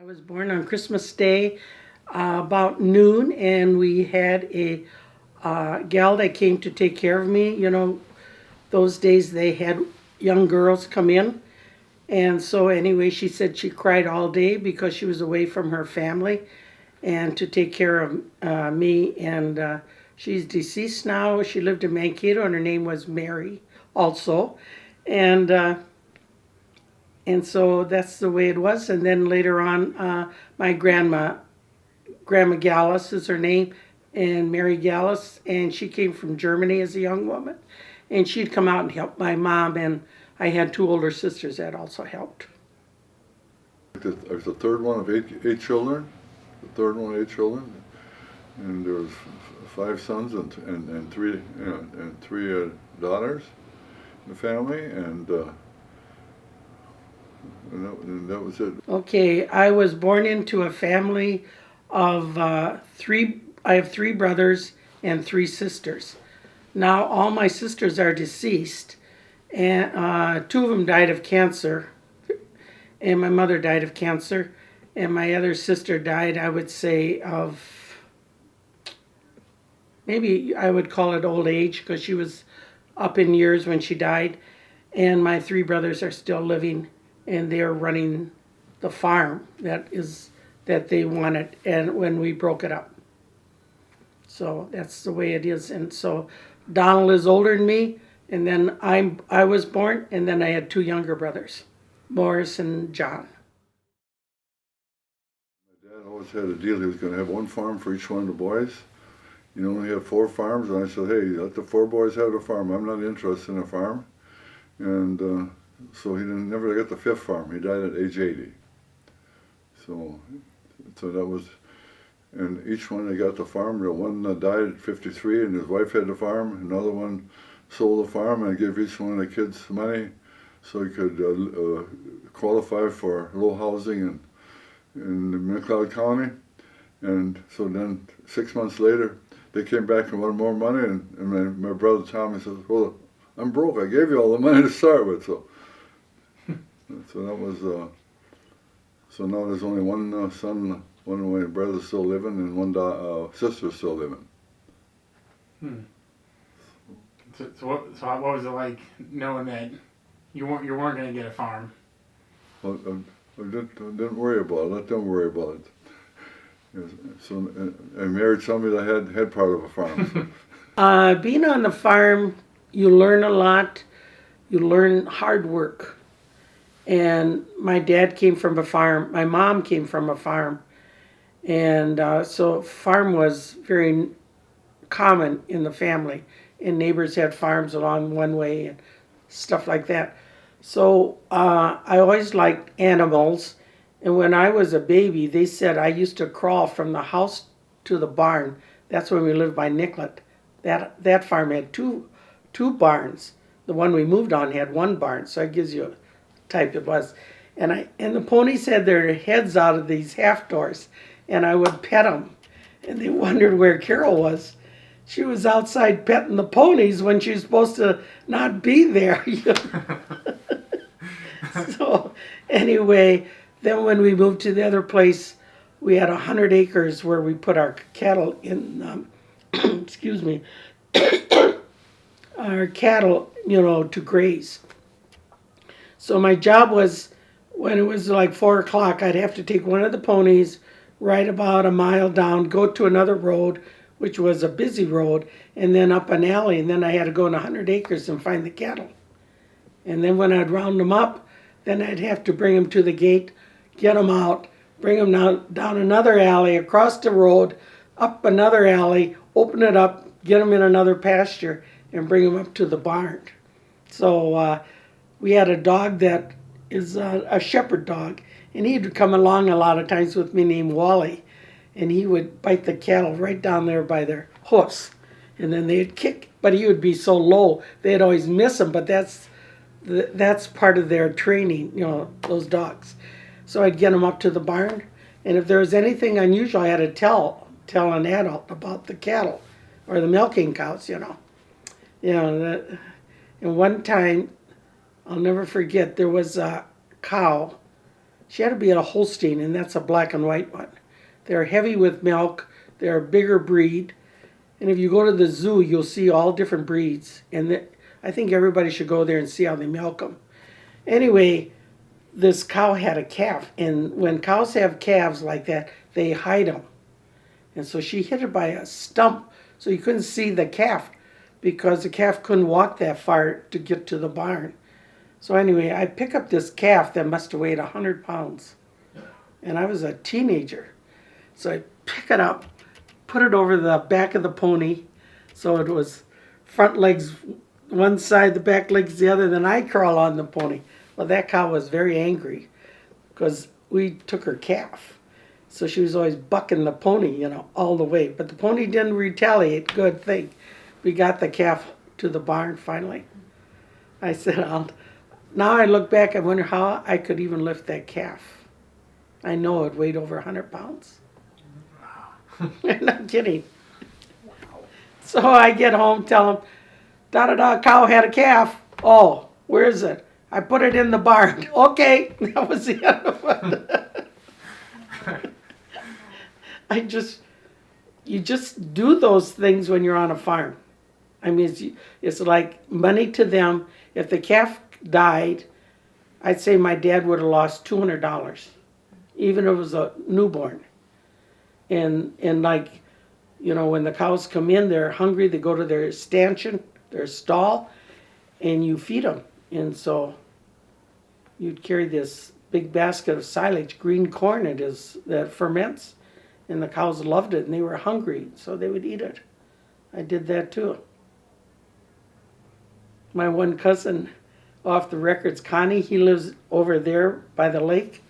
I was born on Christmas Day about noon, and we had a gal that came to take care of me. You know, those days they had young girls come in. And so, anyway, she said she cried all day because she was away from her family and to take care of me. And she's deceased now. She lived in Mankato, and her name was Mary also. And and so that's the way it was. And then later on, my Grandma Gallus is her name, and Mary Gallus, and she came from Germany as a young woman. And she'd come out and help my mom, and I had two older sisters that also helped. I was the third one of eight children, the third one of eight children, and there was five sons and three daughters in the family, and that was it. Okay, I was born into a family of three. I have three brothers and three sisters. Now all my sisters are deceased, and two of them died of cancer, and my mother died of cancer, and my other sister died, I would say, of maybe I would call it old age because she was up in years when she died, and my three brothers are still living, and they're running the farm that they wanted, and when we broke it up. So that's the way it is. And so Donald is older than me, and then I was born, and then I had two younger brothers, Morris and John. My dad always had a deal. He was going to have one farm for each one of the boys. You only had four farms, and I said, hey, let the four boys have the farm. I'm not interested in a farm. And so he never got the fifth farm. He died at age 80. So that was, and each one they got the farm. The one died at 53, and his wife had the farm. Another one sold the farm and gave each one of the kids money so he could qualify for low housing in McLeod County. And so then 6 months later, they came back and wanted more money, and my brother Tommy says, well, I'm broke. I gave you all the money to start with. So that was, so now there's only one son, one of my brothers still living, and one sister still living. So what was it like knowing that you weren't going to get a farm? Well, I didn't worry about it. Let them worry about it. Yes, so I married somebody that had part of a farm. Being on the farm, you learn a lot. You learn hard work. And my dad came from a farm. My mom came from a farm. And so farm was very common in the family. And neighbors had farms along one way and stuff like that. So I always liked animals. And when I was a baby, they said I used to crawl from the house to the barn. That's when we lived by Nicollet. That farm had two barns. The one we moved on had one barn, so that gives you a type it was. And the ponies had their heads out of these half doors, and I would pet them. And they wondered where Carol was. She was outside petting the ponies when she was supposed to not be there. So anyway, then when we moved to the other place, we had 100 acres where we put our cattle in, excuse me, our cattle, to graze. So my job was, when it was like 4 o'clock, I'd have to take one of the ponies, ride about a mile down, go to another road, which was a busy road, and then up an alley, and then I had to go in 100 acres and find the cattle. And then when I'd round them up, then I'd have to bring them to the gate, get them out, bring them down another alley, across the road, up another alley, open it up, get them in another pasture, and bring them up to the barn. So we had a dog that is a shepherd dog, and he'd come along a lot of times with me named Wally, and he would bite the cattle right down there by their hoofs, and then they'd kick, but he would be so low, they'd always miss him, but that's part of their training, those dogs. So I'd get them up to the barn, and if there was anything unusual, I had to tell an adult about the cattle or the milking cows, and one time, I'll never forget, there was a cow. She had to be a Holstein, and that's a black and white one. They're heavy with milk. They're a bigger breed. And if you go to the zoo, you'll see all different breeds. And I think everybody should go there and see how they milk them. Anyway, this cow had a calf. And when cows have calves like that, they hide them. And so she hit it by a stump, so you couldn't see the calf because the calf couldn't walk that far to get to the barn. So anyway, I pick up this calf that must have weighed 100 pounds. And I was a teenager. So I pick it up, put it over the back of the pony. So it was front legs one side, the back legs the other. Then I crawl on the pony. Well, that cow was very angry because we took her calf. So she was always bucking the pony, all the way. But the pony didn't retaliate. Good thing. We got the calf to the barn finally. I said, now I look back, I wonder how I could even lift that calf. I know it weighed over 100 pounds. I'm not kidding. So I get home, tell him, da-da-da, cow had a calf. Oh, where is it? I put it in the barn. Okay, that was the end of it. You just do those things when you're on a farm. I mean, it's like money to them. If the calf died, I'd say my dad would have lost $200, even if it was a newborn. And like, when the cows come in, they're hungry, they go to their stanchion, their stall, and you feed them. And so you'd carry this big basket of silage, green corn it is, that ferments, and the cows loved it, and they were hungry, so they would eat it. I did that too. My one cousin, off the records, Connie, he lives over there by the lake.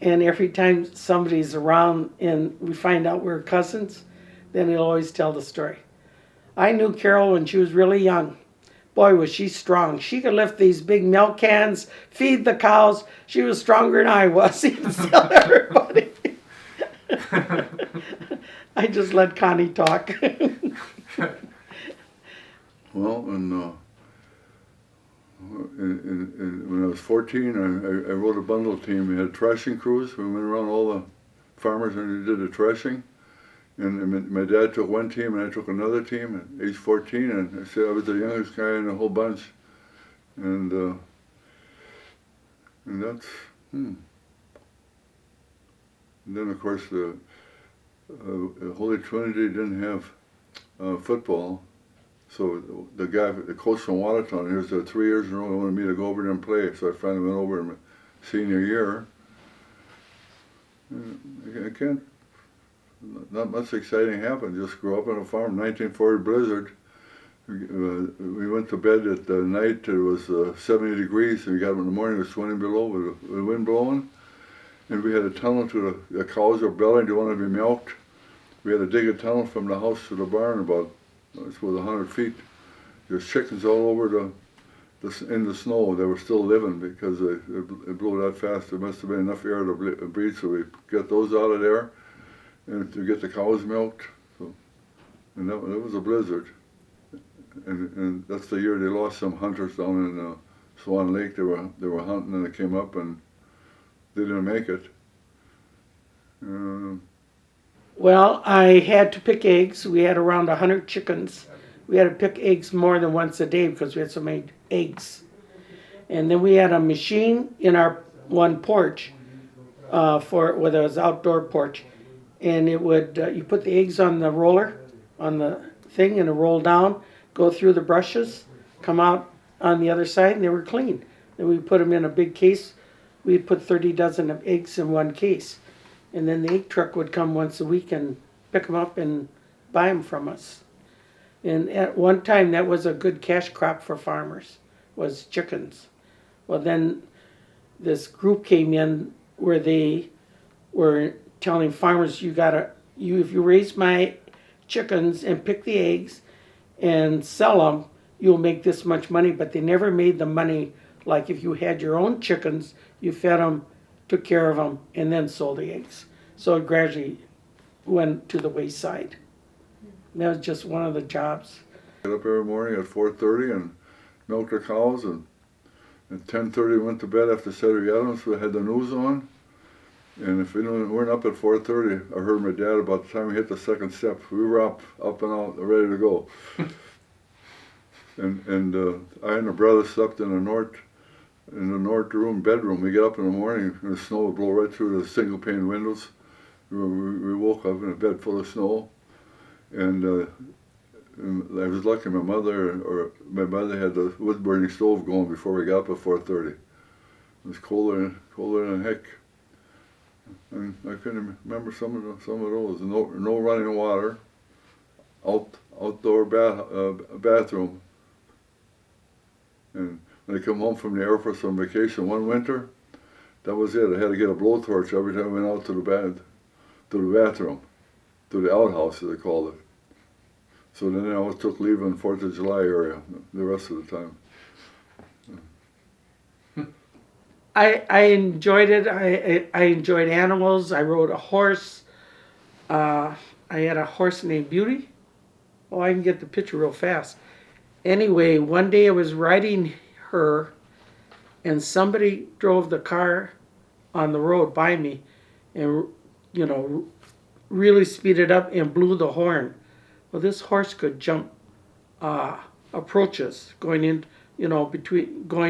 And every time somebody's around and we find out we're cousins, then he'll always tell the story. I knew Carol when she was really young. Boy, was she strong. She could lift these big milk cans, feed the cows. She was stronger than I was. He'd tell everybody. I just let Connie talk. Well, and when I was 14, I wrote a bundle team. We had threshing crews. We went around all the farmers and we did the threshing. And my dad took one team and I took another team at age 14. And I said I was the youngest guy in the whole bunch. And that's, And then of course the Holy Trinity didn't have football. So the coach from Watertown, he was there 3 years in a row, he wanted me to go over there and play. So I finally went over in my senior year. I can't, not much exciting happened. Just grew up on a farm, 1940 blizzard. We went to bed at night, it was 70 degrees, and we got up in the morning, it was 20 below with the wind blowing. And we had a tunnel to the cows were bellying, they wanted to be milked. We had to dig a tunnel from the house to the barn about, I suppose, 100 feet. There's chickens all over in the snow. They were still living because it blew that fast. There must have been enough air to breathe, so we got those out of there and to get the cows milked. So, and that was a blizzard. And that's the year they lost some hunters down in Swan Lake. They were hunting and they came up and they didn't make it. Well, I had to pick eggs. We had around 100 chickens. We had to pick eggs more than once a day because we had so many eggs. And then we had a machine in our one porch where there was outdoor porch. And it would, you put the eggs on the roller, on the thing, and it rolled down, go through the brushes, come out on the other side, and they were clean. Then we put them in a big case. We'd put 30 dozen of eggs in one case. And then the egg truck would come once a week and pick them up and buy them from us. And at one time, that was a good cash crop for farmers, was chickens. Well, then this group came in where they were telling farmers, if you raise my chickens and pick the eggs and sell them, you'll make this much money. But they never made the money like if you had your own chickens, you fed them, took care of them, and then sold the eggs. So it gradually went to the wayside. And that was just one of the jobs. Get up every morning at 4:30 and milk the cows and At 10:30 we went to bed after Saturday Adams. We had the news on. And if we weren't up at 4:30, I heard my dad about the time we hit the second step. We were up and out, ready to go. and I and the brother slept in the north room bedroom. We get up in the morning and the snow would blow right through the single pane windows. We woke up in a bed full of snow, and I was lucky. My mother had the wood burning stove going before we got up at 4:30. It was colder than heck. And I can remember some of those. No running water. Outdoor bathroom. And when I come home from the Air Force on vacation one winter, that was it. I had to get a blowtorch every time I went out to the bathroom, to the outhouse as they called it. So then I always took leave in 4th of July area the rest of the time. I enjoyed it. I enjoyed animals. I rode a horse. I had a horse named Beauty. Oh, I can get the picture real fast. Anyway, one day I was riding her, and somebody drove the car on the road by me, and really speeded up and blew the horn. Well, this horse could jump approaches going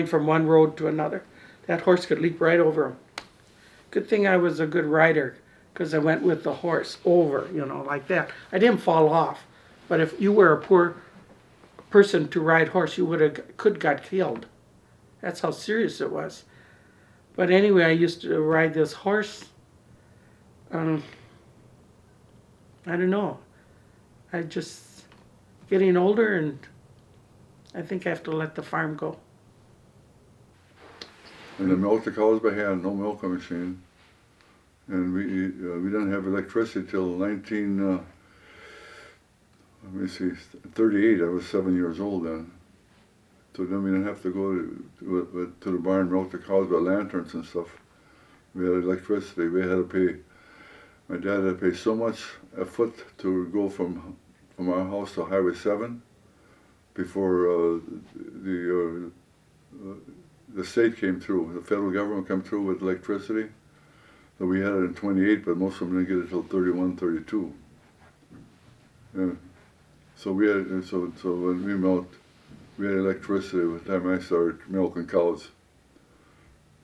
from one road to another. That horse could leap right over him. Good thing I was a good rider, because I went with the horse over, like that. I didn't fall off, but if you were a poor person to ride horse, you could got killed. That's how serious it was. But anyway, I used to ride this horse. I don't know. I just getting older, and I think I have to let the farm go. And I milked the cows by hand, no milking machine. And we didn't have electricity till 38. I was 7 years old then. So then we didn't have to go to the barn, milk the cows by lanterns and stuff. We had electricity. My dad had to pay so much a foot to go from our house to Highway 7 before the state came through. The federal government came through with electricity. So we had it in 28, but most of them didn't get it till 31, 32. Yeah. So when we milked, we had electricity by the time I started milking cows.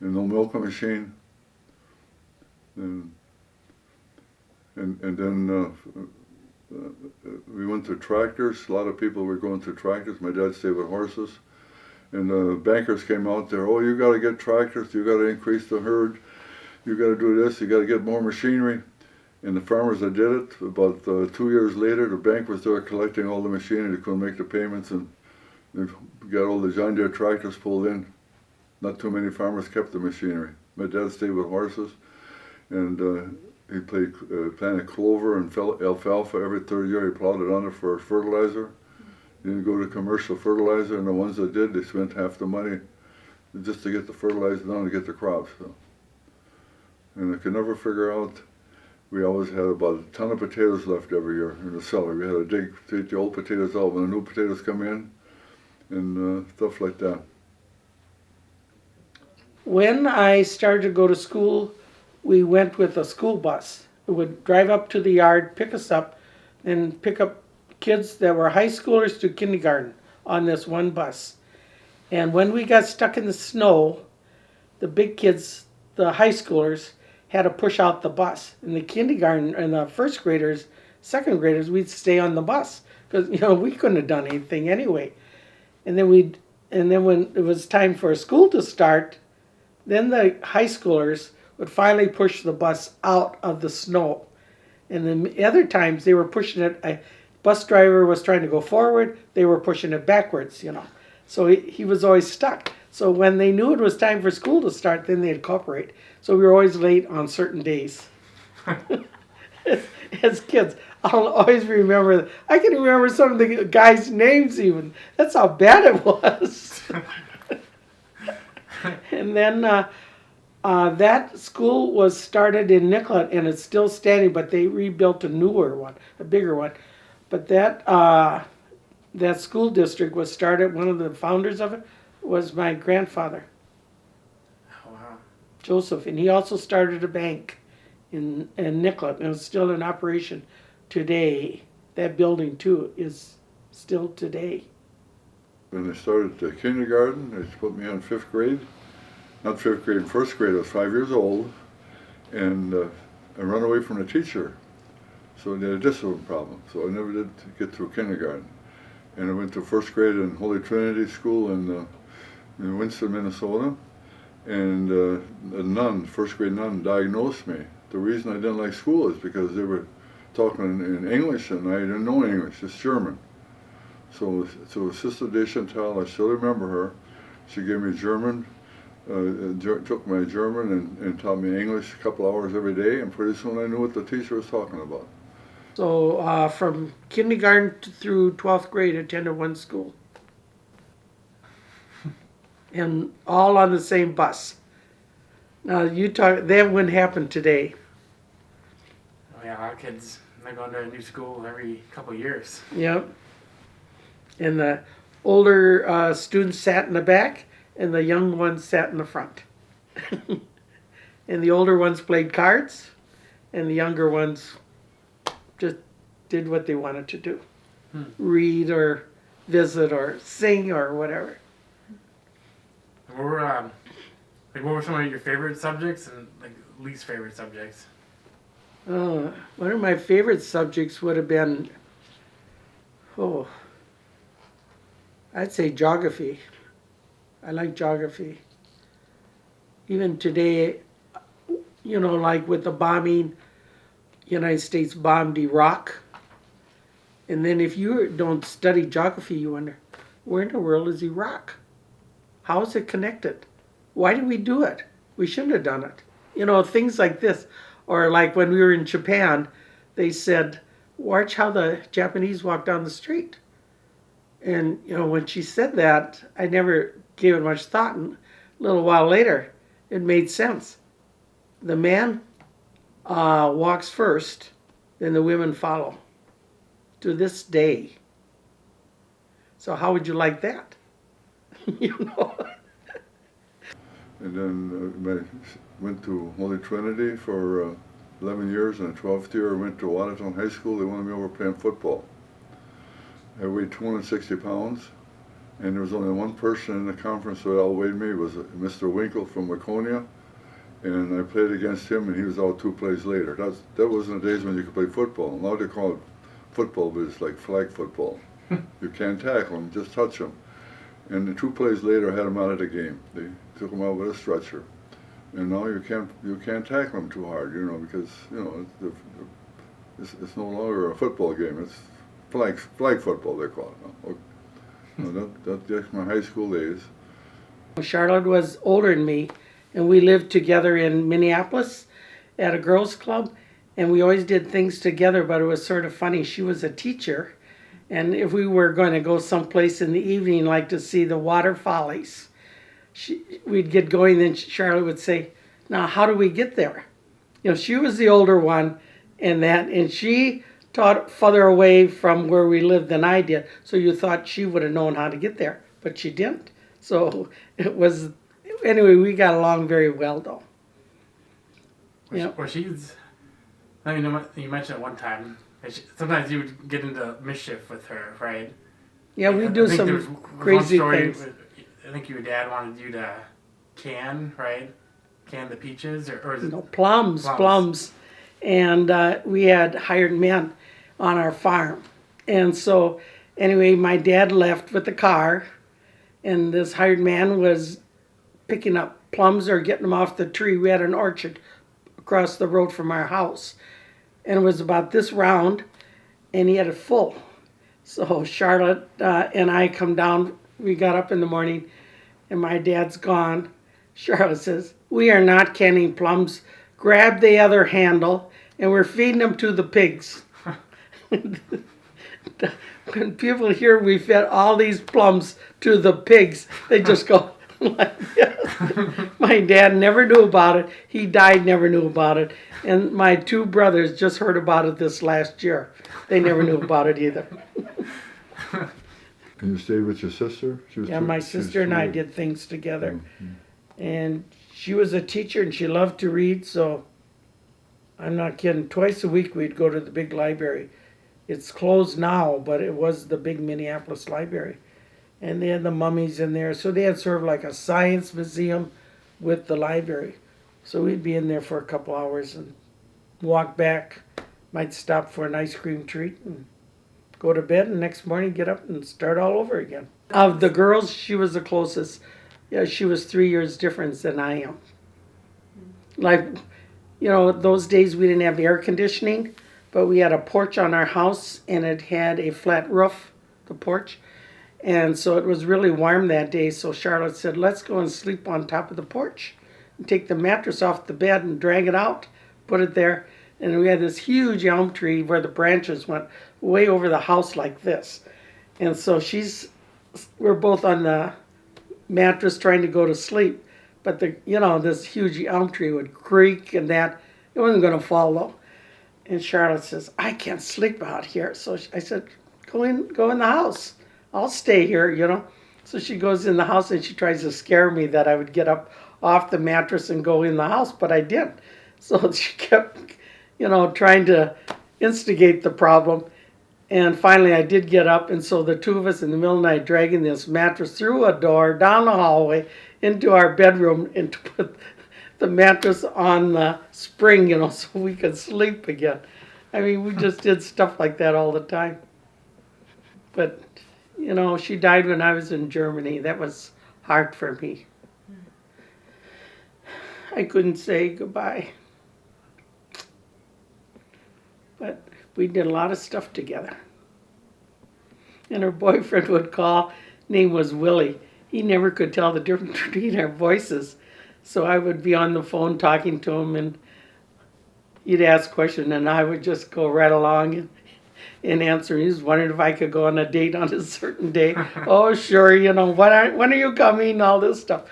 And no milking machine. And then we went to tractors. A lot of people were going to tractors. My dad stayed with horses. And the bankers came out there, oh, you got to get tractors, you got to increase the herd, you got to do this, you got to get more machinery. And the farmers that did it, about 2 years later, the bank was there collecting all the machinery. They couldn't make the payments, and they got all the John Deere tractors pulled in. Not too many farmers kept the machinery. My dad stayed with horses, and he planted clover and alfalfa every third year. He plowed it under for fertilizer. He didn't go to commercial fertilizer, and the ones that did, they spent half the money just to get the fertilizer done to get the crops. So. And I could never figure out, we always had about a ton of potatoes left every year in the cellar. We had to take the old potatoes out when the new potatoes come in, and stuff like that. When I started to go to school, we went with a school bus. It would drive up to the yard, pick us up, and pick up kids that were high schoolers to kindergarten on this one bus. And when we got stuck in the snow, the big kids, the high schoolers, had to push out the bus. And the kindergarten and the first graders, second graders, we'd stay on the bus because we couldn't have done anything anyway. And then when it was time for school to start, then the high schoolers would finally push the bus out of the snow. And then the other times they were pushing it. A bus driver was trying to go forward, they were pushing it backwards, So he was always stuck. So when they knew it was time for school to start, then they'd cooperate. So we were always late on certain days. As kids, I'll always remember. I can remember some of the guys' names even. That's how bad it was. And then that school was started in Nicollet, and it's still standing, but they rebuilt a newer one, a bigger one. But that school district was started, one of the founders of it was my grandfather. Joseph, and he also started a bank in Nicollet, and it's still in operation today. That building too is still today. When I started kindergarten, they put me on 5th grade. Not 5th grade, 1st grade. I was 5 years old, and I ran away from the teacher. So I had a discipline problem. So I never did get through kindergarten. And I went to 1st grade in Holy Trinity School in Winston, Minnesota. And a nun, 1st grade nun, diagnosed me. The reason I didn't like school is because they were talking in English, and I didn't know English, just German. So Sister Deschantel, I still remember her. She gave me German, took my German and taught me English a couple hours every day, and pretty soon I knew what the teacher was talking about. So from kindergarten through 12th grade, I attended one school. And all on the same bus. Now that wouldn't happen today. Oh yeah, our kids, they're going to a new school every couple of years. Yep. And the older students sat in the back, and the young ones sat in the front. And the older ones played cards, and the younger ones just did what they wanted to do. Read or visit or sing or whatever. What were some of your favorite subjects and like least favorite subjects? One of my favorite subjects would have been, I'd say geography. I like geography. Even today, like with the bombing, United States bombed Iraq. And then if you don't study geography, you wonder, where in the world is Iraq? How is it connected? Why did we do it? We shouldn't have done it. Things like this. Or like when we were in Japan, they said, watch how the Japanese walk down the street. And, when she said that, I never gave it much thought. And a little while later, it made sense. The man walks first, then the women follow. To this day. So how would you like that? And then I went to Holy Trinity for 11 years, and the 12th year I went to Watertown High School. They wanted me over playing football. I weighed 260 pounds, and there was only one person in the conference that outweighed me. It was Mr. Winkle from Waconia, and I played against him, and he was out 2 plays later. That was in the days when you could play football. Now they call it football, but it's like flag football. You can't tackle him, just touch him. And the 2 plays later, I had him out of the game. They took him out with a stretcher. And now you can't tackle him too hard, because it's no longer a football game. It's flag football, they call it now. That's my high school days. Charlotte was older than me, and we lived together in Minneapolis at a girls' club, and we always did things together, but it was sort of funny. She was a teacher, and if we were going to go someplace in the evening, like to see the water follies, we'd get going, then Charlotte would say, now how do we get there? She was the older one, and she taught farther away from where we lived than I did, so you thought she would have known how to get there, but she didn't. So anyway, we got along very well, though. Well, she's, I mean, you mentioned it one time, sometimes you would get into mischief with her, right? Yeah, we do some crazy things. I think your dad wanted you to can the peaches, or is it? Plums. And we had hired men on our farm. And so, anyway, my dad left with the car, and this hired man was picking up plums or getting them off the tree. We had an orchard across the road from our house. And it was about this round, and he had it full. So Charlotte and I come down. We got up in the morning, and my dad's gone. Charlotte says, we are not canning plums. Grab the other handle, and we're feeding them to the pigs. When people hear we fed all these plums to the pigs, they just go like this. My dad never knew about it. He died, never knew about it. And my 2 brothers just heard about it this last year. They never knew about it either. And you stayed with your sister? My sister and I did things together. And she was a teacher and she loved to read, so I'm not kidding. Twice a week we'd go to the big library. It's closed now, but it was the big Minneapolis library. And they had the mummies in there. So they had sort of like a science museum with the library. So we'd be in there for a couple hours and walk back. Might stop for an ice cream treat and go to bed, and next morning get up and start all over again. Of the girls, she was the closest. Yeah, she was 3 years difference than I am. Like, those days we didn't have air conditioning, but we had a porch on our house and it had a flat roof, the porch. And so it was really warm that day. So Charlotte said, let's go and sleep on top of the porch and take the mattress off the bed and drag it out, put it there. And we had this huge elm tree where the branches went way over the house like this. And so we're both on the mattress trying to go to sleep. But this huge elm tree would creak and that. It wasn't going to fall though. And Charlotte says, I can't sleep out here. So I said, go in the house. I'll stay here. So she goes in the house and she tries to scare me that I would get up off the mattress and go in the house, but I didn't. So she kept, trying to instigate the problem. And finally I did get up, and so the two of us in the middle of the night dragging this mattress through a door, down the hallway, into our bedroom, and to put the mattress on the spring, so we could sleep again. I mean, we just did stuff like that all the time. But, she died when I was in Germany. That was hard for me. I couldn't say goodbye. But we did a lot of stuff together. And her boyfriend would call, name was Willie. He never could tell the difference between our voices. So I would be on the phone talking to him, and he'd ask questions, and I would just go right along and answer. He was wondering if I could go on a date on a certain day. Oh, sure, when are you coming? All this stuff.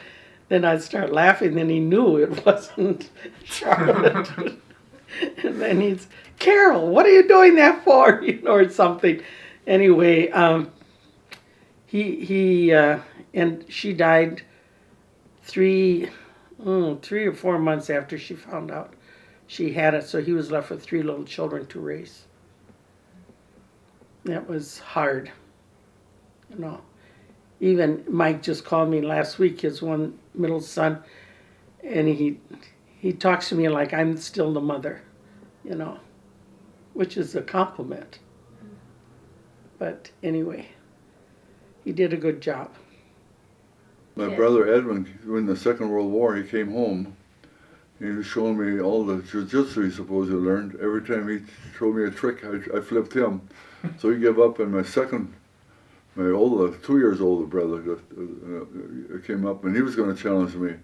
Then I'd start laughing, then he knew it wasn't Charlotte. And then he'd, Carol, what are you doing that for? Or something. Anyway, and she died 3 or 4 months after she found out she had it. So he was left with 3 little children to raise. That was hard. Even Mike just called me last week, his one middle son, and he talks to me like I'm still the mother, which is a compliment. But anyway, he did a good job. My brother Edwin, in the Second World War, he came home. He was showing me all the jiu-jitsu he supposedly learned. Every time he showed me a trick, I flipped him. So he gave up, and my 2 years older brother came up, and he was going to challenge me.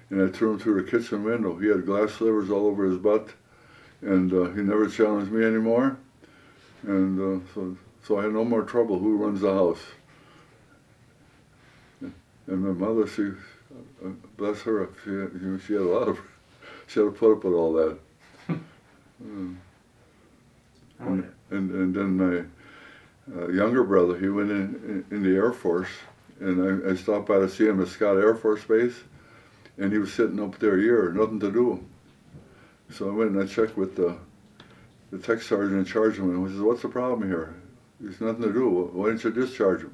And I threw him through the kitchen window. He had glass slivers all over his butt, and he never challenged me anymore. And so I had no more trouble. Who runs the house? And my mother, she, bless her, she had a lot of, she had to put up with all that. And then my younger brother, he went in the Air Force, and I stopped by to see him at Scott Air Force Base, and he was sitting up there a year, nothing to do. So I went and I checked with the tech sergeant in charge of him, and he says, what's the problem here? There's nothing to do. Why didn't you discharge him?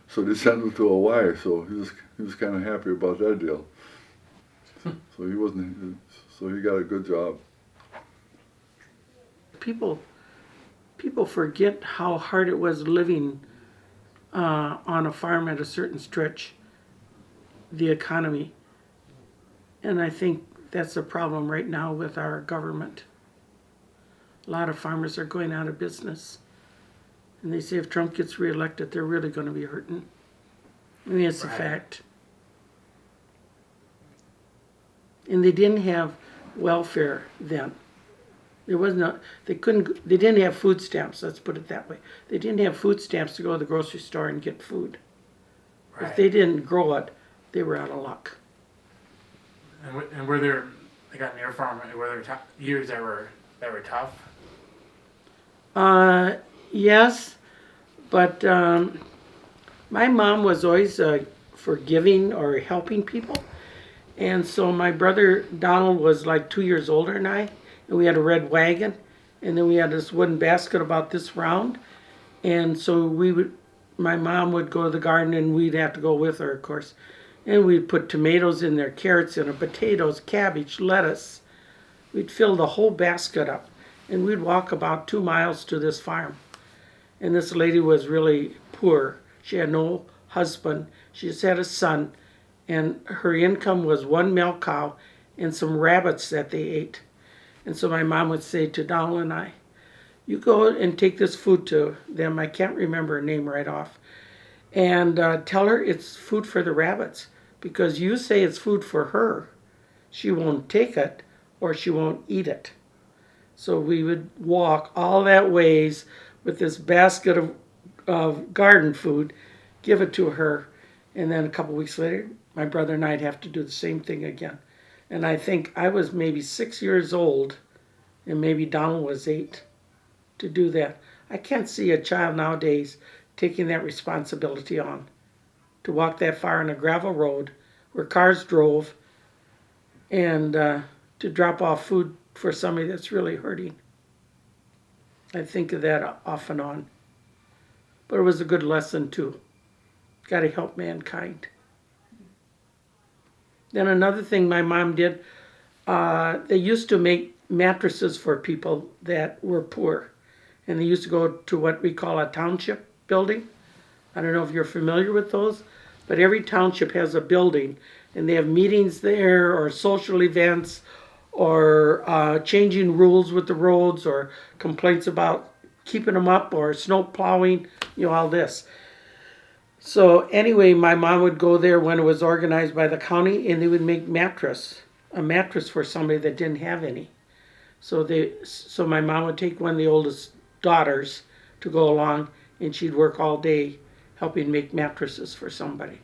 So they sent him to Hawaii, so he was kind of happy about that deal. So he got a good job. People forget how hard it was living on a farm at a certain stretch, the economy. And I think that's a problem right now with our government. A lot of farmers are going out of business. And they say if Trump gets reelected, they're really going to be hurting. I mean, it's a fact. And they didn't have welfare then. There was no, they didn't have food stamps, let's put it that way. They didn't have food stamps to go to the grocery store and get food. Right. If they didn't grow it, they were out of luck. And were there, like on your farm, were there years that were tough? Yes, but my mom was always for giving or helping people. And so my brother Donald was like 2 years older than I, and we had a red wagon, and then we had this wooden basket about this round. And so my mom would go to the garden, and we'd have to go with her, of course. And we'd put tomatoes in there, carrots in there, potatoes, cabbage, lettuce. We'd fill the whole basket up, and we'd walk about 2 miles to this farm. And this lady was really poor. She had no husband. She just had a son, and her income was one milk cow and some rabbits that they ate. And so my mom would say to Donald and I, you go and take this food to them. I can't remember her name right off. And tell her it's food for the rabbits. Because you say it's food for her, she won't take it or she won't eat it. So we would walk all that ways with this basket of garden food, give it to her, and then a couple weeks later, my brother and I'd have to do the same thing again. And I think I was maybe 6 years old, and maybe Donald was 8, to do that. I can't see a child nowadays taking that responsibility on, to walk that far on a gravel road where cars drove, and to drop off food for somebody that's really hurting. I think of that off and on. But it was a good lesson too. Got to help mankind. Then another thing my mom did, they used to make mattresses for people that were poor. And they used to go to what we call a township building. I don't know if you're familiar with those, but every township has a building, and they have meetings there, or social events, or changing rules with the roads, or complaints about keeping them up, or snow plowing, all this. So anyway, my mom would go there when it was organized by the county, and they would make a mattress for somebody that didn't have any. So my mom would take one of the oldest daughters to go along, and she'd work all day helping make mattresses for somebody.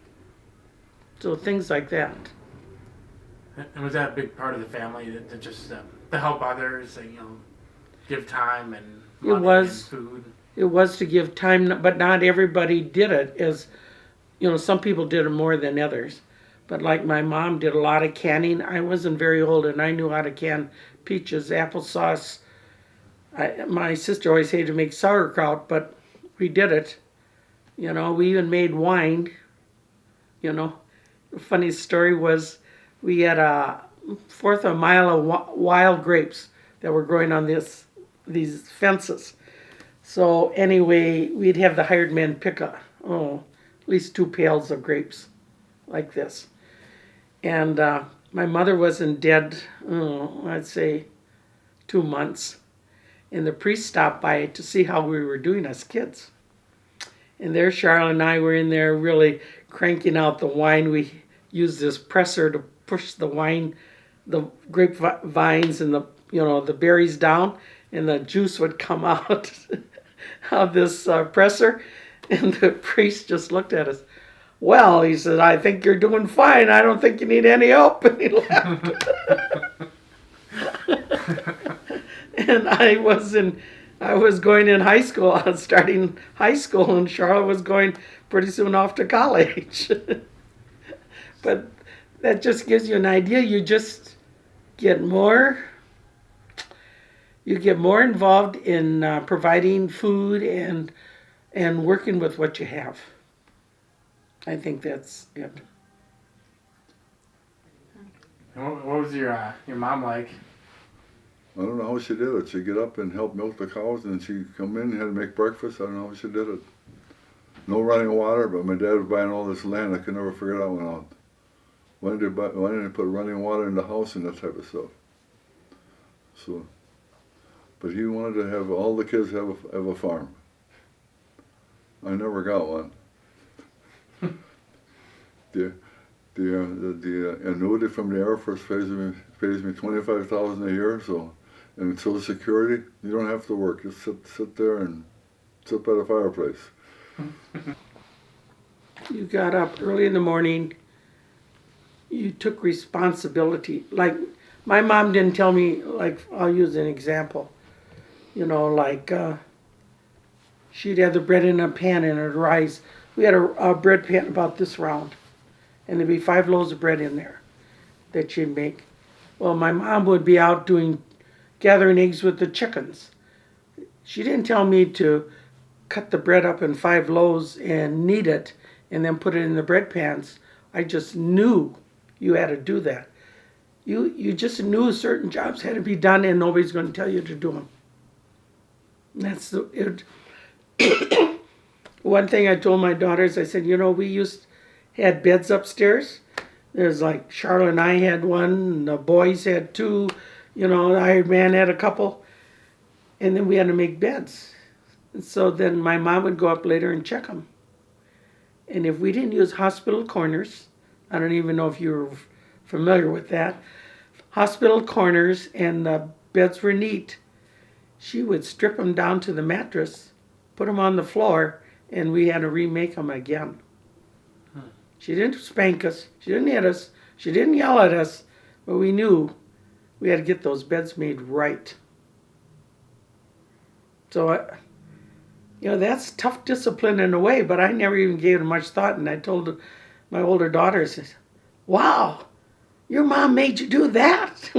So things like that. And was that a big part of the family that just to help others, and, give time and money and food? It was to give time, but not everybody did it. As some people did it more than others. But like my mom did a lot of canning. I wasn't very old, and I knew how to can peaches, applesauce. My sister always hated to make sauerkraut, but we did it. We even made wine. The funny story was we had a fourth of a mile of wild grapes that were growing on these fences. So anyway, we'd have the hired men pick at least 2 pails of grapes like this. And my mother wasn't dead, I'd say 2 months. And the priest stopped by to see how we were doing as kids. And there Charlotte and I were in there really cranking out the wine. We used this presser to push the wine, the grapevines and the berries down, and the juice would come out of this presser. And the priest just looked at us. Well, he said, I think you're doing fine. I don't think you need any help. And he left. And I was going in high school. I was starting high school, and Charlotte was going pretty soon off to college. But that just gives you an idea. You just get more. You get more involved in providing food and working with what you have. I think that's it. And what was your mom like? I don't know how she did it. She'd get up and help milk the cows, and she'd come in and had to make breakfast. I don't know how she did it. No running water, but my dad was buying all this land. I could never figure that one out. Why didn't they put running water in the house and that type of stuff? So, but he wanted to have all the kids have a farm. I never got one. The annuity from the Air Force pays me $25,000 a year. So, and Social Security, you don't have to work. Just sit there and sit by the fireplace. You got up early in the morning. You took responsibility. Like my mom didn't tell me. Like I'll use an example. She'd have the bread in a pan and it'd rise. We had a bread pan about this round, and there'd be 5 loaves of bread in there. that she'd make. Well, my mom would be out gathering eggs with the chickens. She didn't tell me to cut the bread up in 5 loaves and knead it and then put it in the bread pans. I just knew you had to do that. You just knew certain jobs had to be done and nobody's going to tell you to do them. And that's one thing I told my daughters. I said, we had beds upstairs. There's like Charlotte and I had one, and the boys had 2. The hired man had a couple, and then we had to make beds. And so then my mom would go up later and check them. And if we didn't use hospital corners, I don't even know if you were familiar with that, hospital corners and the beds were neat, she would strip them down to the mattress, put them on the floor, and we had to remake them again. She didn't spank us, she didn't hit us, she didn't yell at us, but we knew we had to get those beds made right. So, that's tough discipline in a way, but I never even gave it much thought, and I told my older daughter, I said, wow, your mom made you do that.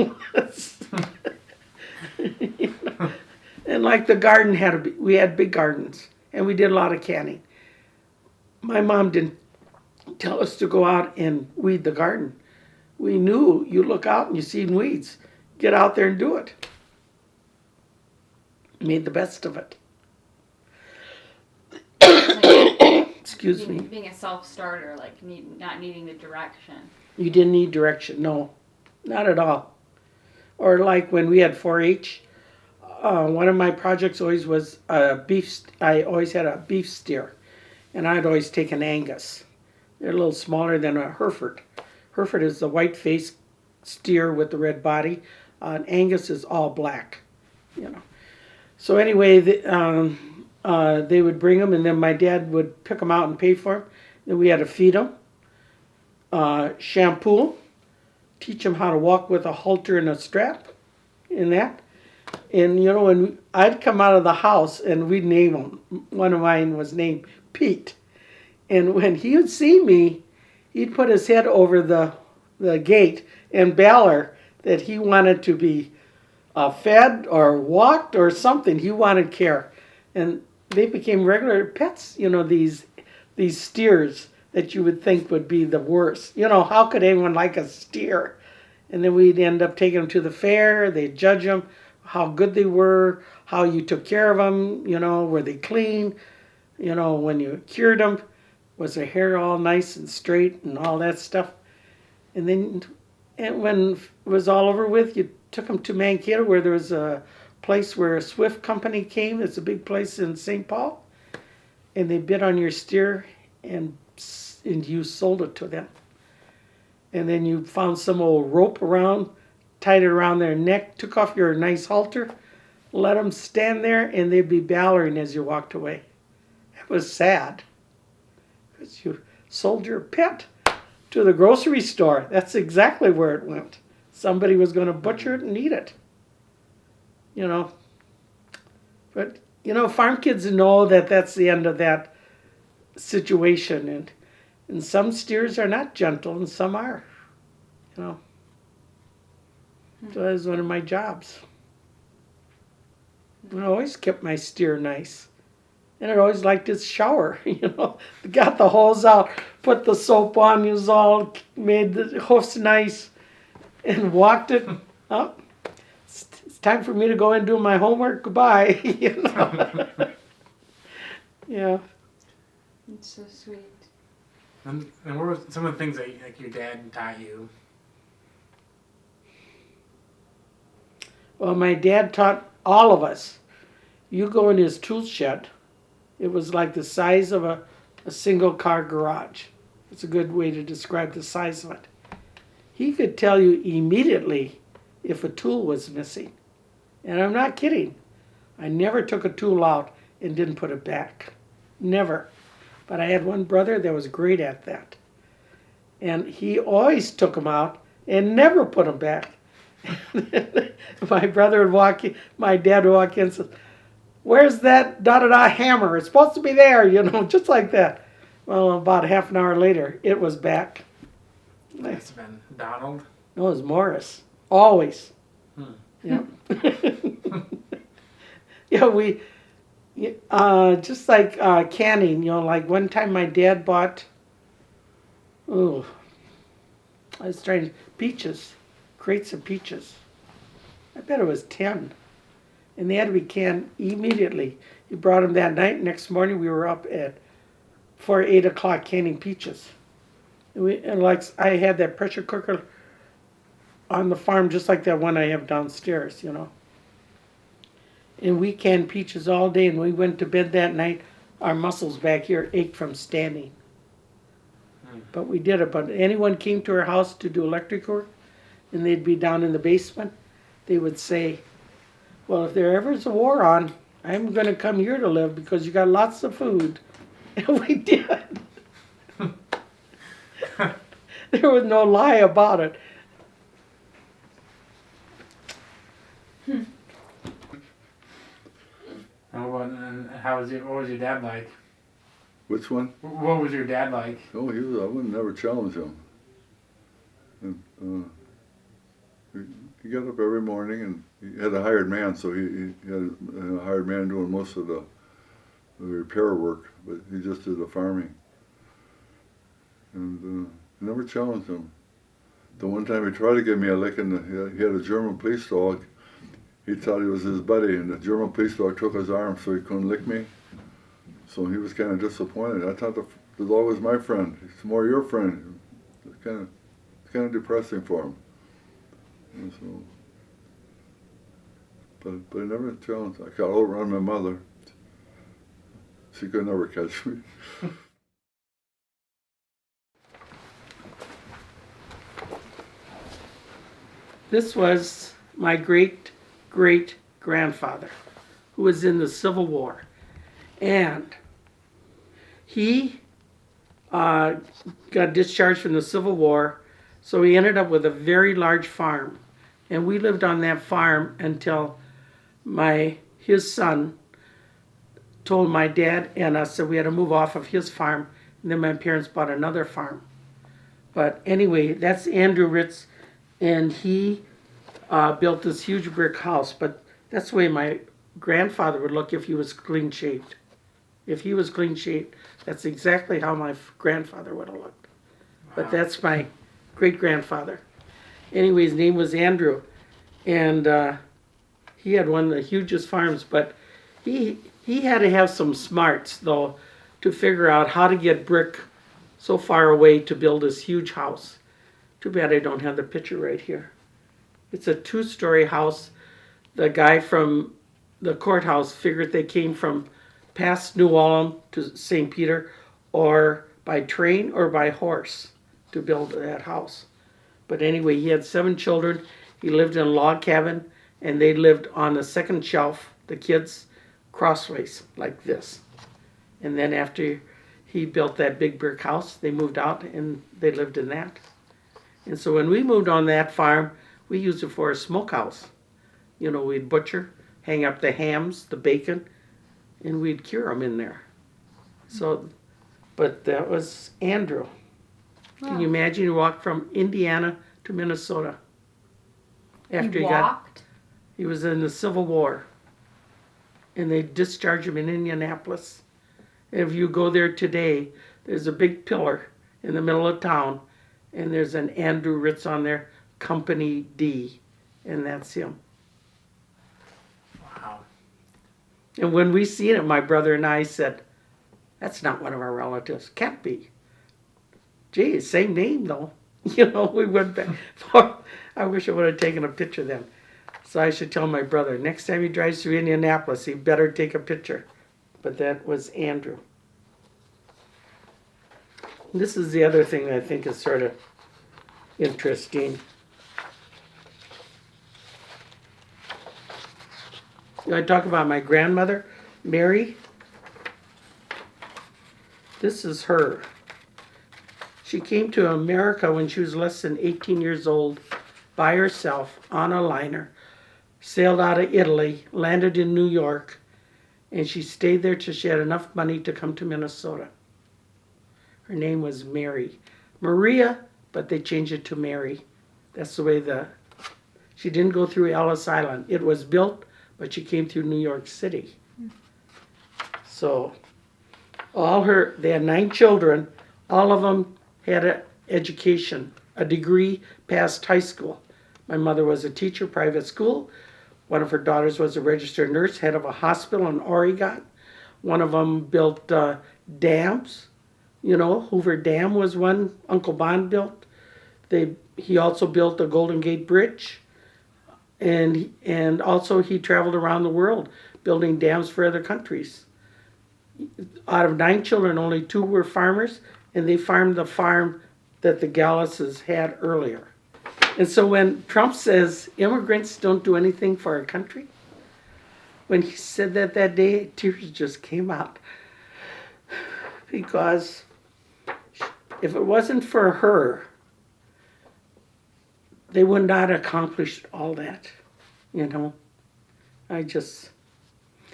And like the garden we had big gardens, and we did a lot of canning. My mom didn't tell us to go out and weed the garden. We knew you look out and you see weeds. Get out there and do it. Made the best of it. Excuse me. Being a self-starter, like not needing the direction. You didn't need direction, no. Not at all. Or like when we had 4-H, one of my projects always was I always had a beef steer. And I'd always take an Angus. They're a little smaller than a Hereford. Hereford is the white-faced steer with the red body. Angus is all black, So anyway, they would bring them, and then my dad would pick them out and pay for them. Then we had to feed them, shampoo, teach them how to walk with a halter and a strap, and that. And when I'd come out of the house and we'd name them. One of mine was named Pete, and when he would see me, he'd put his head over the gate and baller that he wanted to be fed or walked or something. He wanted care, and they became regular pets. These steers that you would think would be the worst. How could anyone like a steer? And then we'd end up taking them to the fair. They'd judge them, how good they were, how you took care of them. Were they clean? When you cured them, was their hair all nice and straight and all that stuff. And then when it was all over with, you took them to Mankato, where there was a place where a Swift company came. It's a big place in St. Paul. And they bid on your steer, and you sold it to them. And then you found some old rope around, tied it around their neck, took off your nice halter, let them stand there, and they'd be bellowing as you walked away. It was sad, because you sold your pet to the grocery store. That's exactly where it went. Somebody was going to butcher it and eat it. But, farm kids know that that's the end of that situation. And some steers are not gentle and some are. So that was one of my jobs. And I always kept my steer nice. And I always liked his shower, Got the hose out, put the soap on, made the hoofs nice, and walked it up. It's time for me to go and do my homework. Goodbye, Yeah. It's so sweet. And what were some of the things that your dad taught you? Well, my dad taught all of us. You go in his tool shed. It was like the size of a single car garage. It's a good way to describe the size of it. He could tell you immediately if a tool was missing. And I'm not kidding. I never took a tool out and didn't put it back. Never. But I had one brother that was great at that. And he always took them out and never put them back. My brother would walk in, my dad would walk in and say, "Where's that da-da-da hammer? It's supposed to be there," just like that. Well, about half an hour later, it was back. It's been Donald. No, it was Morris. Always. Hmm. Yeah. Yeah, just like canning, like one time my dad bought, oh, I was trying peaches, crates of peaches. I bet it was 10. And they had to be canned immediately. He brought them that night. Next morning we were up at 8 o'clock canning peaches. And like I had that pressure cooker on the farm just like that one I have downstairs, And we canned peaches all day, and we went to bed that night. Our muscles back here ached from standing. But we did it. But anyone came to our house to do electric work, and they'd be down in the basement, they would say, well, if there ever is a war on, I'm going to come here to live because you got lots of food. And we did. There was no lie about it. And what was your dad like? Which one? What was your dad like? Oh, I would never challenge him. And, he got up every morning, and he had a hired man, so he had a hired man doing most of the repair work, but he just did the farming. And never challenged him. The one time he tried to give me a licking, he had a German police dog. He thought he was his buddy, and the German police dog took his arm so he couldn't lick me. So he was kind of disappointed. I thought the dog was my friend. It's more your friend. It's kind of depressing for him. And so, but I never challenged. I got all around my mother. She could never catch me. This was my great-great-grandfather, who was in the Civil War. And he got discharged from the Civil War, so he ended up with a very large farm. And we lived on that farm until his son told my dad and us that we had to move off of his farm, and then my parents bought another farm. But anyway, that's Andrew Ritz, and he built this huge brick house. But that's the way my grandfather would look if he was clean-shaved. If he was clean-shaved, that's exactly how my grandfather would have looked. But that's my great-grandfather. Anyway, his name was Andrew, and he had one of the hugest farms, but he had to have some smarts, though, to figure out how to get brick so far away to build this huge house. Too bad I don't have the picture right here. It's a 2-story house. The guy from the courthouse figured they came from past New Ulm to St. Peter, or by train or by horse to build that house. But anyway, he had 7 children. He lived in a log cabin, and they lived on the second shelf, the kids, crossways, like this. And then after he built that big brick house, they moved out, and they lived in that. And so when we moved on that farm, we used it for a smokehouse. We'd butcher, hang up the hams, the bacon, and we'd cure them in there. So, but that was Andrew. Can you imagine? He walked from Indiana to Minnesota. After he walked? He was in the Civil War. And they discharged him in Indianapolis. And if you go there today, there's a big pillar in the middle of town, and there's an Andrew Ritz on there, Company D, and that's him. Wow. And when we seen it, my brother and I said, that's not one of our relatives. Can't be. Gee, same name though. We went back. I wish I would have taken a picture then. So I should tell my brother, next time he drives through Indianapolis, he better take a picture. But that was Andrew. This is the other thing I think is sort of interesting. I talk about my grandmother, Mary. This is her. She came to America when she was less than 18 years old by herself on a liner, sailed out of Italy, landed in New York, and she stayed there till she had enough money to come to Minnesota. Her name was Mary. Maria, but they changed it to Mary. That's the way she didn't go through Ellis Island. It was built, but she came through New York City. So they had 9 children. All of them had an education, a degree past high school. My mother was a teacher, private school. One of her daughters was a registered nurse, head of a hospital in Oregon. One of them built dams. You know, Hoover Dam was one Uncle Bond built. He also built the Golden Gate Bridge. And also he traveled around the world building dams for other countries. Out of 9 children, only 2 were farmers, and they farmed the farm that the Galluses had earlier. And so when Trump says immigrants don't do anything for our country, when he said that day, tears just came out. Because if it wasn't for her, they would not have accomplished all that, you know.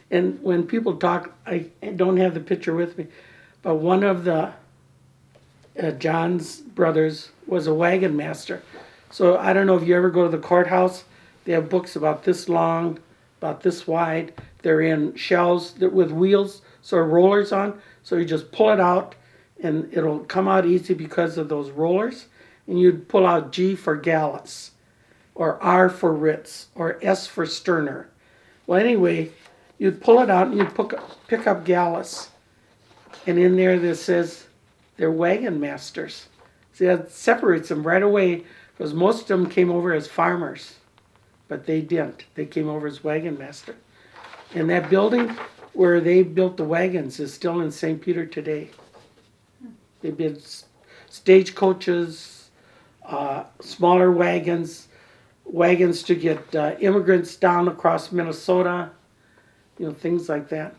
And when people talk, I don't have the picture with me, but one of the John's brothers was a wagon master. So I don't know if you ever go to the courthouse. They have books about this long, about this wide. They're in shells with wheels, so rollers on. So you just pull it out, and it'll come out easy because of those rollers. And you'd pull out G for Gallus, or R for Ritz, or S for Sterner. Well, anyway, you'd pull it out and you'd pick up Gallus. And in there says they're wagon masters. See, that separates them right away, because most of them came over as farmers. But they didn't. They came over as wagon master. And that building where they built the wagons is still in St. Peter today. They built stagecoaches, smaller wagons to get immigrants down across Minnesota, you know, things like that.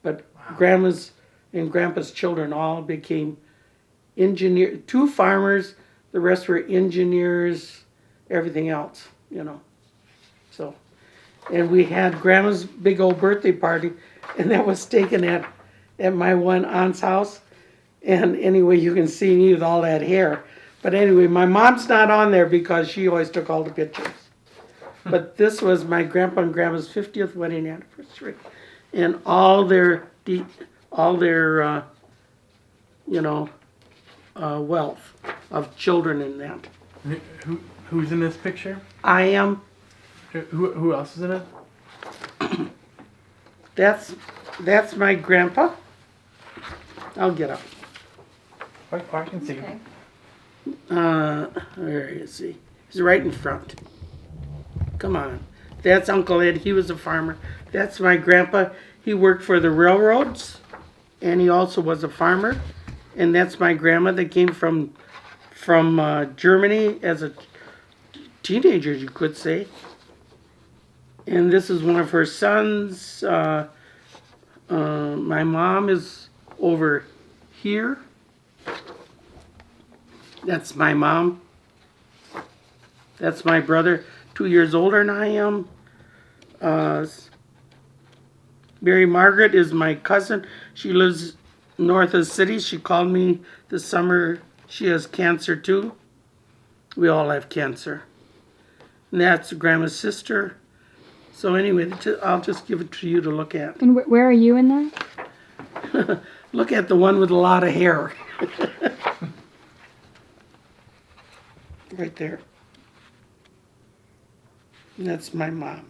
But Grandma's and Grandpa's children all became engineers, 2 farmers, the rest were engineers, everything else, you know. So, and we had Grandma's big old birthday party, and that was taken at my one aunt's house. And anyway, you can see me with all that hair. But anyway, my mom's not on there because she always took all the pictures. But this was my grandpa and grandma's 50th wedding anniversary, and all their wealth of children in that. Who's in this picture? I am. Who else is in it? That's my grandpa. I'll get up. I can see. Okay. Where is he? He's right in front. Come on. That's Uncle Ed. He was a farmer. That's my grandpa. He worked for the railroads, and he also was a farmer. And that's my grandma that came from Germany as a teenager, you could say. And this is one of her sons. My mom is over here. That's my mom. That's my brother, 2 years older than I am. Mary Margaret is my cousin. She lives north of the city. She called me this summer. She has cancer too. We all have cancer. And that's Grandma's sister. So anyway, I'll just give it to you to look at. And where are you in that? Look at the one with a lot of hair. Right there. And that's my mom.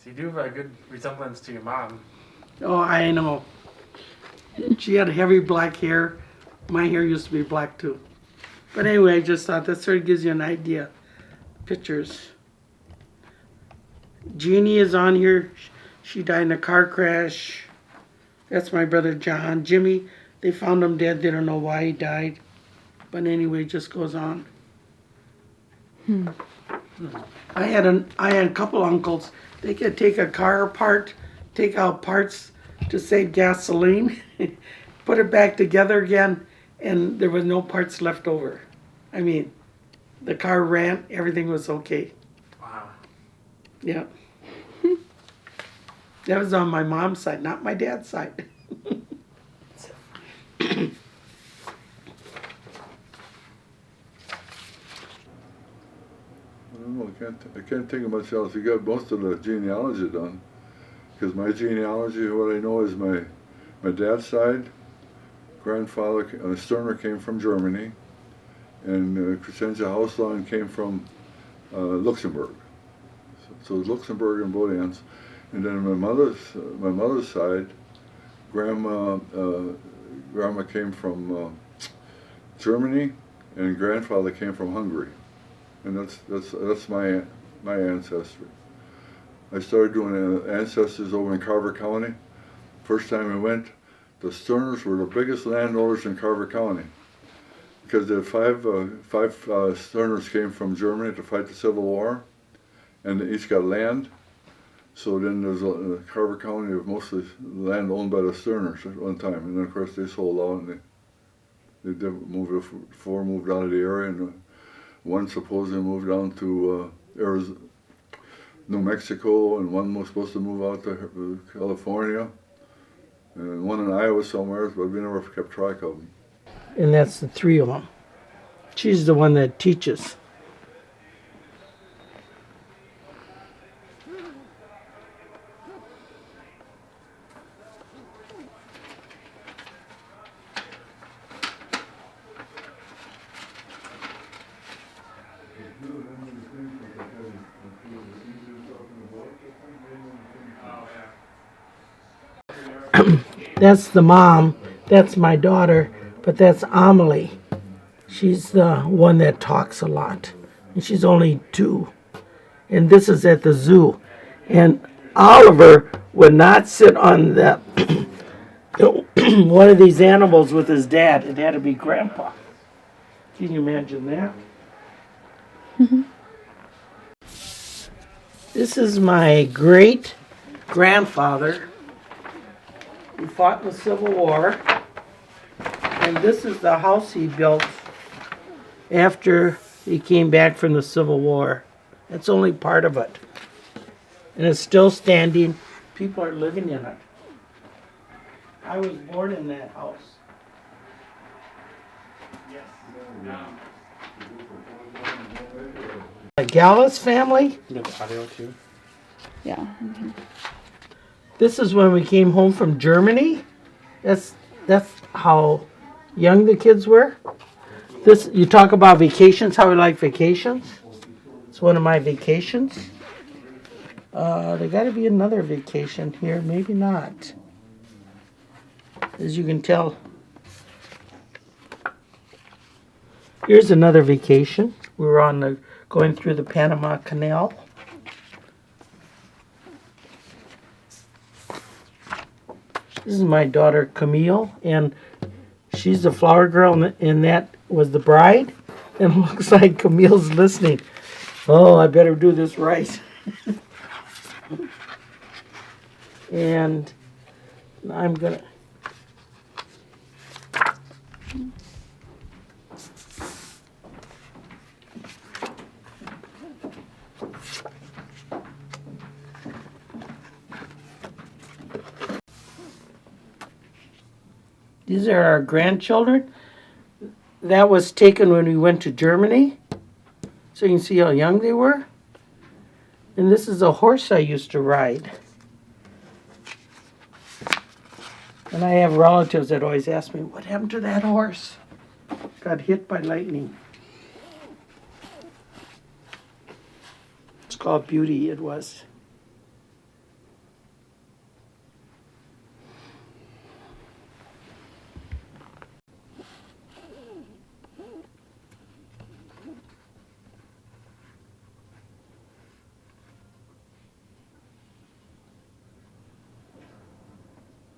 So you do have a good resemblance to your mom. Oh, I know. She had heavy black hair. My hair used to be black too. But anyway, I just thought that sort of gives you an idea. Pictures. Jeannie is on here. She died in a car crash. That's my brother John. Jimmy, they found him dead. They don't know why he died. But anyway, it just goes on. I had a couple uncles. They could take a car apart, take out parts to save gasoline, put it back together again, and there was no parts left over. I mean, the car ran, everything was okay. Wow. Yeah. That was on my mom's side, not my dad's side. I don't know. I can't think of much else. You got most of the genealogy done. Because my genealogy, what I know is my dad's side, grandfather Sterner came from Germany, and Crescentia Hausline came from Luxembourg. So Luxembourg and both ends. And then my mother's side, grandma came from Germany, and grandfather came from Hungary, and that's my ancestry. I started doing ancestors over in Carver County. First time I went, the Sterners were the biggest landowners in Carver County because the five Sterners came from Germany to fight the Civil War, and they each got land. So then there's Carver County of mostly land owned by the Sterners at one time, and then of course they sold out and four moved out of the area, and one supposedly moved down to Arizona, New Mexico, and one was supposed to move out to California, and one in Iowa somewhere, but we never kept track of them. And that's the three of them. She's the one that teaches. That's the mom. That's my daughter, but that's Amelie. She's the one that talks a lot. And she's only 2. And this is at the zoo. And Oliver would not sit on the one of these animals with his dad. It had to be Grandpa. Can you imagine that? This is my great grandfather who fought in the Civil War. And this is the house he built after he came back from the Civil War. That's only part of it. And it's still standing. People are living in it. I was born in that house. The Gallus family. You got the audio too? Yeah. This is when we came home from Germany. That's how young the kids were. This, you talk about vacations, how we like vacations. It's one of my vacations. There got to be another vacation here, maybe not. As you can tell. Here's another vacation. We were going through the Panama Canal. This is my daughter Camille, and she's the flower girl, and that was the bride. And it looks like Camille's listening. Oh, I better do this right. And I'm gonna. These are our grandchildren. That was taken when we went to Germany. So you can see how young they were. And this is a horse I used to ride. And I have relatives that always ask me, what happened to that horse? Got hit by lightning. It's called Beauty, it was.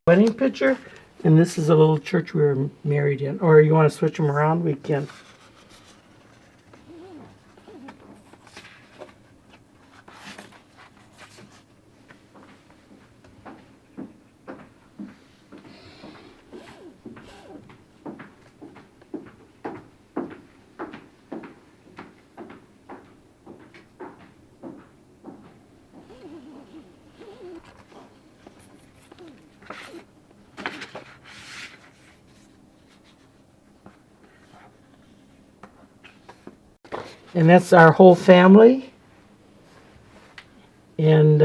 Wedding picture, and this is a little church we were married in. Or you want to switch them around, we can. And that's our whole family. And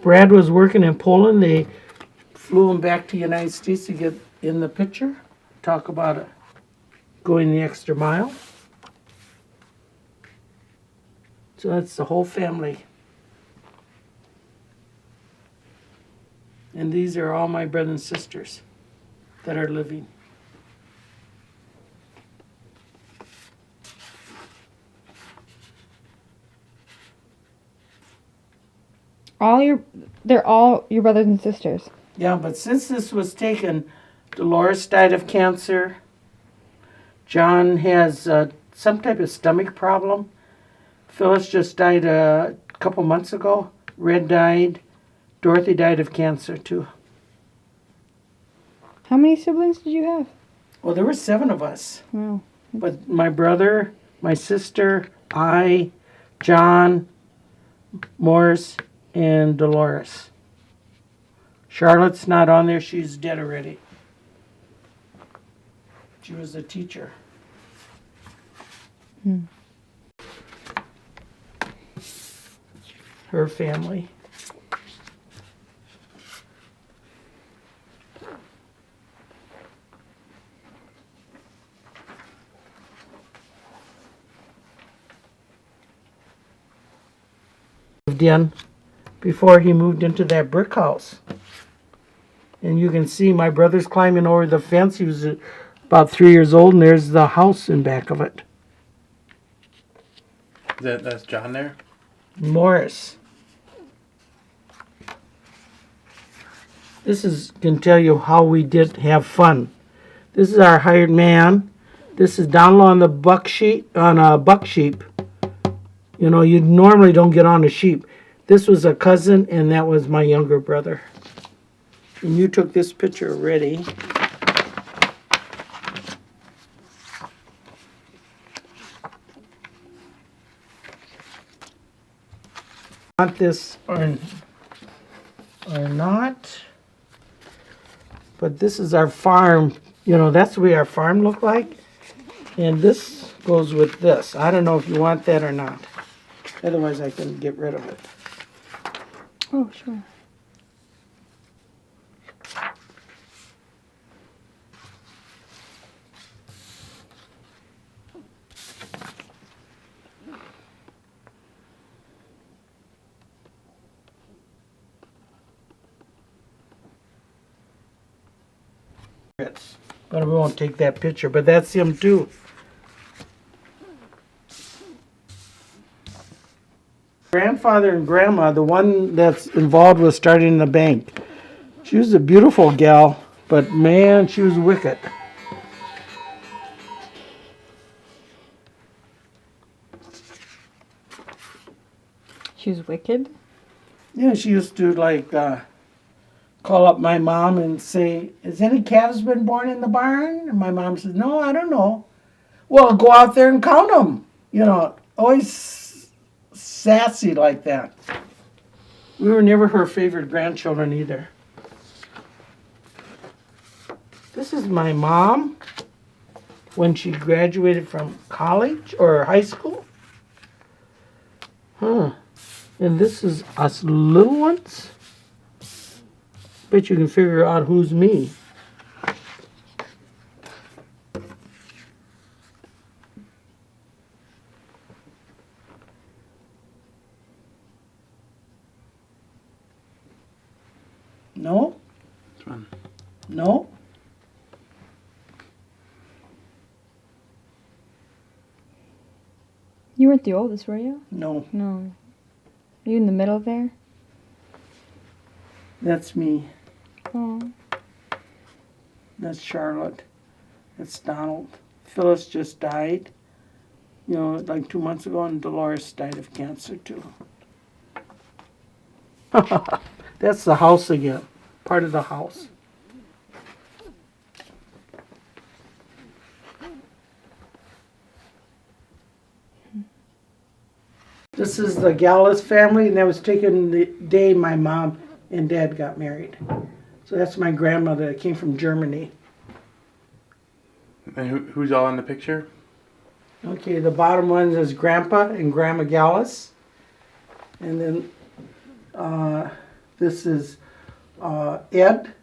Brad was working in Poland. They flew him back to the United States to get in the picture. Talk about it, going the extra mile. So that's the whole family. And these are all my brothers and sisters that are living. They're all your brothers and sisters. Yeah, but since this was taken, Dolores died of cancer. John has some type of stomach problem. Phyllis just died a couple months ago. Red died. Dorothy died of cancer too. How many siblings did you have? Well, there were 7 of us. Wow. But my brother, my sister, I, John, Morris, and Dolores. Charlotte's not on there. She's dead already. She was a teacher. Her family. Lived in before he moved into that brick house. And you can see my brother's climbing over the fence. He was about 3 years old, and there's the house in back of it. That's John there? Morris. This is can tell you how we did have fun. This is our hired man. This is down low on the buck sheep. You know, you normally don't get on a sheep. This was a cousin, and that was my younger brother. And you took this picture already. Want this or not? But this is our farm. You know, that's the way our farm looked like. And this goes with this. I don't know if you want that or not. Otherwise, I can get rid of it. Oh, sure. But we won't take that picture. But that's him too. Grandfather and grandma, the one that's involved with starting the bank. She was a beautiful gal, but man, she was wicked. She was wicked? Yeah, she used to call up my mom and say, "Has any calves been born in the barn?" And my mom says, "No, I don't know." "Well, go out there and count them." You know, always sassy like that. We were never her favorite grandchildren either. This is my mom when she graduated from college or high school. And this is us little ones. Bet you can figure out who's me. No? Which one? No? You weren't the oldest, were you? No. No. Are you in the middle there? That's me. Oh. That's Charlotte. That's Donald. Phyllis just died, you know, like 2 months ago, and Dolores died of cancer too. That's the house again. Part of the house. This is the Gallus family, and that was taken the day my mom and dad got married. So that's my grandmother that came from Germany. And who's all in the picture? Okay, the bottom one is Grandpa and Grandma Gallus. And then this is Ed.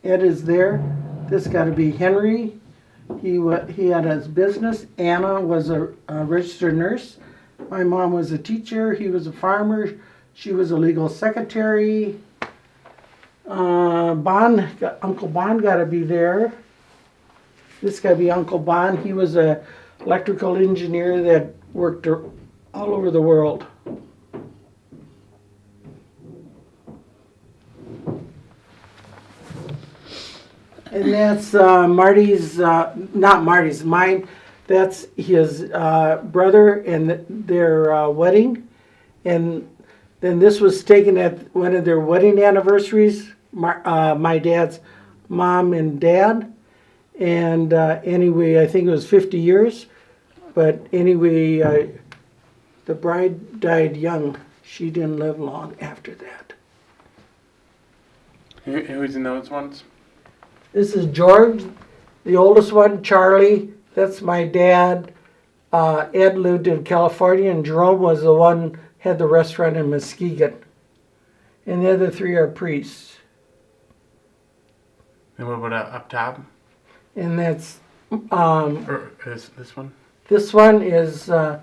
Ed is there. This got to be Henry. He had his business. Anna was a registered nurse. My mom was a teacher. He was a farmer. She was a legal secretary. Uncle Bond got to be there. This got to be Uncle Bond. He was a electrical engineer that worked all over the world. And that's Marty's, not Marty's, mine. That's his brother and their wedding. And then this was taken at one of their wedding anniversaries, my dad's mom and dad. And anyway, I think it was 50 years. But anyway, the bride died young. She didn't live long after that. Who's in those ones? This is George, the oldest one, Charlie. That's my dad. Ed lived in California, and Jerome was the one had the restaurant in Muskegon. And the other three are priests. And what about up top? And that's Or is this one? this one is the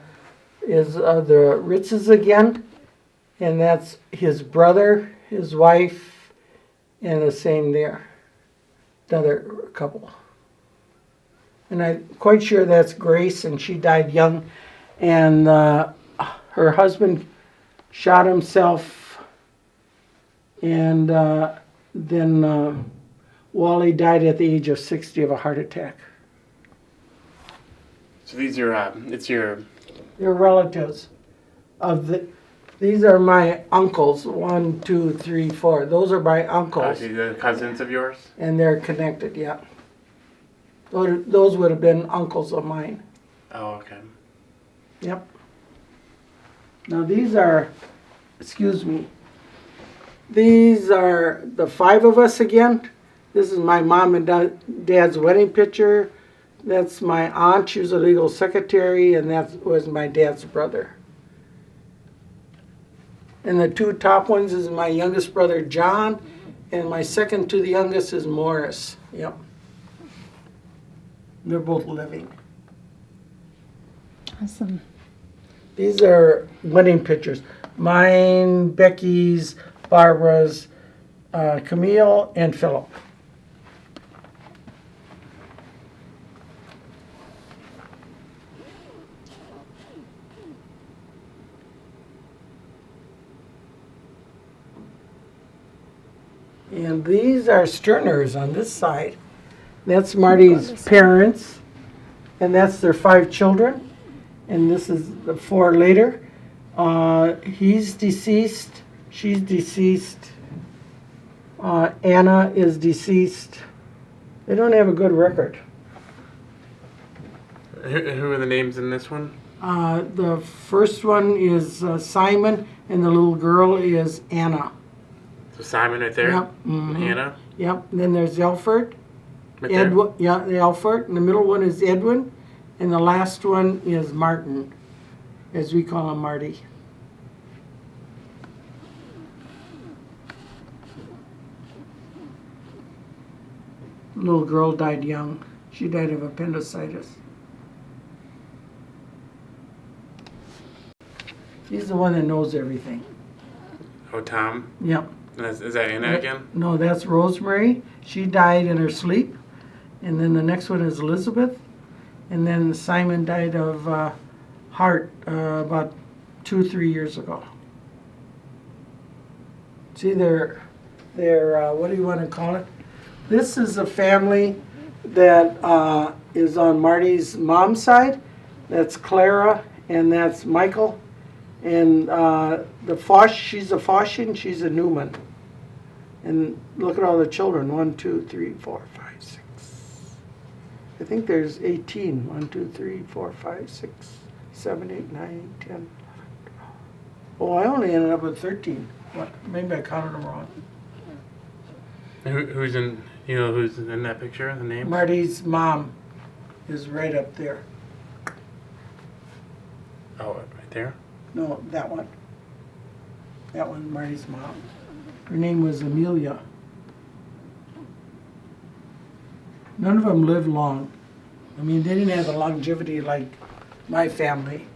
Ritzes again, and that's his brother, his wife, and the same there. The other couple. And I'm quite sure that's Grace, and she died young. And her husband shot himself, and then Wally died at the age of 60 of a heart attack. So these are They're relatives these are my uncles. 1, 2, 3, 4. Those are my uncles. the cousins of yours. And they're connected, yeah. Those would have been uncles of mine. Oh, okay. Yep. Now these are, excuse me, these are the 5 of us again. This is my mom and dad's wedding picture. That's my aunt, she was a legal secretary, and that was my dad's brother. And the 2 top ones is my youngest brother, John, and my second to the youngest is Morris. Yep. They're both living. Awesome. These are wedding pictures. Mine, Becky's, Barbara's, Camille, and Philip. And these are Sterners on this side. That's Marty's parents, and that's their 5 children. And this is the 4 later. He's deceased. She's deceased. Anna is deceased. They don't have a good record. Who are the names in this one? The first one is Simon, and the little girl is Anna. So Simon right there. Yep. Mhm. Hannah. Yep. And then there's Elford. Right there. Yeah, the Elford. And the middle one is Edwin. And the last one is Martin, as we call him, Marty. Little girl died young. She died of appendicitis. He's the one that knows everything. Oh, Tom. Yep. And is that Anna again? No, that's Rosemary. She died in her sleep. And then the next one is Elizabeth. And then Simon died of heart about 2-3 years ago. See, they're what do you want to call it? This is a family that is on Marty's mom's side. That's Clara, and that's Michael. And the Fosh, she's a Foshian, she's a Newman. And look at all the children. 1, 2, 3, 4, 5, 6. I think there's 18. 1, 2, 3, 4, 5, 6, 7, 8, 9, 10, 11, 12. Oh, I only ended up with 13. What? Maybe I counted them wrong. Who's in? You know who's in that picture? The name? Marty's mom is right up there. Oh, right there. No, that one. That one, Marty's mom. Her name was Amelia. None of them lived long. I mean, they didn't have the longevity like my family.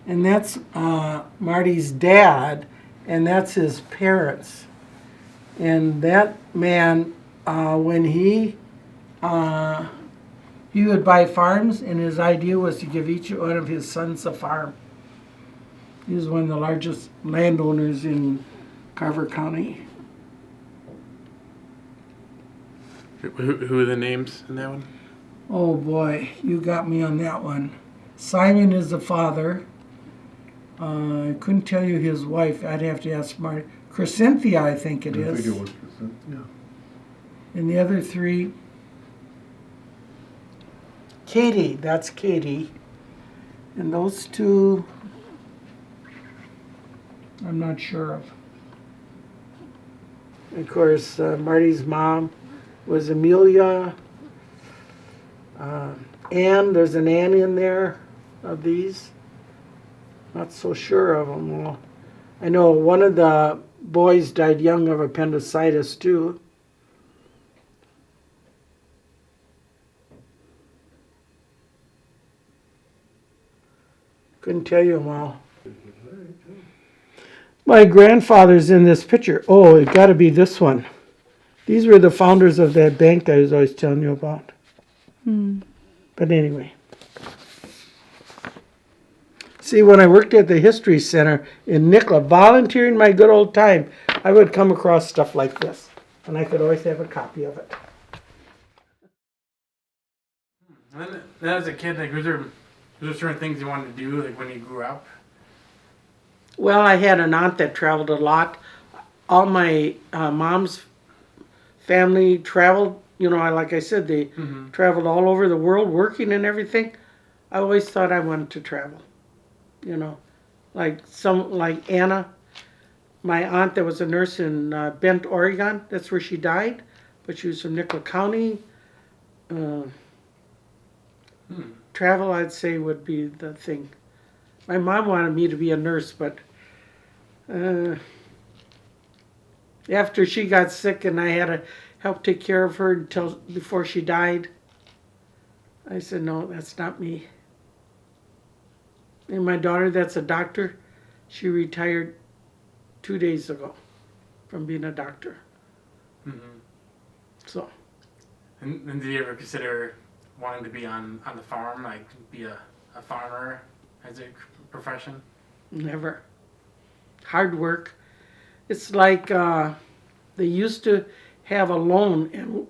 And that's Marty's dad, and that's his parents. And that man, when he would buy farms, and his idea was to give each one of his sons a farm. He was one of the largest landowners in Carver County. Who are the names in that one? Oh boy, you got me on that one. Simon is the father. I couldn't tell you his wife. I'd have to ask Marty. Crescentia, I think it I is. think it was, yeah. And the other three, Katie, that's Katie. And those two, I'm not sure of. Of course, Marty's mom was Amelia. Ann, there's an Ann in there of these. Not so sure of them. Well, I know one of the boys died young of appendicitis too. Couldn't tell you them all. My grandfather's in this picture. Oh, it got to be this one. These were the founders of that bank I was always telling you about. But anyway. See, when I worked at the History Center in Nicola, volunteering my good old time, I would come across stuff like this. And I could always have a copy of it. And then as a kid, like, was there certain things you wanted to do, like, when you grew up? Well, I had an aunt that traveled a lot. All my mom's family traveled. You know, like I said, they traveled all over the world working and everything. I always thought I wanted to travel. You know, like Anna, my aunt that was a nurse in Bend, Oregon. That's where she died, but she was from Nicola County. Travel, I'd say, would be the thing. My mom wanted me to be a nurse, but after she got sick and I had to help take care of her before she died, I said, no, that's not me. And my daughter, that's a doctor, she retired 2 days ago from being a doctor. So. And did you ever consider wanting to be on the farm, like be a farmer as a profession? Never. Hard work. It's like they used to have a loan and,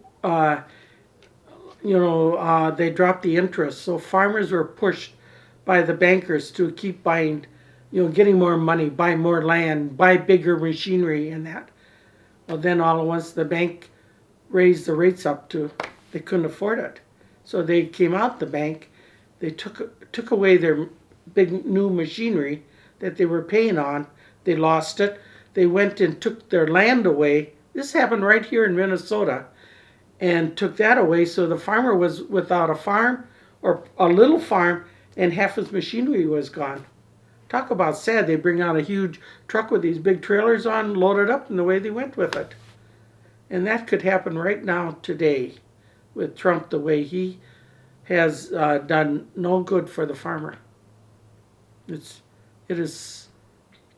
they dropped the interest. So farmers were pushed by the bankers to keep buying, getting more money, buy more land, buy bigger machinery and that. Well, then all at once the bank raised the rates up to, they couldn't afford it. So they came out the bank, they took away their big new machinery that they were paying on. They lost it. They went and took their land away. This happened right here in Minnesota, and took that away. So the farmer was without a farm or a little farm, and half his machinery was gone. Talk about sad. They bring out a huge truck with these big trailers on, load it up, and the way they went with it. And that could happen right now today with Trump, the way he has done no good for the farmer. It is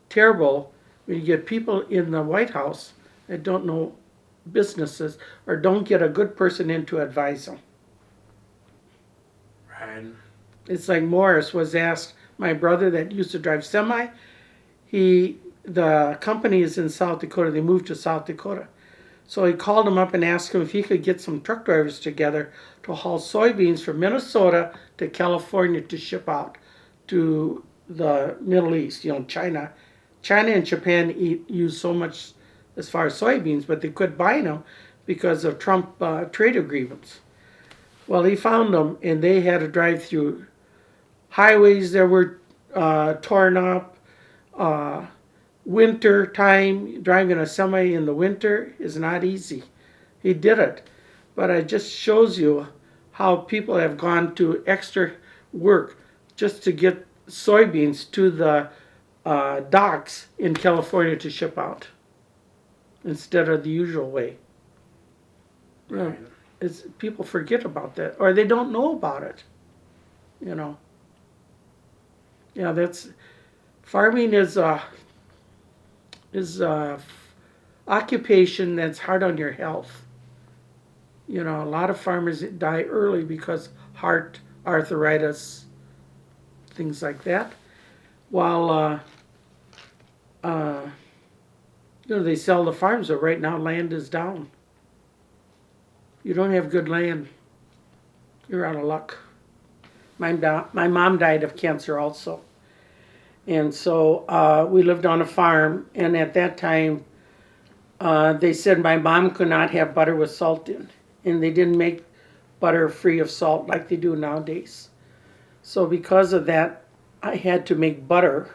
terrible when you get people in the White House that don't know businesses or don't get a good person in to advise them. Right. It's like Morris was asked, my brother that used to drive semi, the company is in South Dakota, they moved to South Dakota. So he called him up and asked him if he could get some truck drivers together to haul soybeans from Minnesota to California to ship out to the Middle East, China. China and Japan use so much as far as soybeans, but they quit buying them because of Trump trade agreements. Well, he found them, and they had to drive through highways that were torn up. Winter time, driving a semi in the winter is not easy. He did it, but it just shows you how people have gone to extra work just to get soybeans to the docks in California to ship out instead of the usual way. You know, Right. people forget about that, or they don't know about it. You know. Yeah, that's farming is a occupation that's hard on your health. You know, a lot of farmers die early because heart, arthritis, things like that. While they sell the farms, but right now land is down. You don't have good land, you're out of luck. My mom died of cancer also. And so we lived on a farm, and at that time, they said my mom could not have butter with salt in. And they didn't make butter free of salt like they do nowadays. So because of that, I had to make butter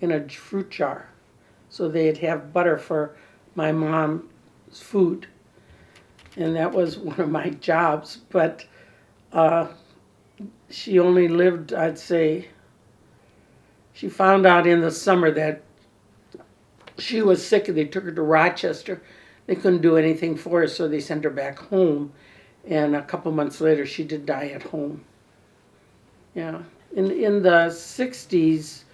in a fruit jar. So they'd have butter for my mom's food. And that was one of my jobs. But she only lived, I'd say, she found out in the summer that she was sick and they took her to Rochester. They couldn't do anything for her, so they sent her back home. And a couple months later, she did die at home. Yeah. In the 60s,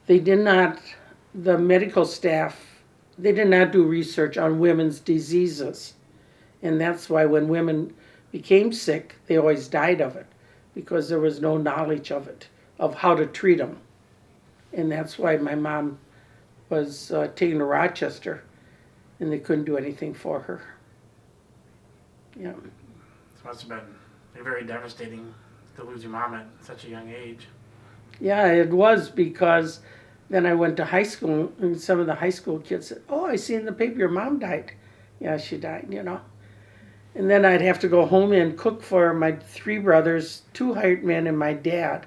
the medical staff, they did not do research on women's diseases. And that's why when women became sick, they always died of it, because there was no knowledge of it, of how to treat them. And that's why my mom was taken to Rochester, and they couldn't do anything for her. Yeah. This must have been very devastating to lose your mom at such a young age. Yeah, it was, because then I went to high school, and some of the high school kids said, "Oh, I see in the paper your mom died." Yeah, she died, you know. And then I'd have to go home and cook for my 3 brothers, 2 hired men, and my dad.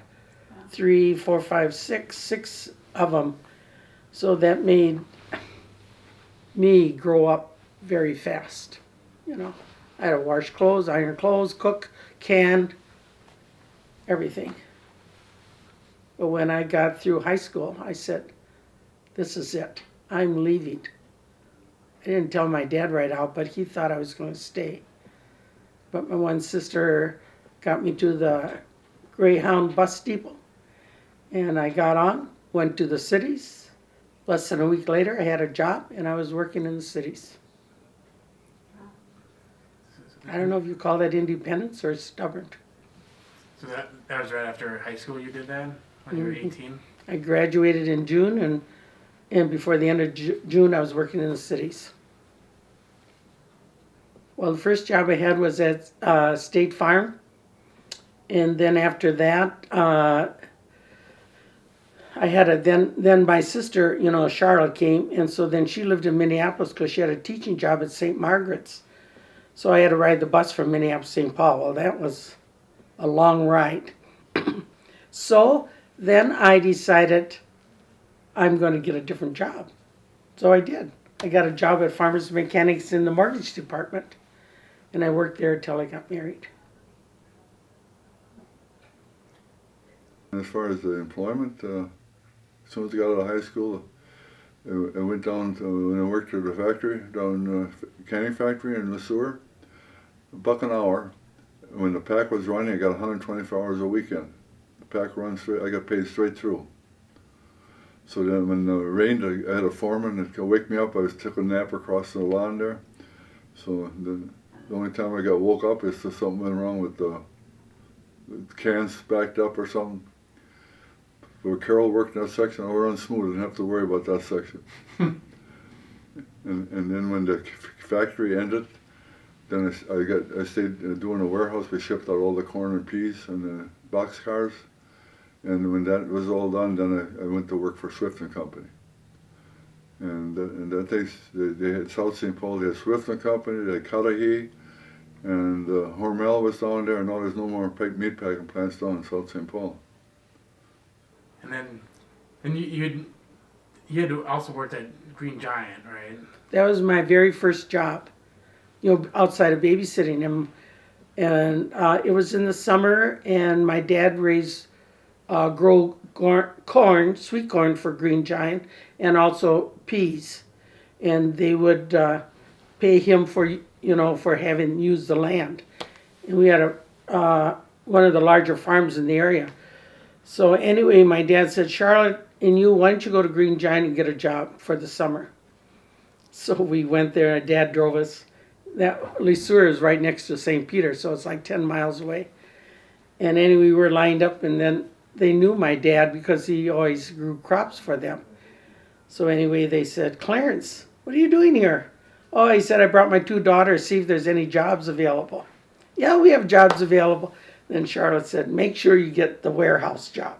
3, 4, 5, 6 of them. So that made me grow up very fast, you know. I had to wash clothes, iron clothes, cook, can, everything. But when I got through high school, I said, this is it. I'm leaving. I didn't tell my dad right out, but he thought I was going to stay. But my one sister got me to the Greyhound bus depot. And I got on, went to the cities. Less than a week later, I had a job, and I was working in the cities. I don't know if you call that independence or stubborn. So that was right after high school you did that, when you were 18? I graduated in June, and before the end of June, I was working in the cities. Well, the first job I had was at State Farm. And then after that, I had then my sister, you know, Charlotte came, and so then she lived in Minneapolis because she had a teaching job at St. Margaret's. So I had to ride the bus from Minneapolis to St. Paul. Well, that was a long ride. So then I decided I'm going to get a different job. So I did. I got a job at Farmers Mechanics in the mortgage department, and I worked there until I got married. As far as the employment, as soon as I got out of high school, I went down to, when I worked at the factory, down canning factory in Le Sueur, $1 an hour. When the pack was running, I got 124 hours a weekend. The pack runs straight, I got paid straight through. So then when it rained, I had a foreman that could wake me up. I was taking a nap across the lawn there. So the only time I got woke up is if something went wrong with the cans backed up or something. But Carol worked in that section, I ran smooth, I didn't have to worry about that section. and then when the factory ended, then I stayed doing a warehouse. We shipped out all the corn and peas and the box cars. And when that was all done, then I went to work for Swift and Company. And that they had South St. Paul, they had Swift and Company, they had Cudahy, and Hormel was down there, and now there's no more meat packing plants down in South St. Paul. And then you had also worked at Green Giant, right? That was my very first job, you know, outside of babysitting. And And it was in the summer, and my dad grow corn, sweet corn for Green Giant, and also peas. And they would pay him for having used the land. And we had one of the larger farms in the area. So anyway, my dad said, Charlotte and you, why don't you go to Green Giant and get a job for the summer? So we went there, and Dad drove us. That Le Sueur is right next to St. Peter, so it's like 10 miles away. And anyway, we were lined up, and then they knew my dad because he always grew crops for them. So anyway, they said, Clarence, what are you doing here? Oh, he said, I brought my 2 daughters, see if there's any jobs available. Yeah, we have jobs available. Then Charlotte said, make sure you get the warehouse job.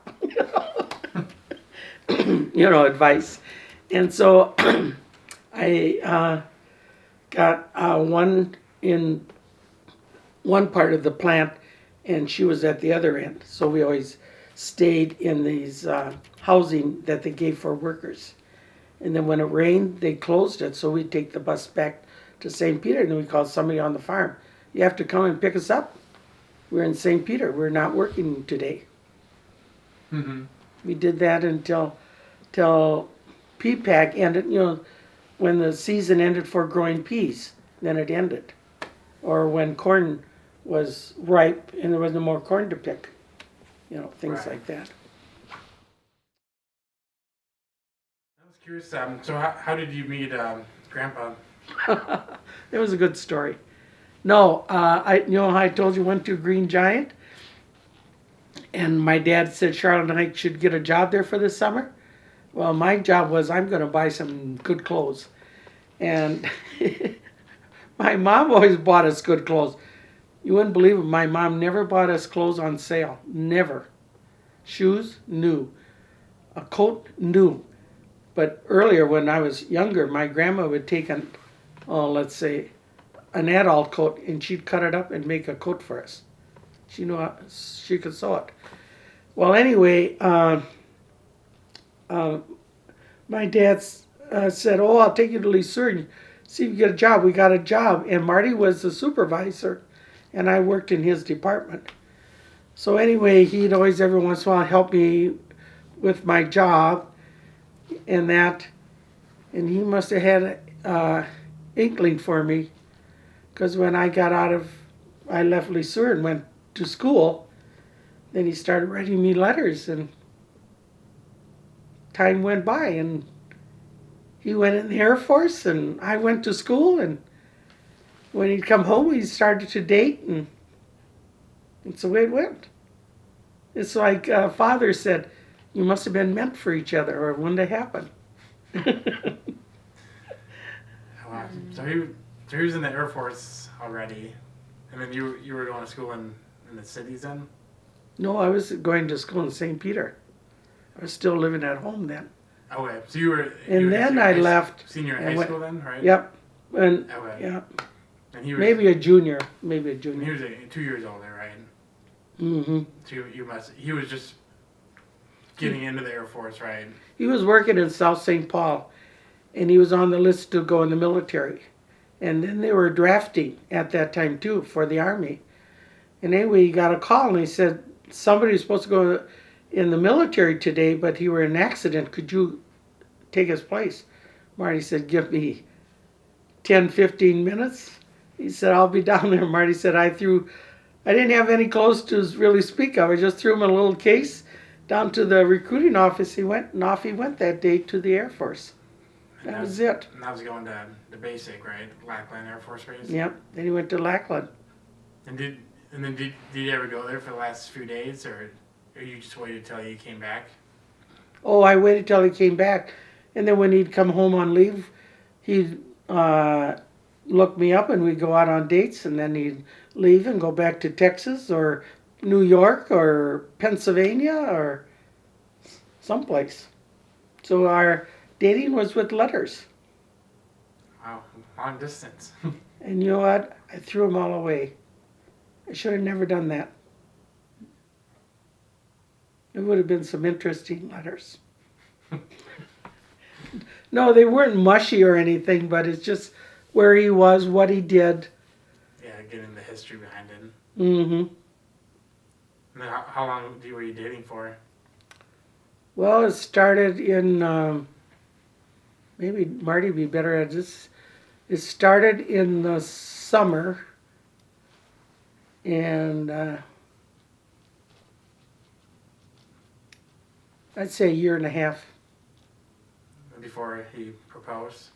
Advice. And so I got one in one part of the plant, and she was at the other end. So we always stayed in these housing that they gave for workers. And then when it rained, they closed it, so we'd take the bus back to St. Peter, and then we called somebody on the farm. You have to come and pick us up. We're in St. Peter. We're not working today. Mm-hmm. We did that until P-PAC ended, when the season ended for growing peas, then it ended. Or when corn was ripe and there was no more corn to pick, things Right. like that. I was curious, so how did you meet Grandpa? It was a good story. No, I told you went to Green Giant, and my dad said Charlotte and I should get a job there for the summer. Well, my job was I'm going to buy some good clothes, and my mom always bought us good clothes. You wouldn't believe it. My mom never bought us clothes on sale. Never. Shoes, new. A coat, new. But earlier, when I was younger, my grandma would take let's say, an adult coat, and she'd cut it up and make a coat for us. She knew she could sew it. Well, anyway, my dad said, "Oh, I'll take you to Le Sueur and see if you get a job." We got a job, and Marty was the supervisor, and I worked in his department. So anyway, he'd always every once in a while help me with my job, and he must have had an inkling for me. Because when I left Le Sueur and went to school, then he started writing me letters, and time went by, and he went in the Air Force, and I went to school, and when he'd come home, we started to date, and it's the way it went. It's like Father said, you must have been meant for each other, or it wouldn't have happened. Wow. So he was in the Air Force already, and then you were going to school in the cities then? No, I was going to school in St. Peter. I was still living at home then. Okay, so you were. And then I left. Senior in and high went- school then, right? Yep. And Okay. yeah, And he was maybe a junior. and he was 2 years older, right? Hmm. So he was just getting into the Air Force, right? He was working in South St. Paul, and he was on the list to go in the military. And then they were drafting at that time too for the Army. And anyway, he got a call, and he said, somebody was supposed to go in the military today, but he were in an accident. Could you take his place? Marty said, give me 10, 15 minutes. He said, I'll be down there. Marty said, I didn't have any clothes to really speak of. I just threw him in a little case down to the recruiting office. He went, and off he went that day to the Air Force. That was it. And that was going to the basic, right? Lackland Air Force Base. Yep. Then he went to Lackland. And did you ever go there for the last few days, or you just waited till he came back? Oh, I waited till he came back. And then when he'd come home on leave, he'd look me up, and we'd go out on dates, and then he'd leave and go back to Texas or New York or Pennsylvania or someplace. So our dating was with letters. Wow, long distance. And you know what? I threw them all away. I should have never done that. It would have been some interesting letters. No, they weren't mushy or anything, but it's just where he was, what he did. Yeah, getting the history behind it. Mm-hmm. And then how long were you dating for? Well, it started in, maybe Marty would be better at this. It started in the summer, and I'd say a year and a half. Before he proposed?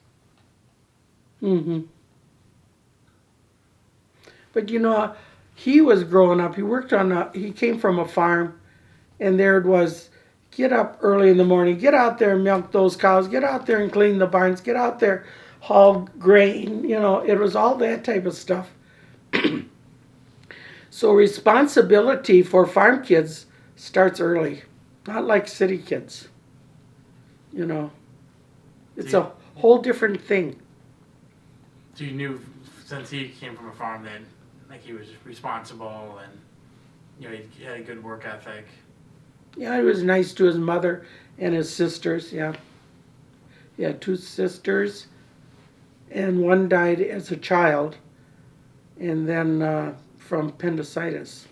Mm-hmm. But he was growing up. He worked he came from a farm, and there it was, get up early in the morning, get out there and milk those cows, get out there and clean the barns, get out there, haul grain. It was all that type of stuff. So responsibility for farm kids starts early, not like city kids. It's a whole different thing. So you knew since he came from a farm that like he was responsible and he had a good work ethic. Yeah, he was nice to his mother and his sisters. Yeah, he had 2 sisters, and one died as a child, and then from appendicitis.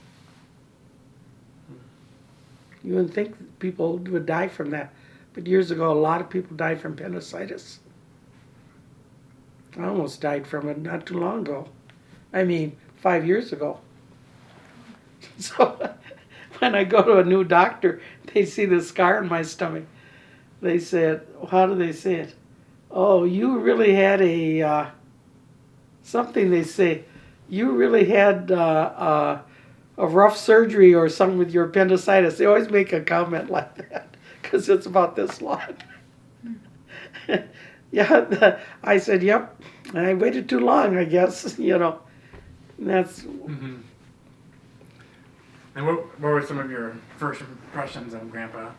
You wouldn't think people would die from that, but years ago, a lot of people died from appendicitis. I almost died from it not too long ago. I mean, 5 years ago. So when I go to a new doctor, they see the scar in my stomach. They said, how do they say it? Oh, you really had something they say. You really had a rough surgery or something with your appendicitis. They always make a comment like that because it's about this long. Yeah, I said, yep, I waited too long, I guess, And that's... Mm-hmm. And what were some of your first impressions of Grandpa?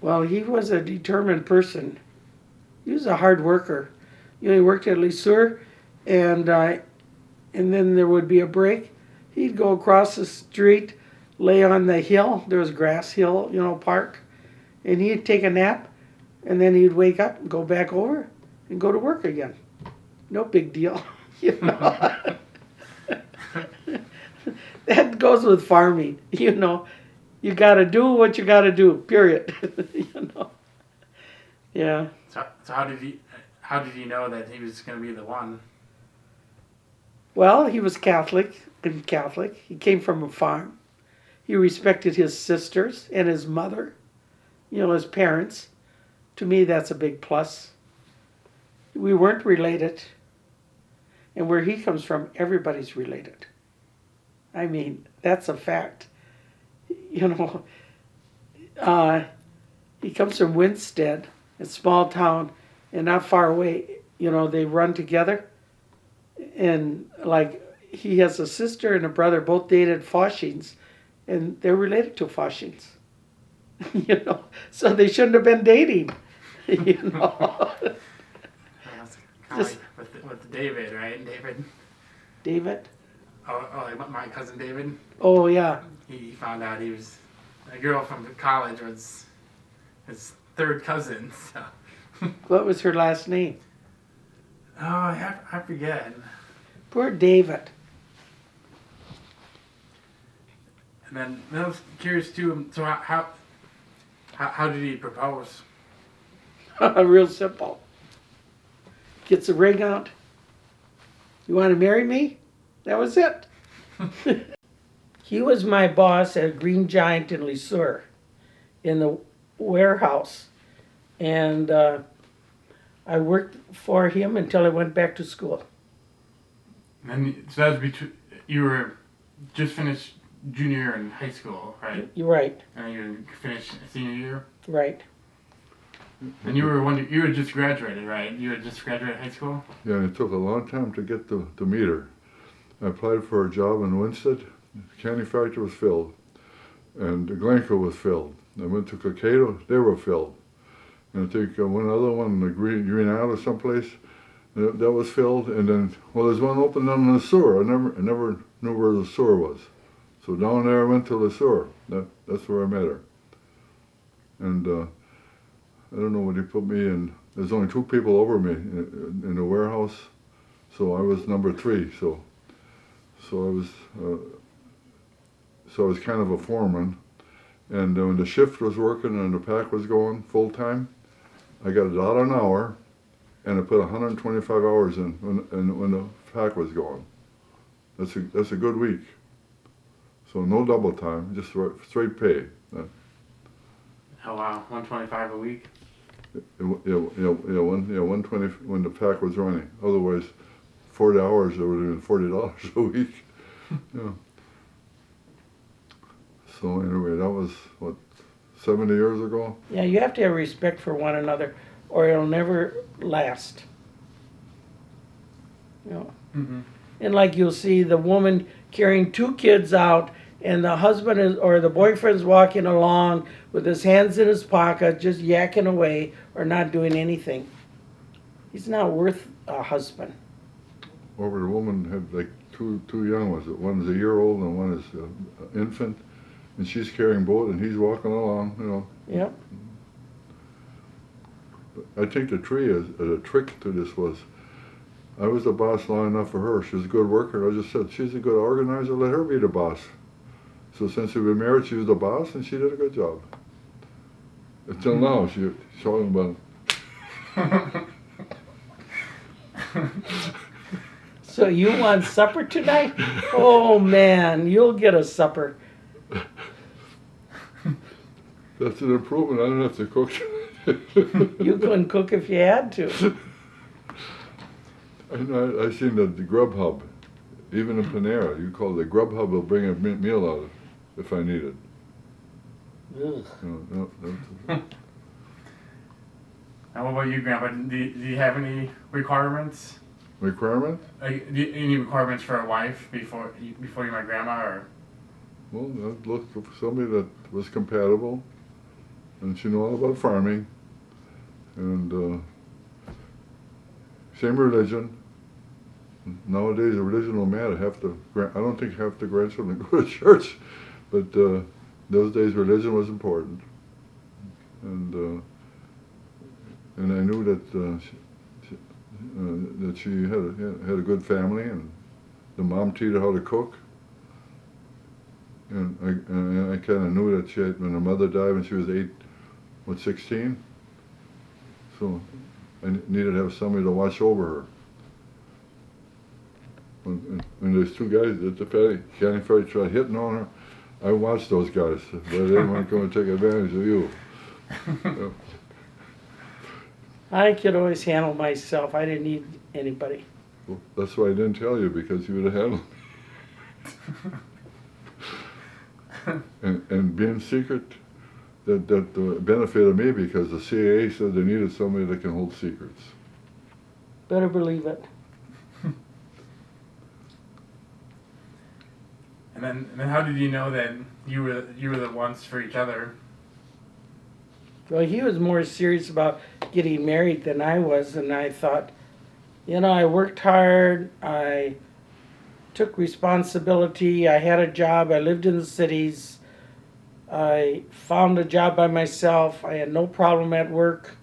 Well, he was a determined person. He was a hard worker. He worked at Lesueur, and then there would be a break. He'd go across the street, lay on the hill. There was grass hill, park, and he'd take a nap, and then he'd wake up and go back over and go to work again. No big deal, That goes with farming, You got to do what you got to do, period. Yeah. So how did he know that he was going to be the one? Well, he was Catholic. He came from a farm. He respected his sisters and his mother, his parents. To me, that's a big plus. We weren't related. And where he comes from, everybody's related. I mean, that's a fact. He comes from Winstead, a small town, and not far away. They run together. And like, he has a sister and a brother, both dated Foshings, and they're related to Foshings. So they shouldn't have been dating. Just, like with David, right? David? Oh, like my cousin David. Oh, yeah. He found out he was a girl from college was his third cousin. So. What was her last name? Oh, I forget. Poor David. And then I was curious too. So how did he propose? Real simple. Gets the ring out. You want to marry me? That was it. He was my boss at Green Giant in Lesueur in the warehouse. And I worked for him until I went back to school. And so that was you were just finished junior year in high school, right? You're right. And you finished senior year? Right. And you had just graduated, right? You had just graduated high school? Yeah, it took a long time to get to meet her. I applied for a job in Winstead. The candy factory was filled. And the Glencoe was filled. I went to Cicado, they were filled. And I think one other one, the Green Isle or someplace, that was filled. And then, well, there's one open down in the sewer. I never knew where the sewer was. So down there I went to the sewer. That's where I met her. And I don't know what he put me in. There's only 2 people over me in the warehouse. So I was number 3. So I was kind of a foreman. And when the shift was working and the pack was going full time, I got $1 an hour, and I put 125 hours in when the pack was going. That's a good week. So no double time, just straight pay. Oh wow, 125 a week. Yeah, 120 when the pack was running. Otherwise, 40 hours, it would have been $40 a week. Yeah. So anyway, that was, 70 years ago? Yeah, you have to have respect for one another, or it'll never last. You know. Mm-hmm. And like you'll see the woman carrying 2 kids out, and the husband or the boyfriend's walking along with his hands in his pocket, just yakking away or not doing anything. He's not worth a husband. Over the woman had like two young ones. One is a year old and one is an infant, and she's carrying both, and he's walking along. You know. Yep. I think the trick to this was, I was the boss long enough for her. She was a good worker. I just said, she's a good organizer, let her be the boss. So since we've been married, she was the boss, and she did a good job. Until now, she's talking about. So you want supper tonight? Oh man, you'll get a supper. That's an improvement. I don't have to cook. You couldn't cook if you had to. I seen the Grubhub, even in Panera. You call it the Grubhub will bring a meal out if I need it. Ugh. No. And what about you, Grandpa? Do you have any requirements? Requirement? Any requirements for a wife before you met Grandma, or? Well, I'd look for somebody that was compatible, and she knew all about farming, and same religion. Nowadays, the religion don't matter. I don't think half the grandchildren go to church, but those days religion was important, and I knew that that she had a good family, and the mom taught her how to cook. And I kind of knew that when her mother died when she was 16. So I needed to have somebody to watch over her. When there's 2 guys at the county fair tried hitting on her, I watched those guys, but they weren't going to take advantage of you. So, I could always handle myself. I didn't need anybody. well, that's why I didn't tell you, because you would have handled and being secret, that benefited me, because the CIA said they needed somebody that can hold secrets. Better believe it. And then how did you know that you were the ones for each other? Well, he was more serious about getting married than I was, and I thought, I worked hard, I took responsibility, I had a job, I lived in the cities, I found a job by myself, I had no problem at work.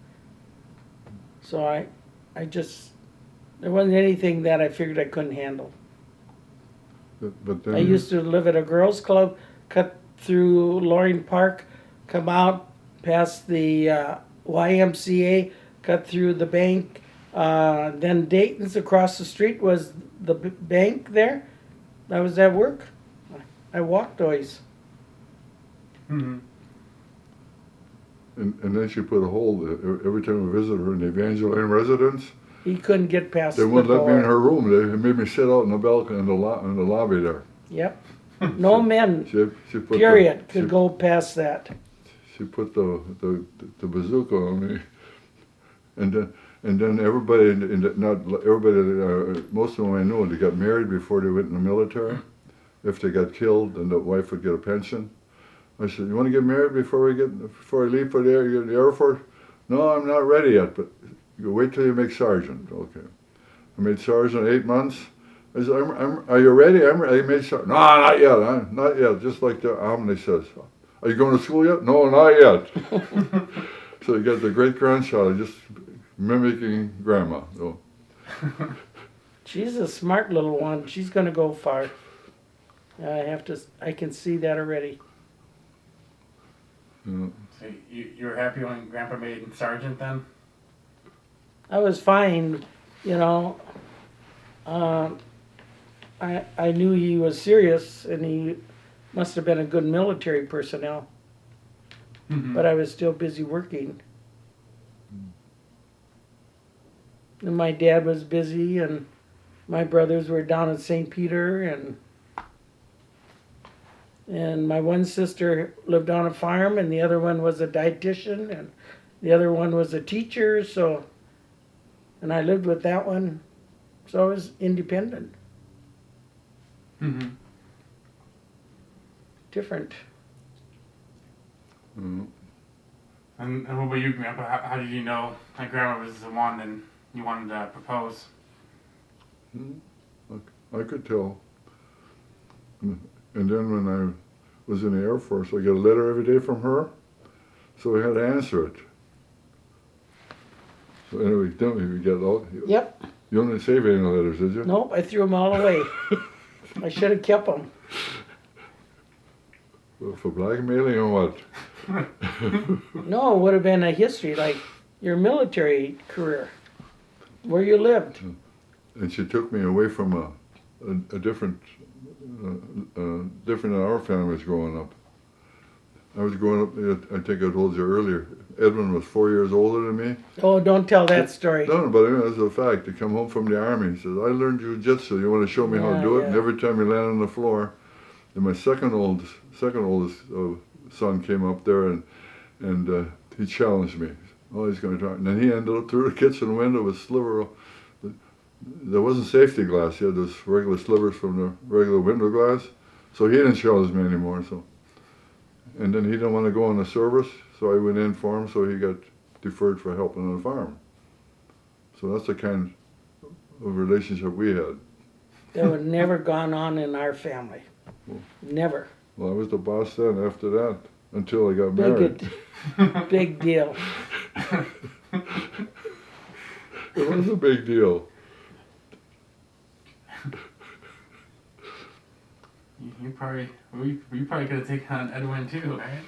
So I just, there wasn't anything that I figured I couldn't handle. But then I used to live at a girls' club, cut through Loring Park, come out past the YMCA, cut through the bank. Then Dayton's across the street was the bank there. I was at work. I walked always. Mm-hmm. And then she put a hold, every time we visited her in the Evangeline residence, He couldn't get past they the wouldn't let me in door. her room. They made me sit out in the balcony, in the lobby there. Yep. No men, She put period, could go past that. She put the bazooka on me, and then everybody, not everybody, most of them I knew, they got married before they went in the military. If they got killed, then the wife would get a pension. I said, "You want to get married before I leave for the Air Force?" "No, I'm not ready yet, but you wait till you make sergeant." Okay. I made sergeant 8 months. I said, "Are you ready?" "I'm ready." I made sergeant. "No, not yet. Not yet." Just like the Omni says. "Are you going to school yet?" "No, not yet." So you got the great-grandchild just mimicking grandma. So. She's a smart little one. She's going to go far. I can see that already. Yeah. So you were happy when Grandpa made sergeant then? I was fine, you know. Um, I knew he was serious, and he must have been a good military personnel. Mm-hmm. But I was still busy working. And my dad was busy, and my brothers were down at St. Peter, and my one sister lived on a farm, and the other one was a dietitian, and the other one was a teacher. So, and I lived with that one, so I was independent, Mm-hmm. different. Mm. And what about you, Grandpa? How did you know that Grandma was the one and you wanted to propose? I could tell. And then when I was in the Air Force, I get a letter every day from her, so I had to answer it. So anyway, then we get all. Yep. You didn't save any letters, did you? Nope, I threw them all away. I should have kept them. Well, for blackmailing or what? No, it would have been a history, like your military career, where you lived. And she took me away from a different than our family was growing up. I was growing up, I think I told you earlier, Edwin was 4 years older than me. Oh, don't tell that story. No, but it's a fact. He come home from the army. He says, I learned jiu-jitsu. You want to show me how to Yeah, do it? yeah. And every time he landed on the floor, and my second oldest son came up there and he challenged me. Oh, he's going to try. And then he ended up through the kitchen window with sliver. There wasn't safety glass. He had those regular slivers from the regular window glass. So he didn't challenge me anymore. So, and then he didn't want to go on the service, so I went in for him. So he got deferred for helping on the farm. So that's the kind of relationship we had. That would never gone on in our family. Never. Well, I was the boss then after that, until I got married. Big deal. It was a big deal. You probably could have taken on Edwin too, right?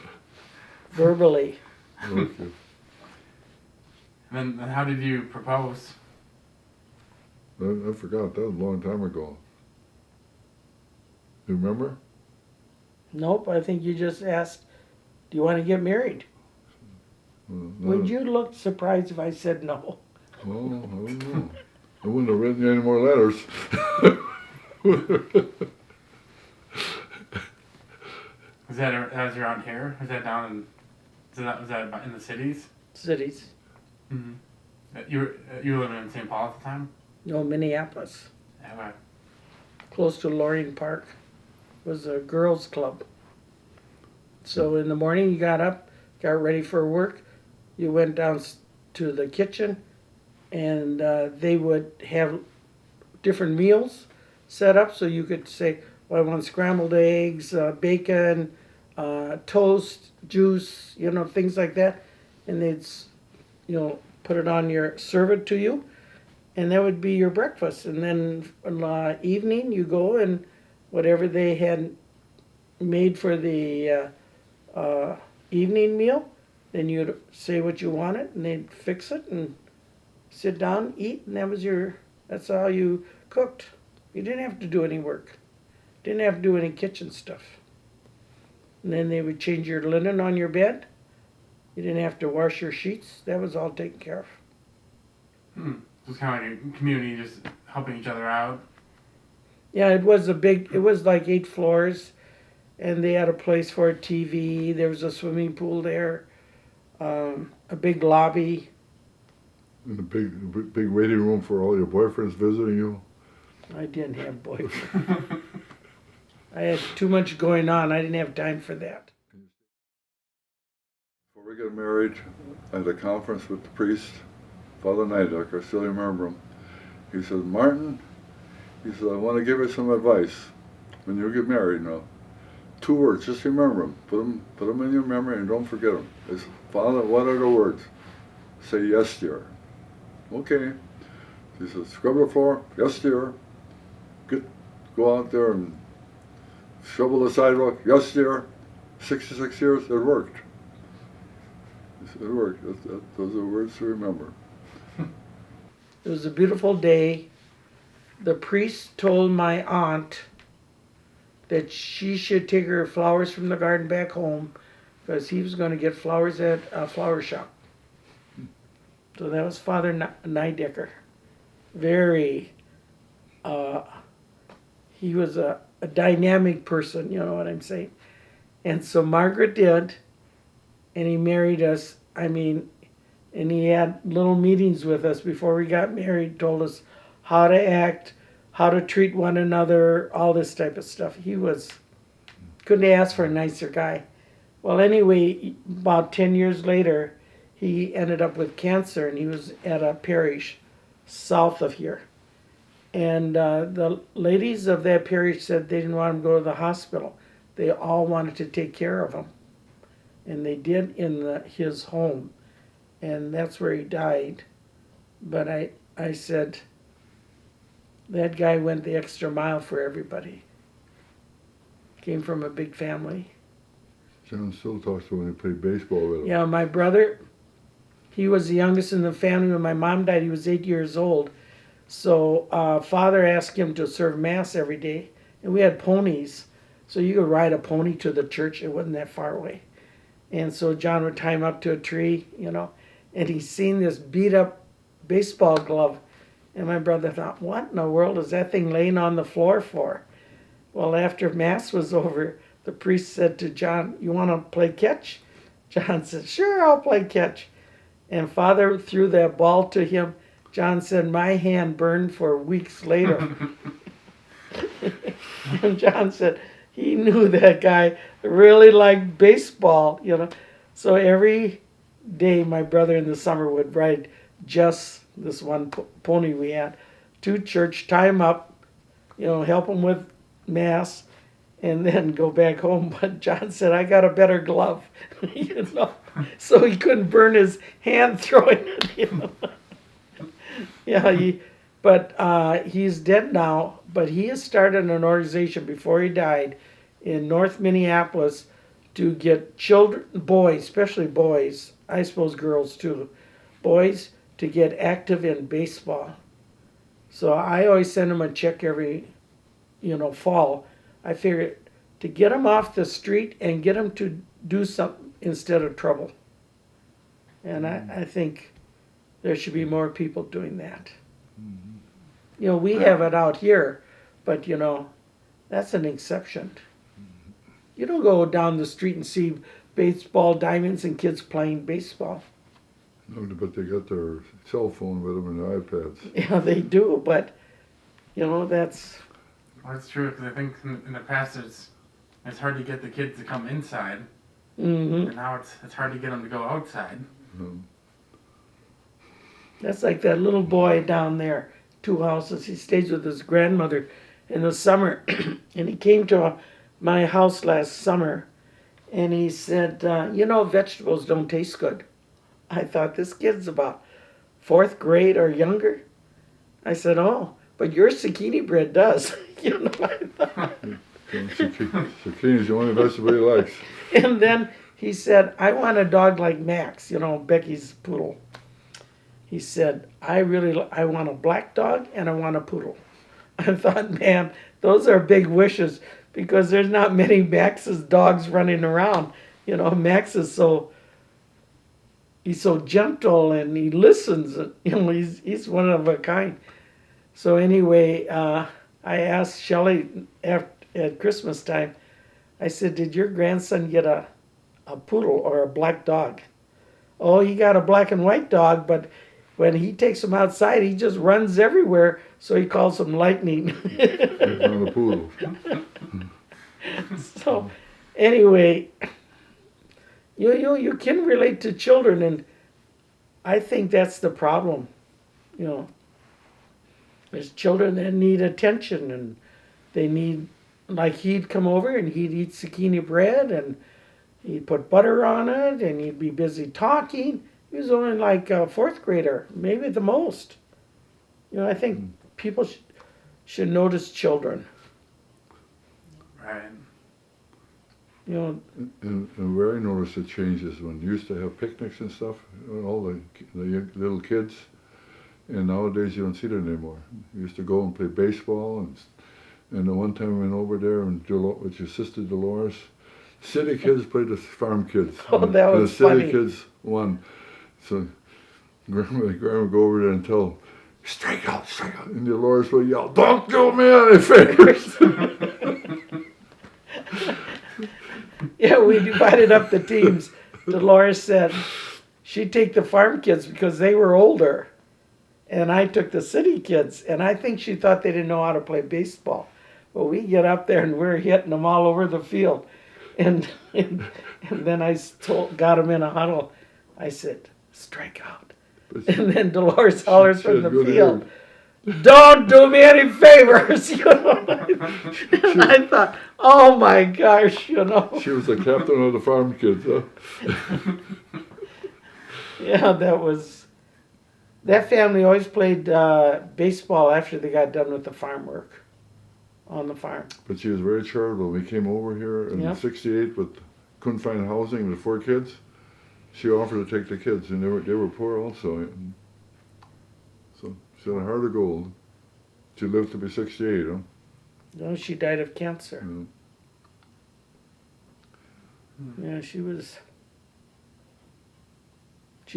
Verbally. Okay. And then how did you propose? I forgot, that was a long time ago. You remember? Nope, I think you just asked, do you want to get married? Would you look surprised if I said no? Oh, I don't know. I wouldn't have written you any more letters. That was around here? Was that down in? Was that in the cities? Cities. Mm-hmm. You were living in St. Paul at the time? No, Minneapolis. Yeah. Close to Loring Park. Was a girls' club. So in the morning you got up, got ready for work. You went down to the kitchen, and they would have different meals set up, so you could say, well, I want scrambled eggs, bacon, toast, juice, things like that. And they'd, put it on serve it to you, and that would be your breakfast. And then evening you go and whatever they had made for the evening meal, then you'd say what you wanted, and they'd fix it and sit down, eat, and that's how you cooked. You didn't have to do any work. Didn't have to do any kitchen stuff. And then they would change your linen on your bed. You didn't have to wash your sheets. That was all taken care of. It was kind of like a community, just helping each other out. Yeah, it was like 8 floors, and they had a place for a TV. There was a swimming pool there, a big lobby. And a big waiting room for all your boyfriends visiting you. I didn't have boyfriends. I had too much going on. I didn't have time for that. Before we got married, I had a conference with the priest, Father Nidak, I still remember him. He said, Martin, he said, I want to give you some advice when you get married now. 2 words, just remember them. Put them in your memory and don't forget them. It's, Father, what are the words? Say yes, dear. Okay. He said, scrub the floor, yes, dear. Go out there and shovel the sidewalk. Yes, dear. 66 years, it worked. It worked. Those are words to remember. It was a beautiful day. The priest told my aunt that she should take her flowers from the garden back home because he was going to get flowers at a flower shop. So that was Father Neidecker. Very, he was a dynamic person, you know what I'm saying? And so Margaret did, and he married us. I mean, and he had little meetings with us before we got married, told us how to act, how to treat one another, all this type of stuff. He couldn't ask for a nicer guy. Well, anyway, about 10 years later, he ended up with cancer, and he was at a parish south of here. And the ladies of that parish said they didn't want him to go to the hospital. They all wanted to take care of him. And they did in his home. And that's where he died. But I said, that guy went the extra mile for everybody. Came from a big family. John still talks to when he played baseball with him. Yeah, my brother, he was the youngest in the family. When my mom died, he was 8 years old. So father asked him to serve mass every day. And we had ponies. So you could ride a pony to the church. It wasn't that far away. And so John would tie him up to a tree, you know. And he seen this beat up baseball glove. And my brother thought, what in the world is that thing laying on the floor for? Well, after mass was over, the priest said to John, you want to play catch? John said, sure, I'll play catch. And father threw that ball to him. John said, my hand burned for weeks later. And John said he knew that guy really liked baseball, you know. So every day my brother in the summer would ride just this one pony we had to church, tie him up, you know, help him with mass, and then go back home. But John said, I got a better glove, you know, so he couldn't burn his hand throwing it, you know. Yeah, but he's dead now, but he has started an organization before he died in North Minneapolis to get children, boys, especially boys, I suppose girls too, boys to get active in baseball. So I always send them a check every, you know, fall. I figured to get them off the street and get them to do something instead of trouble. And I think there should be more people doing that. Mm-hmm. You know, we have it out here, but, you know, that's an exception. You don't go down the street and see baseball diamonds and kids playing baseball. No, but they got their cell phone with them and their iPads. Yeah, they do, but, you know, that's... Well, that's true, because I think in the past it's hard to get the kids to come inside. Mm-hmm. And now it's hard to get them to go outside. That's like that little boy down there, 2 houses. He stays with his grandmother in the summer. And he came to my house last summer, and he said, you know, vegetables don't taste good. I thought, this kid's about 4th grade or younger. I said, oh, but your zucchini bread does. You know, I thought. Zucchini is the only vegetable he likes. And then he said, I want a dog like Max, you know, Becky's poodle. He said, I want a black dog and I want a poodle. I thought, man, those are big wishes because there's not many Max's dogs running around. You know, Max is he's so gentle and he listens. You know, he's one of a kind. So anyway, I asked Shelley at Christmas time, I said, did your grandson get a poodle or a black dog? Oh, he got a black and white dog, but when he takes him outside, he just runs everywhere, so he calls him Lightning. He's not a poodle. So, anyway, you can relate to children, and I think that's the problem. You know, there's children that need attention, and they need, like he'd come over and he'd eat zucchini bread, and he'd put butter on it, and he'd be busy talking. He was only like a 4th grader, maybe the most. You know, I think people should notice children. Right. You know, And where I noticed the changes when you used to have picnics and stuff, all the little kids, and nowadays you don't see that anymore. You used to go and play baseball, and the one time we went over there and with your sister Dolores, city kids played the farm kids. Oh, that and was the city funny. kids won. So grandma would go over there and tell, strike out, strike out. And Dolores would yell, don't do me any favors. Yeah, we divided up the teams. Dolores said she'd take the farm kids because they were older, and I took the city kids. And I think she thought they didn't know how to play baseball. Well, we get up there and we're hitting them all over the field. And then I got them in a huddle. I said, strike out. And then Dolores hollers she from had the good field, ear. don't do me any favors, you know. And I thought, oh my gosh, you know. She was the captain of the farm kids, huh? Yeah, that family always played baseball after they got done with the farm work on the farm. But she was very charitable. We came over here in Yep. '68, but couldn't find housing with 4 kids. She offered to take the kids, and they were poor also. And so she had a heart of gold. She lived to be 68, huh? No, she died of cancer. Yeah. Yeah, she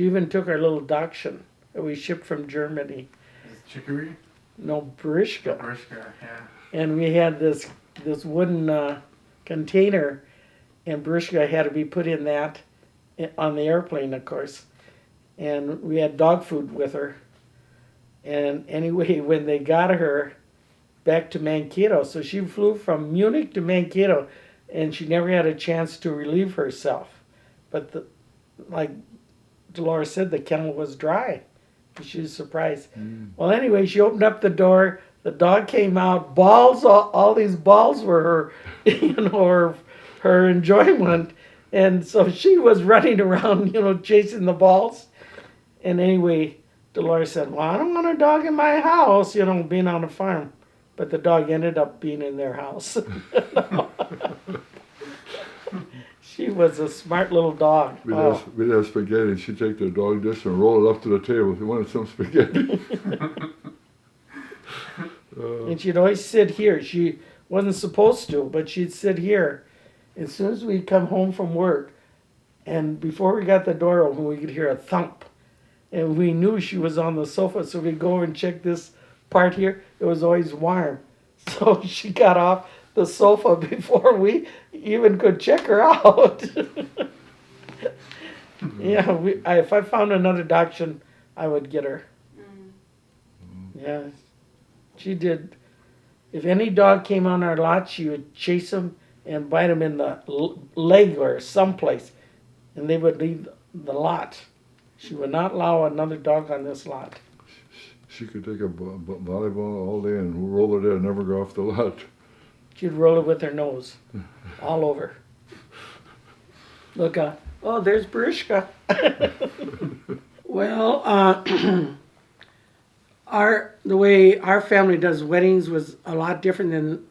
even took our little Dachshund that we shipped from Germany. Is it chicory? No, Barishka. Barishka, yeah. And we had this wooden container, and Barishka had to be put in that on the airplane, of course. And we had dog food with her. And anyway, when they got her back to Mankato, so she flew from Munich to Mankato, and she never had a chance to relieve herself. But like Dolores said, the kennel was dry. She was surprised. Well, anyway, she opened up the door. The dog came out. Balls, all these balls were her, you know, her enjoyment. And so she was running around, you know, chasing the balls. And anyway, Dolores said, well, I don't want a dog in my house, you know, being on a farm. But the dog ended up being in their house. She was a smart little dog. We'd have spaghetti. She'd take the dog dish and roll it up to the table. She wanted some spaghetti. And she'd always sit here. She wasn't supposed to, but she'd sit here. As soon as we'd come home from work, and before we got the door open, we could hear a thump. And we knew she was on the sofa, so we'd go and check this part here. It was always warm. So she got off the sofa before we even could check her out. Yeah, if I found another Dachshund, I would get her. Yeah, she did. If any dog came on our lot, she would chase them and bite them in the leg or someplace, and they would leave the lot. She would not allow another dog on this lot. She could take a volleyball all day and roll it in and never go off the lot. She'd roll it with her nose, all over. Look, oh, there's Barishka. Well, the way our family does weddings was a lot different than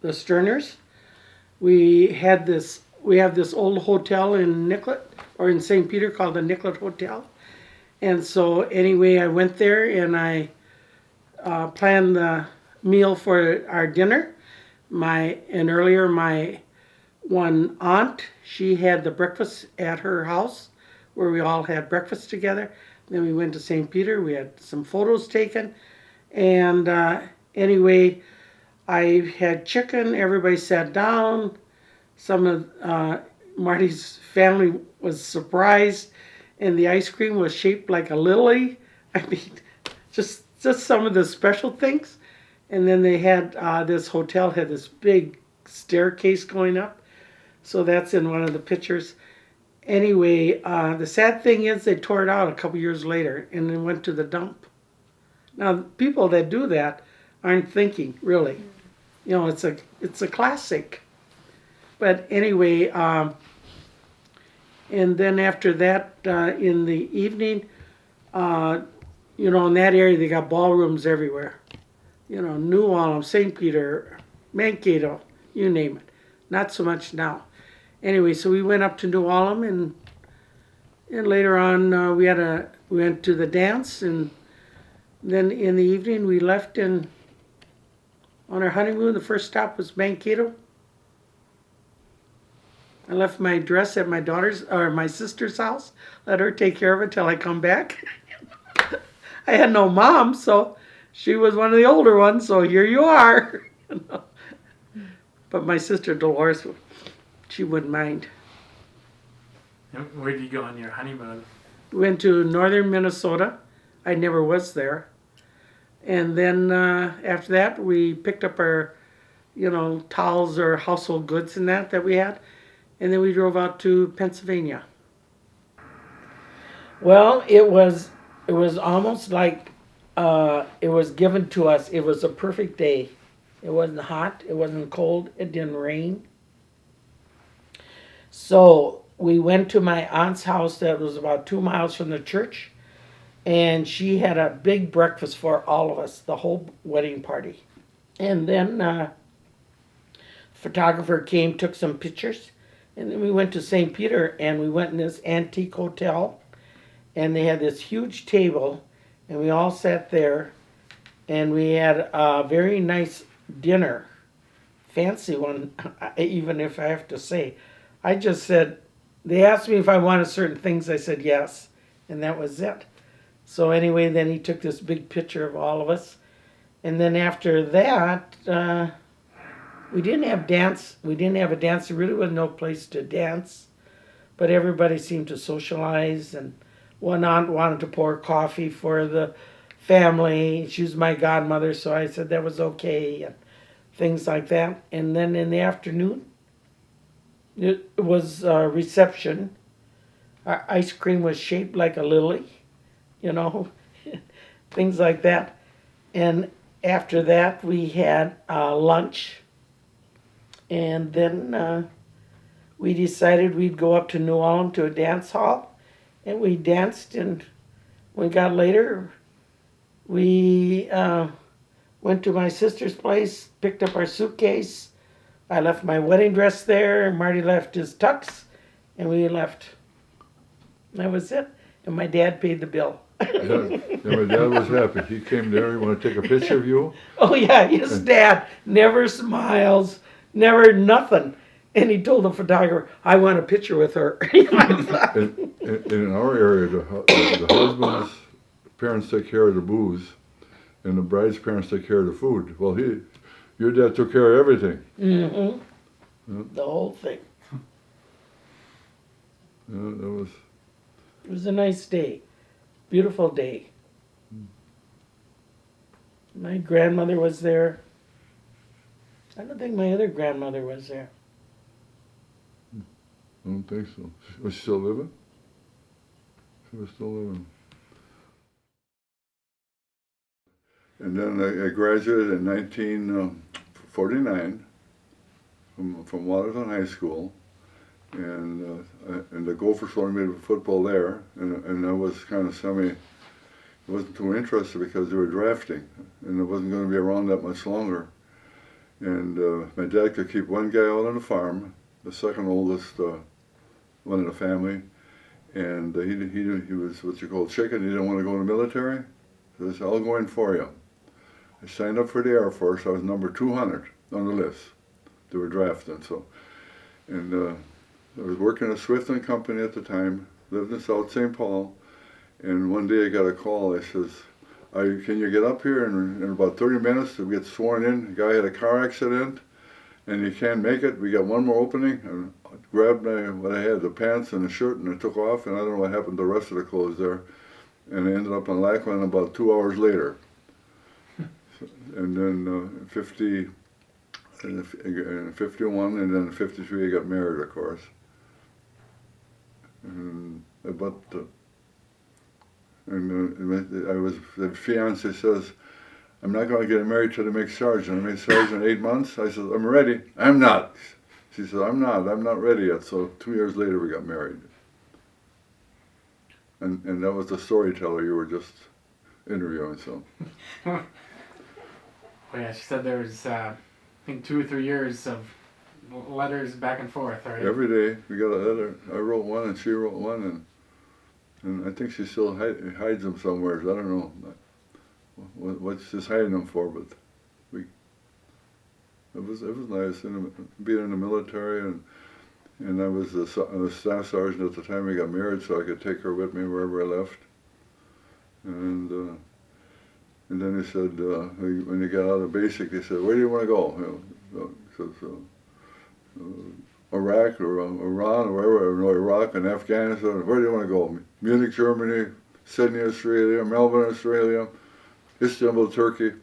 the Sterners. We have this old hotel in Nicollet, or in St. Peter, called the Nicollet Hotel. And so anyway, I went there and I planned the meal for our dinner. My one aunt, she had the breakfast at her house where we all had breakfast together. Then we went to St. Peter. We had some photos taken. And anyway, I had chicken. Everybody sat down. Some of Marty's family was surprised. And the ice cream was shaped like a lily. I mean, just some of the special things. And then they had, this hotel had this big staircase going up. So that's in one of the pictures. Anyway, the sad thing is they tore it out a couple years later and then went to the dump. Now, people that do that aren't thinking, really. You know, it's a classic. But anyway, and then after that, in the evening, you know, in that area, they got ballrooms everywhere. You know, New Ulm, St. Peter, Mankato, you name it. Not so much now. anyway, so we went up to New Ulm, and later on we went to the dance, and then in the evening we left, and on our honeymoon the first stop was Mankato. I left my dress at my sister's house, let her take care of it till I come back. I had no mom, so she was one of the older ones, so here you are. You know? But my sister Dolores, she wouldn't mind. Where did you go on your honeymoon? We went to northern Minnesota. I never was there. And then after that, we picked up our, towels or household goods and that we had. And then we drove out to Pennsylvania. Well, it was almost like it was given to us. It was a perfect day. It wasn't hot. It wasn't cold. It didn't rain. So we went to my aunt's house that was about 2 miles from the church. And she had a big breakfast for all of us, the whole wedding party. And then the photographer came, took some pictures. And then we went to St. Peter, and we went in this antique hotel. And they had this huge table, and we all sat there. And we had a very nice dinner, fancy one, even if I have to say. I just said, they asked me if I wanted certain things. I said yes, and that was it. So anyway, then he took this big picture of all of us. And then after that, we didn't have dance. We didn't have a dance. There really was no place to dance. But everybody seemed to socialize. And one aunt wanted to pour coffee for the family. She was my godmother, so I said that was okay. And things like that. And then in the afternoon, it was a reception. Our ice cream was shaped like a lily. Things like that. And after that, we had lunch. And then we decided we'd go up to New Ulm to a dance hall. And we danced, and when we got later, we went to my sister's place, picked up our suitcase. I left my wedding dress there, and Marty left his tux, and we left. That was it. And my dad paid the bill. Yeah, my dad was happy. He came there. He wanted to take a picture of you. Oh yeah, his dad never smiles, never nothing. And he told the photographer, "I want a picture with her." In our area, the husband's parents take care of the booze, and the bride's parents take care of the food. Well, your dad took care of everything. Mm-hmm. Yeah. The whole thing. Yeah, It was a nice day, beautiful day. My grandmother was there. I don't think my other grandmother was there. I don't think so. Was she still living? She was still living. And then I graduated in 1949 from Watertown High School, and the Gophers wanted me to football there, and I was kind of wasn't too interested because they were drafting, and I wasn't going to be around that much longer. And my dad could keep one guy out on the farm, the second oldest one in the family, and he was what you call chicken. He didn't want to go in the military, so I said, "I'll go in for you." I signed up for the Air Force. I was number 200 on the list. They were drafting, so. And I was working at Swift and Company at the time, lived in South St. Paul, and one day I got a call. I says, "Can you get up here in about 30 minutes to get sworn in? The guy had a car accident, and he can't make it. We got one more opening." And I grabbed what I had, the pants and the shirt, and I took off, and I don't know what happened to the rest of the clothes there. And I ended up in Lackland about 2 hours later. And then in 51, and then in 53 I got married, of course. And I was, the fiance says, "I'm not going to get married till I make sergeant. I made sergeant in 8 months." I said, "I'm ready." "I'm not." She said, I'm not ready yet." So 2 years later we got married. And that was the storyteller you were just interviewing, so. Well, yeah, she said there was, I think 2 or 3 years of letters back and forth, right? Every day we got a letter. I wrote one and she wrote one, and I think she still hides them somewhere. I don't know what she's hiding them for, but it was nice. Being in the military, and I was a staff sergeant at the time we got married, so I could take her with me wherever I left. And then he said, when he got out of basic, he said, "Where do you want to go?" Iraq or Iran or wherever, no, Iraq and Afghanistan. Where do you want to go? Munich, Germany, Sydney, Australia, Melbourne, Australia, Istanbul, Turkey.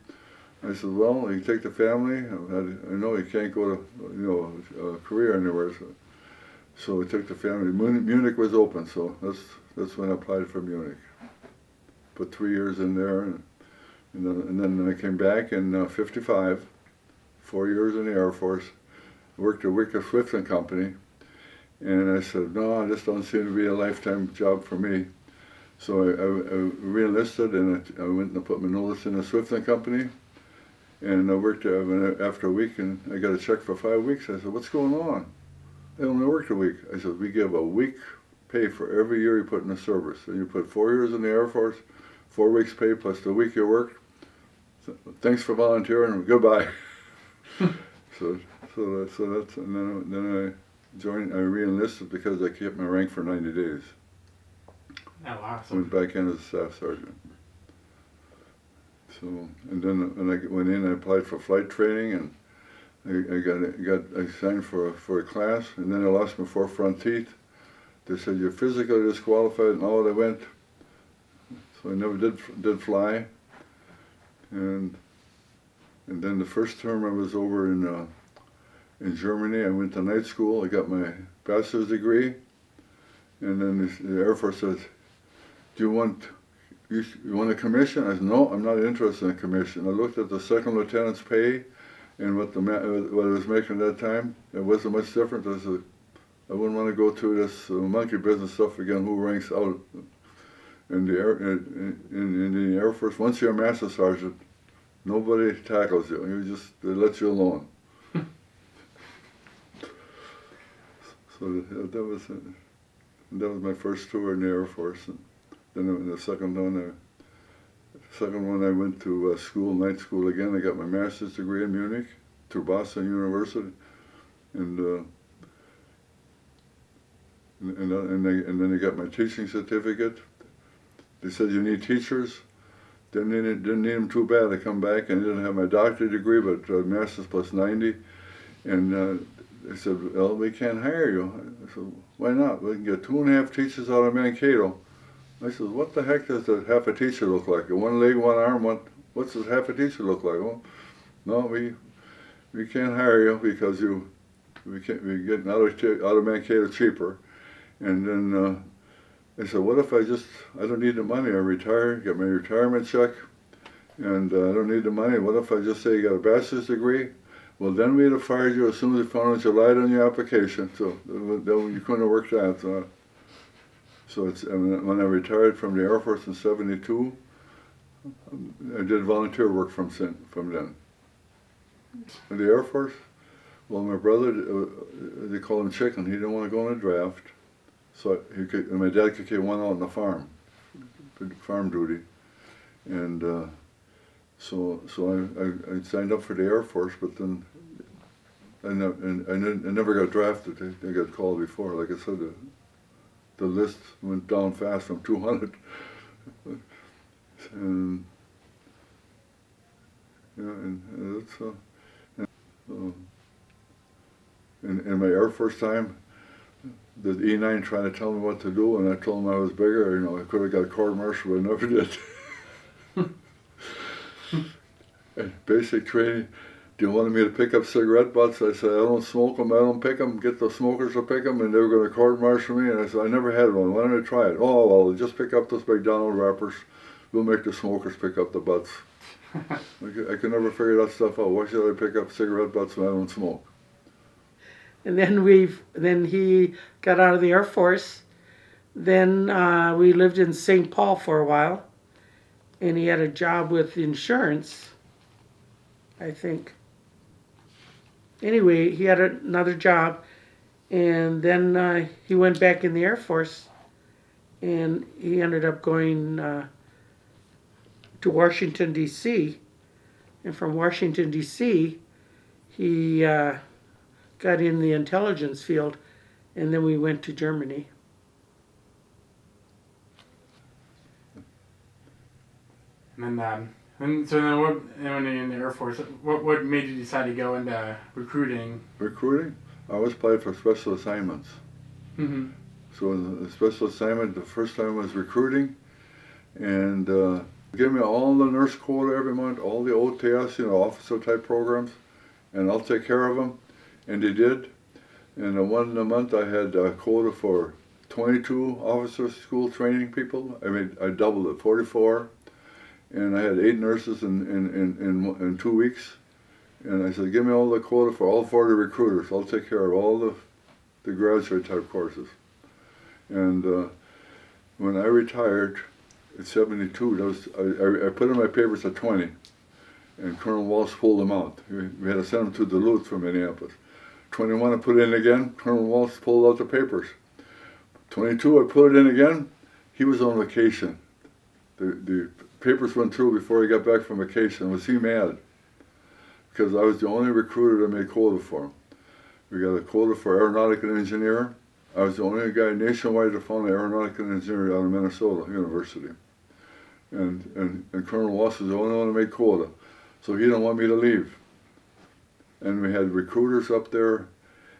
I said, well, you take the family. I know you can't go to, a career anywhere. So we took the family. Munich was open, so that's when I applied for Munich. Put 3 years in there, and then I came back in 55, 4 years in the Air Force. Worked at Wicker Swift and Company, and I said, no, this doesn't seem to be a lifetime job for me. So I re-enlisted, and I went and put my notice in the Swift and Company, and I worked there after a week, and I got a check for 5 weeks. I said, what's going on? I only worked a week. I said, we give a week pay for every year you put in the service. And you put 4 years in the Air Force, 4 weeks pay plus the week you worked. So, thanks for volunteering, goodbye. So that's, and then I re-enlisted because I kept my rank for 90 days. Oh, wow. I went back in as a staff sergeant. So, and then when I went in, I applied for flight training, and I signed for a class, and then I lost my 4 front teeth. They said, you're physically disqualified, and all I went. So I never did fly. And then the first term I was over in Germany, I went to night school. I got my bachelor's degree, and then the Air Force said, "Do you want a commission?" I said, "No, I'm not interested in a commission." I looked at the second lieutenant's pay and what I was making at that time. It wasn't much different. I said, I wouldn't want to go through this monkey business stuff again. Who ranks out in the Air Force? Once you're a master sergeant, nobody tackles you. They let you alone. So that was my first tour in the Air Force. And then the second one I went to school, night school again. I got my master's degree in Munich through Boston University, and then I got my teaching certificate. They said you need teachers. Didn't need them too bad. I come back and I didn't have my doctorate degree, but master's plus 90, and they said, well, we can't hire you. I said, why not? We can get 2.5 teachers out of Mankato. I said, what the heck does a half a teacher look like? One leg, one arm, what's a half a teacher look like? Well, no, we can't hire you because we're getting out of Mankato cheaper. And then I said, what if I don't need the money, I retire, get my retirement check, and I don't need the money. What if I just say you got a bachelor's degree? Well, then we'd have fired you as soon as we found out you lied on your application, so you couldn't have worked that. So when I retired from the Air Force in '72, I did volunteer work from then. In the Air Force, well, my brother, they call him Chicken. He didn't want to go on a draft, so and my dad could get one out on the farm, farm duty, and so I signed up for the Air Force, but then I never got drafted. I got called before. Like I said, the list went down fast from 200. And yeah, and that's in my Air Force time, the E9 trying to tell me what to do, and I told him I was bigger. I could have got court-martialed, but I never did. And basic training. Do you want me to pick up cigarette butts? I said, I don't smoke them, I don't pick them. Get the smokers to pick them, and they were going to court-martial me. And I said, I never had one. Why don't I try it? Oh, well, just pick up those McDonald's wrappers. We'll make the smokers pick up the butts. I could never figure that stuff out. Why should I pick up cigarette butts when I don't smoke? And then he got out of the Air Force. Then we lived in St. Paul for a while, and he had a job with insurance, I think. anyway, he had another job, and then he went back in the Air Force, and he ended up going to Washington, D.C., and from Washington, D.C., he got in the intelligence field, and then we went to Germany. And then what? And when you're in the Air Force, what made you decide to go into recruiting? Recruiting? I always applied for special assignments. Mm-hmm. So the special assignment, the first time was recruiting, and give me all the nurse quota every month, all the OTS, officer type programs, and I'll take care of them. And they did. And one month I had a quota for 22 officer school training people. I doubled it, 44. And I had 8 nurses in 2 weeks. And I said, give me all the quota for all 40 recruiters. I'll take care of all the graduate type courses. And when I retired at 72, I put in my papers at 20. And Colonel Walsh pulled them out. We had to send them to Duluth from Minneapolis. 21 I put in again, Colonel Walsh pulled out the papers. 22 I put it in again, he was on vacation. The papers went through before he got back from vacation. Was he mad? Because I was the only recruiter that made quota for him. We got a quota for aeronautical engineer. I was the only guy nationwide that found an aeronautical engineer out of Minnesota University. And Colonel Walsh was the only one that made quota. So he didn't want me to leave. And we had recruiters up there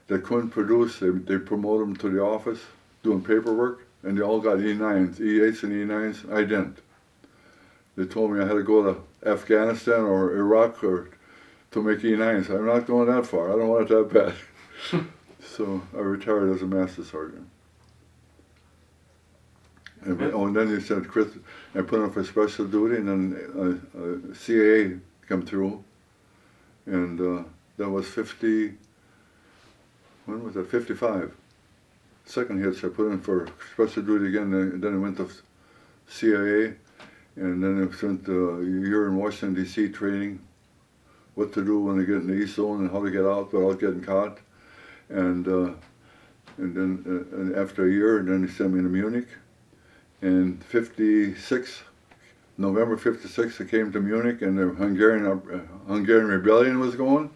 that couldn't produce. They promoted them to the office doing paperwork, and they all got E9s, E8s and E9s. I didn't. They told me I had to go to Afghanistan or Iraq to make E9s. I'm not going that far. I don't want it that bad. So I retired as a master sergeant. And then they said, Chris, I put in for special duty, and then CAA come through, and that was 50, when was that, 55. Second hits I put in for special duty again, and then I went to CIA, and then I spent a year in Washington, D.C. training what to do when I get in the East Zone and how to get out without getting caught. And then after a year, then they sent me to Munich. And 56, November 56, I came to Munich, and the Hungarian rebellion was going.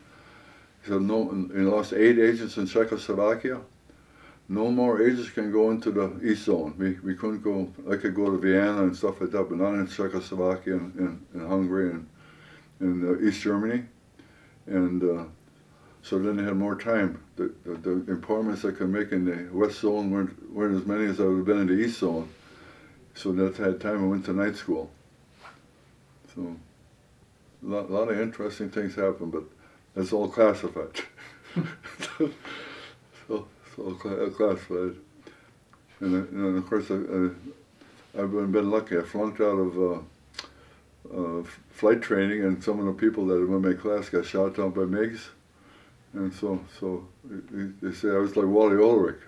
So he lost 8 agents in Czechoslovakia. No more agents can go into the East Zone. We couldn't go. I could go to Vienna and stuff like that, but not in Czechoslovakia and Hungary and East Germany. And so then they had more time. The employments I could make in the West Zone weren't as many as I would have been in the East Zone. So that had time. I went to night school. So a lot of interesting things happened, but it's all classified. so classified. And of course, I've been lucky. I flunked out of flight training, and some of the people that were in my class got shot down by MiGs. And so they say I was like Wally Ulrich.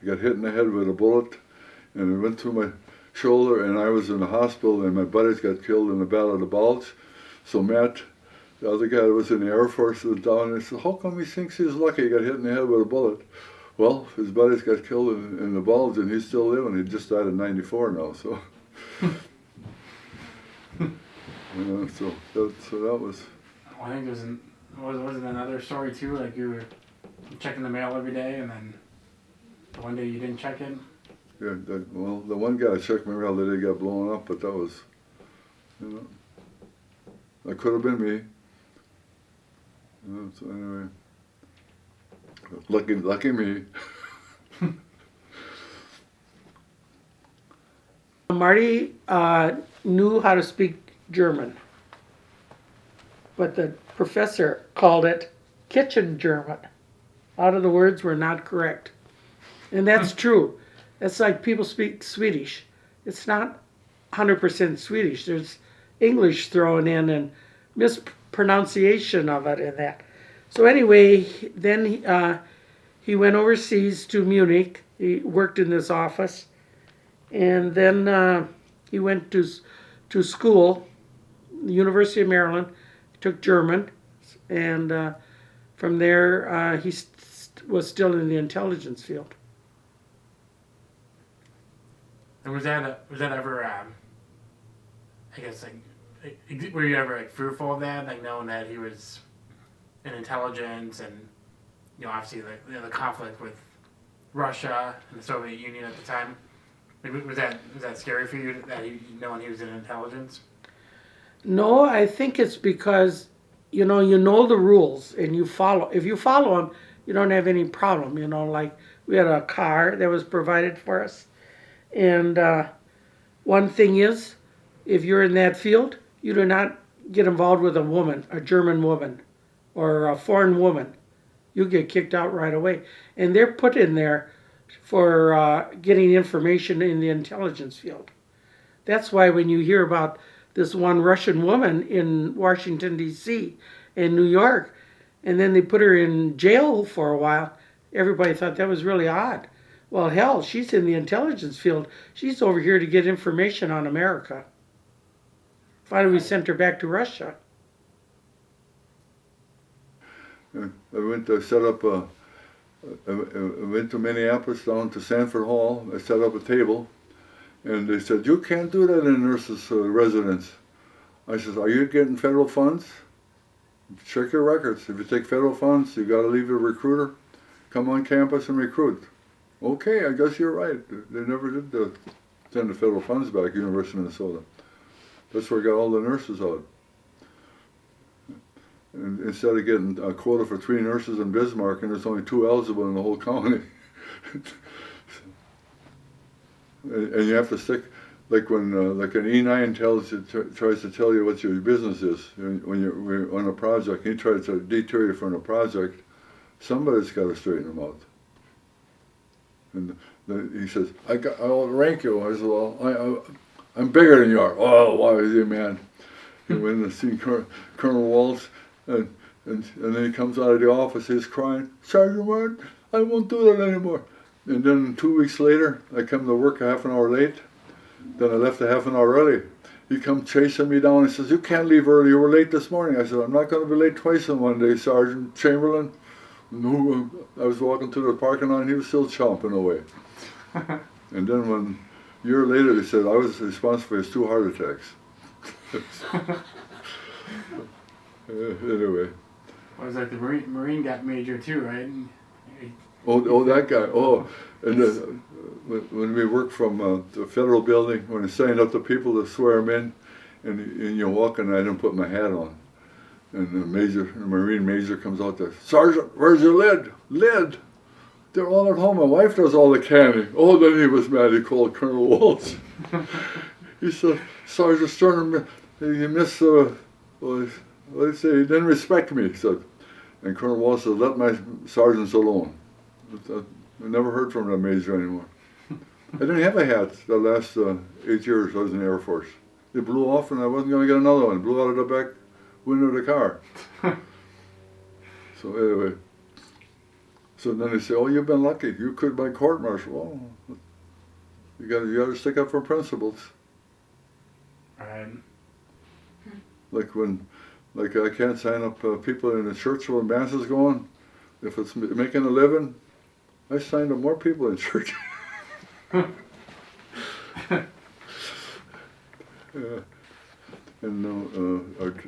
I got hit in the head with a bullet, and it went through my shoulder, and I was in the hospital, and my buddies got killed in the Battle of the Bulge. So Matt, the other guy that was in the Air Force, was down, and he said, how come he thinks he's lucky he got hit in the head with a bullet? Well, his buddies got killed in the Bulge, and he's still living. He just died at 94 now, so. So that was. I think wasn't another story too, like you were checking the mail every day, and then one day you didn't check it? Yeah, well, the one guy I checked my mail that day got blown up, but that was, that could have been me. So anyway, lucky me. Marty knew how to speak German, but the professor called it kitchen German. A lot of the words were not correct. And that's true. It's like people speak Swedish. It's not 100% Swedish. There's English thrown in and mispronunciation of it and that. So anyway, then he went overseas to Munich. He worked in this office. And then he went to school, the University of Maryland, took German, and From there, he was still in the intelligence field. And was that ever, I guess, like, were you ever, like, fearful of that? Like, knowing that he was in intelligence and, you know, obviously, like, you know, the conflict with Russia and the Soviet Union at the time? Like, was that scary for you, that knowing he was in intelligence? No, I think it's because, you know the rules and you follow. If you follow them, you don't have any problem. You know, like we had a car that was provided for us. And one thing is, if you're in that field, you do not get involved with a woman, a German woman, or a foreign woman. You get kicked out right away. And they're put in there for getting information in the intelligence field. That's why when you hear about this one Russian woman in Washington, D.C. and New York, and then they put her in jail for a while, everybody thought that was really odd. Well, hell, she's in the intelligence field. She's over here to get information on America. Finally, we sent her back to Russia. I went to set up I went to Minneapolis, down to Sanford Hall. I set up a table, and they said, "You can't do that in a nurse's residence." I said, "Are you getting federal funds? Check your records. If you take federal funds, you got to leave a recruiter. Come on campus and recruit." Okay, I guess you're right. They never did send the federal funds back, University of Minnesota. That's where I got all the nurses out. And instead of getting a quota for 3 nurses in Bismarck, and there's only 2 eligible in the whole county. and you have to stick, like when like an E9 tries to tell you what your business is when you're on a project. He tries to deter you from a project. Somebody's got to straighten them out. And he says, "I'll rank you." I said, "Well, I'm bigger than you are." "Oh, why is he, man?" He went and seen Colonel Waltz, and then he comes out of the office. He's crying, "Sergeant Martin, I won't do that anymore." And then 2 weeks later, I come to work a half an hour late. Then I left a half an hour early. He come chasing me down. He says, "You can't leave early. You were late this morning." I said, "I'm not going to be late twice in one day, Sergeant Chamberlain." No, I was walking through the parking lot and he was still chomping away. And then a year later they said I was responsible for his 2 heart attacks. Anyway. Well, it was like the Marine got major too, right? Oh, that guy. Oh, and when we worked from the federal building, when I signed up the people to swear them in, and you're walking, I didn't put my hat on. And the Marine major comes out there, "Sergeant, where's your lid? Lid? They're all at home. My wife does all the canning." Oh, then he was mad. He called Colonel Waltz. He said, "Sergeant Sterner, you missed, let's say, he didn't respect me," he said. And Colonel Waltz said, "Let my sergeants alone." I never heard from that major anymore. I didn't have a hat the last 8 years I was in the Air Force. It blew off and I wasn't going to get another one. It blew out of the back window of the car. So anyway, so then they say, "Oh, you've been lucky. You could by court-martial." Well, you got to stick up for principles. Like I can't sign up people in the church when mass is going. If it's making a living, I signed up more people in church. And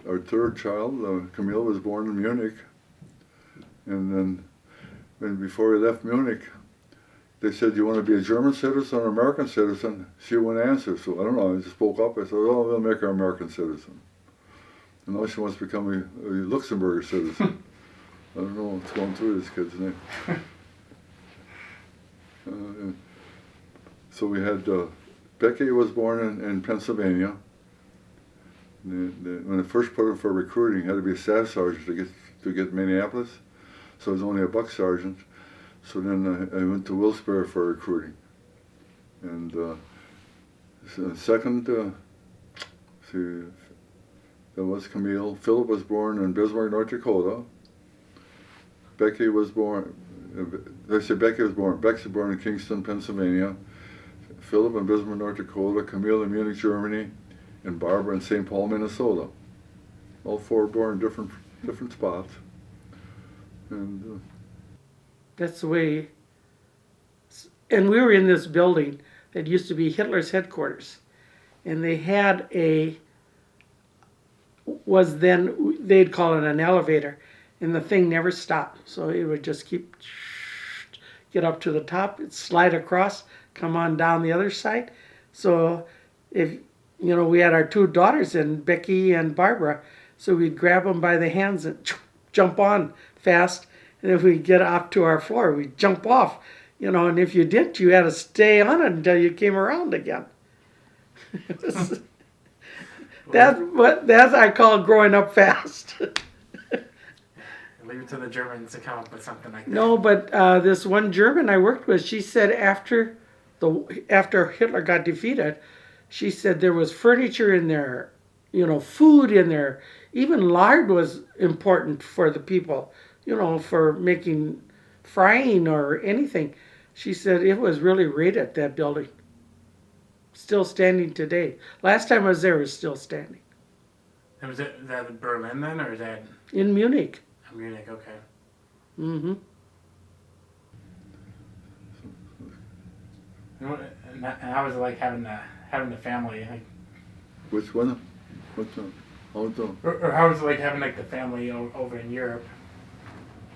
our 3rd child, Camille, was born in Munich. And then before we left Munich, they said, "Do you want to be a German citizen or American citizen?" She wouldn't answer, so I don't know, I just spoke up. I said, "Oh, we'll make her American citizen." And now she wants to become a Luxembourg citizen. I don't know what's going through this kid's name. So we had, Becky was born in Pennsylvania. When I first put her for recruiting, had to be a staff sergeant to get Minneapolis. So I was only a buck sergeant. So then I went to Wilkes-Barre for recruiting. And second, that was Camille. Philip was born in Bismarck, North Dakota. Becky was born, Becky was born in Kingston, Pennsylvania. Philip in Bismarck, North Dakota. Camille in Munich, Germany. And Barbara in St. Paul, Minnesota. All 4 born in different spots. And That's the way. And we were in this building that used to be Hitler's headquarters, and they had they'd call it an elevator, and the thing never stopped. So it would just keep get up to the top, it'd slide across, come on down the other side. So if we had our two daughters in Becky and Barbara, so we'd grab them by the hands and jump on fast, and if we get up to our floor, we'd jump off. And if you didn't, you had to stay on it until you came around again. That's I call growing up fast. Leave it to the Germans to come up with something like that. No, but this one German I worked with, she said after Hitler got defeated, she said there was furniture in there, food in there. Even lard was important for the people, for making frying or anything. She said it was really rated, that building. Still standing today. Last time I was there, it was still standing. And was that in Berlin then, or is that In Munich. Munich? Okay. Mm-hmm. And how was it like having the family? Like, which one? What's the? or how was it like having like the family over in Europe?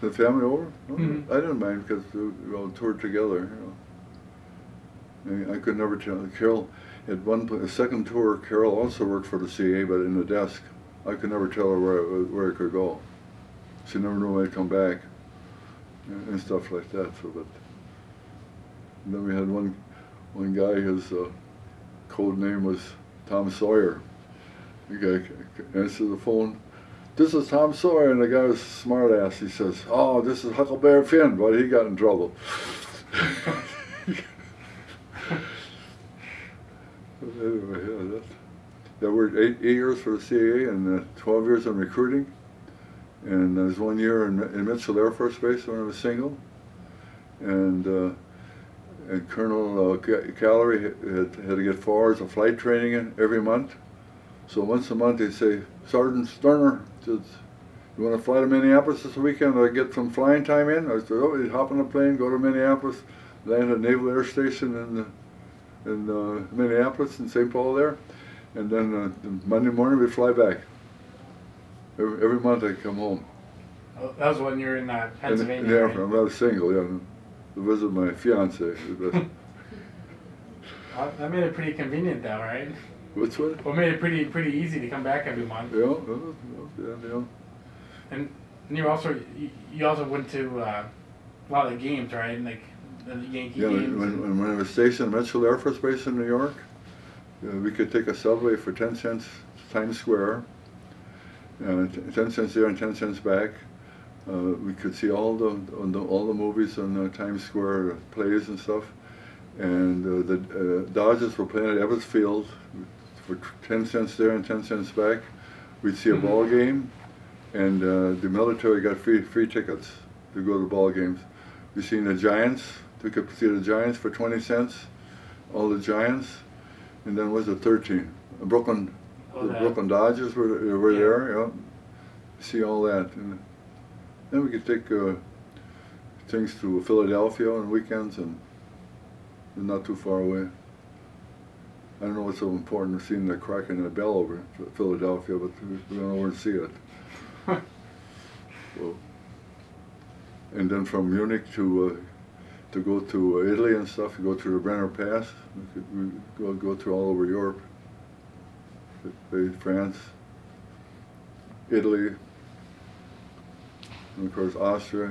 The family over? Oh, Mhm. I didn't mind because we all toured together. I could never tell. Carol, at a second tour, Carol also worked for the CA, but in the desk. I could never tell her where I could go. She never knew when I'd come back, and stuff like that. So, but then we had one guy. His code name was Tom Sawyer. The guy answered the phone. This is Tom Sawyer, and the guy was a smart ass. He says, "Oh, this is Huckleberry Finn," but he got in trouble. Anyway, I worked 8 years for the CAA and 12 years in recruiting. And there was 1 year in Mitchell Air Force Base when I was single. And Colonel Callery had to get 4 hours of flight training in every month. So once a month they'd say, "Sergeant Sterner, you want to fly to Minneapolis this weekend? I get some flying time in?" I said, "Oh, he'd hop on a plane, go to Minneapolis, land at Naval Air Station in Minneapolis and St. Paul there, and then Monday morning we'd fly back. Every month I'd come home." Oh, that was when you were in Pennsylvania. Yeah, right? I was single, yeah, to visit my fiance. That made it pretty convenient, though, right? What's what? Well, made it pretty easy to come back every month. Yeah. And you also went to a lot of the games, right? Like the Yankee games. When I was stationed at Mitchell Air Force Base in New York, we could take a subway for 10 cents to Times Square, 10 cents there and 10 cents back. We could see all the movies on Times Square, plays and stuff. And the Dodgers were playing at Ebbets Field for 10 cents there and 10 cents back. We'd see a ball game, and the military got free tickets to go to ball games. We seen the Giants. We could see the Giants for 20 cents, all the Giants. And then was it 13? The Brooklyn Dodgers were there. Yeah, see all that. And then we could take things to Philadelphia on weekends, and not too far away. I don't know what's so important as seeing the crack in the bell over in Philadelphia, but we don't know where to see it. So, and then from Munich to go to Italy and stuff, to go through the Brenner Pass. We go through all over Europe, France, Italy, and of course Austria,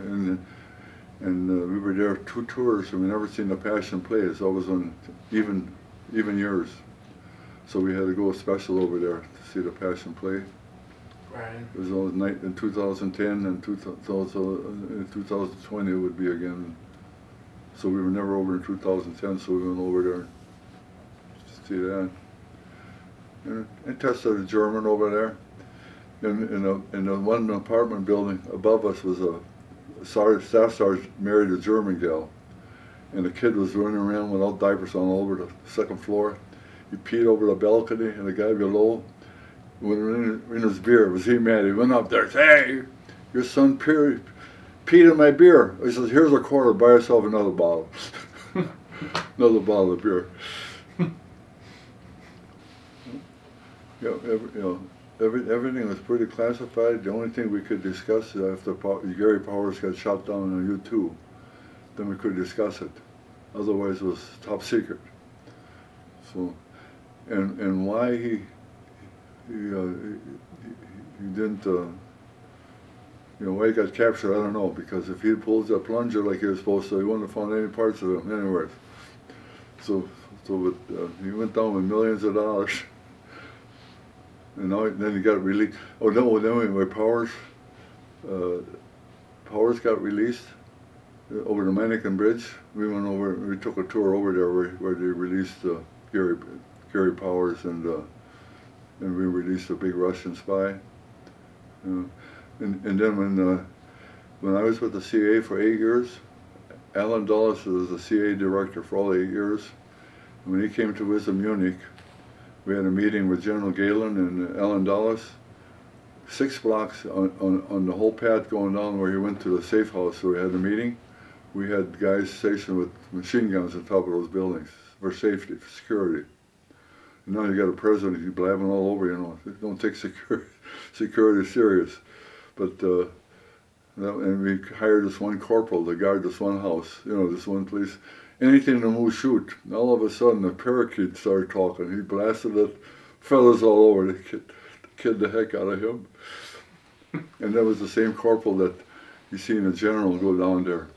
and we were there 2 tours, and we never seen the Passion play. It's always on even years. So we had to go special over there to see the Passion play. Right. It was all night in 2010, and 2020 it would be again. So we were never over in 2010, so we went over there to see that. And I tested a German over there. In the one apartment building above us was a staff sergeant married a German gal, and the kid was running around without diapers on all over the second floor. He peed over the balcony, and the guy below, when in his beer, was he mad? He went up there and said, "Hey, your son peed peed in my beer. He says, here's a quarter, buy yourself another bottle. Another bottle of beer. Everything was pretty classified. The only thing we could discuss is after Gary Powers got shot down on U2, then we could discuss it. Otherwise, it was top secret. So, and why he didn't, why he got captured, I don't know. Because if he pulled that plunger like he was supposed to, he wouldn't have found any parts of him anywhere. So he went down with millions of dollars. And then he got released. Oh no! Then when Powers got released over the Mannequin Bridge, we went over. We took a tour over there where they released Gary Powers, and we released a big Russian spy. And then when I was with the CIA for 8 years, Alan Dulles was the CIA director for all 8 years. And when he came to visit Munich, we had a meeting with General Galen and Alan Dulles, 6 blocks on the whole path going down where he went to the safe house. So we had a meeting. We had guys stationed with machine guns on top of those buildings for safety, for security. And now you got a president, he's blabbing all over, don't take security serious. But, and we hired this one corporal to guard this one house, this one police. Anything to move, shoot. And all of a sudden, the parakeet started talking. He blasted it, feathers all over. They killed the heck out of him. And that was the same corporal that you seen a general go down there.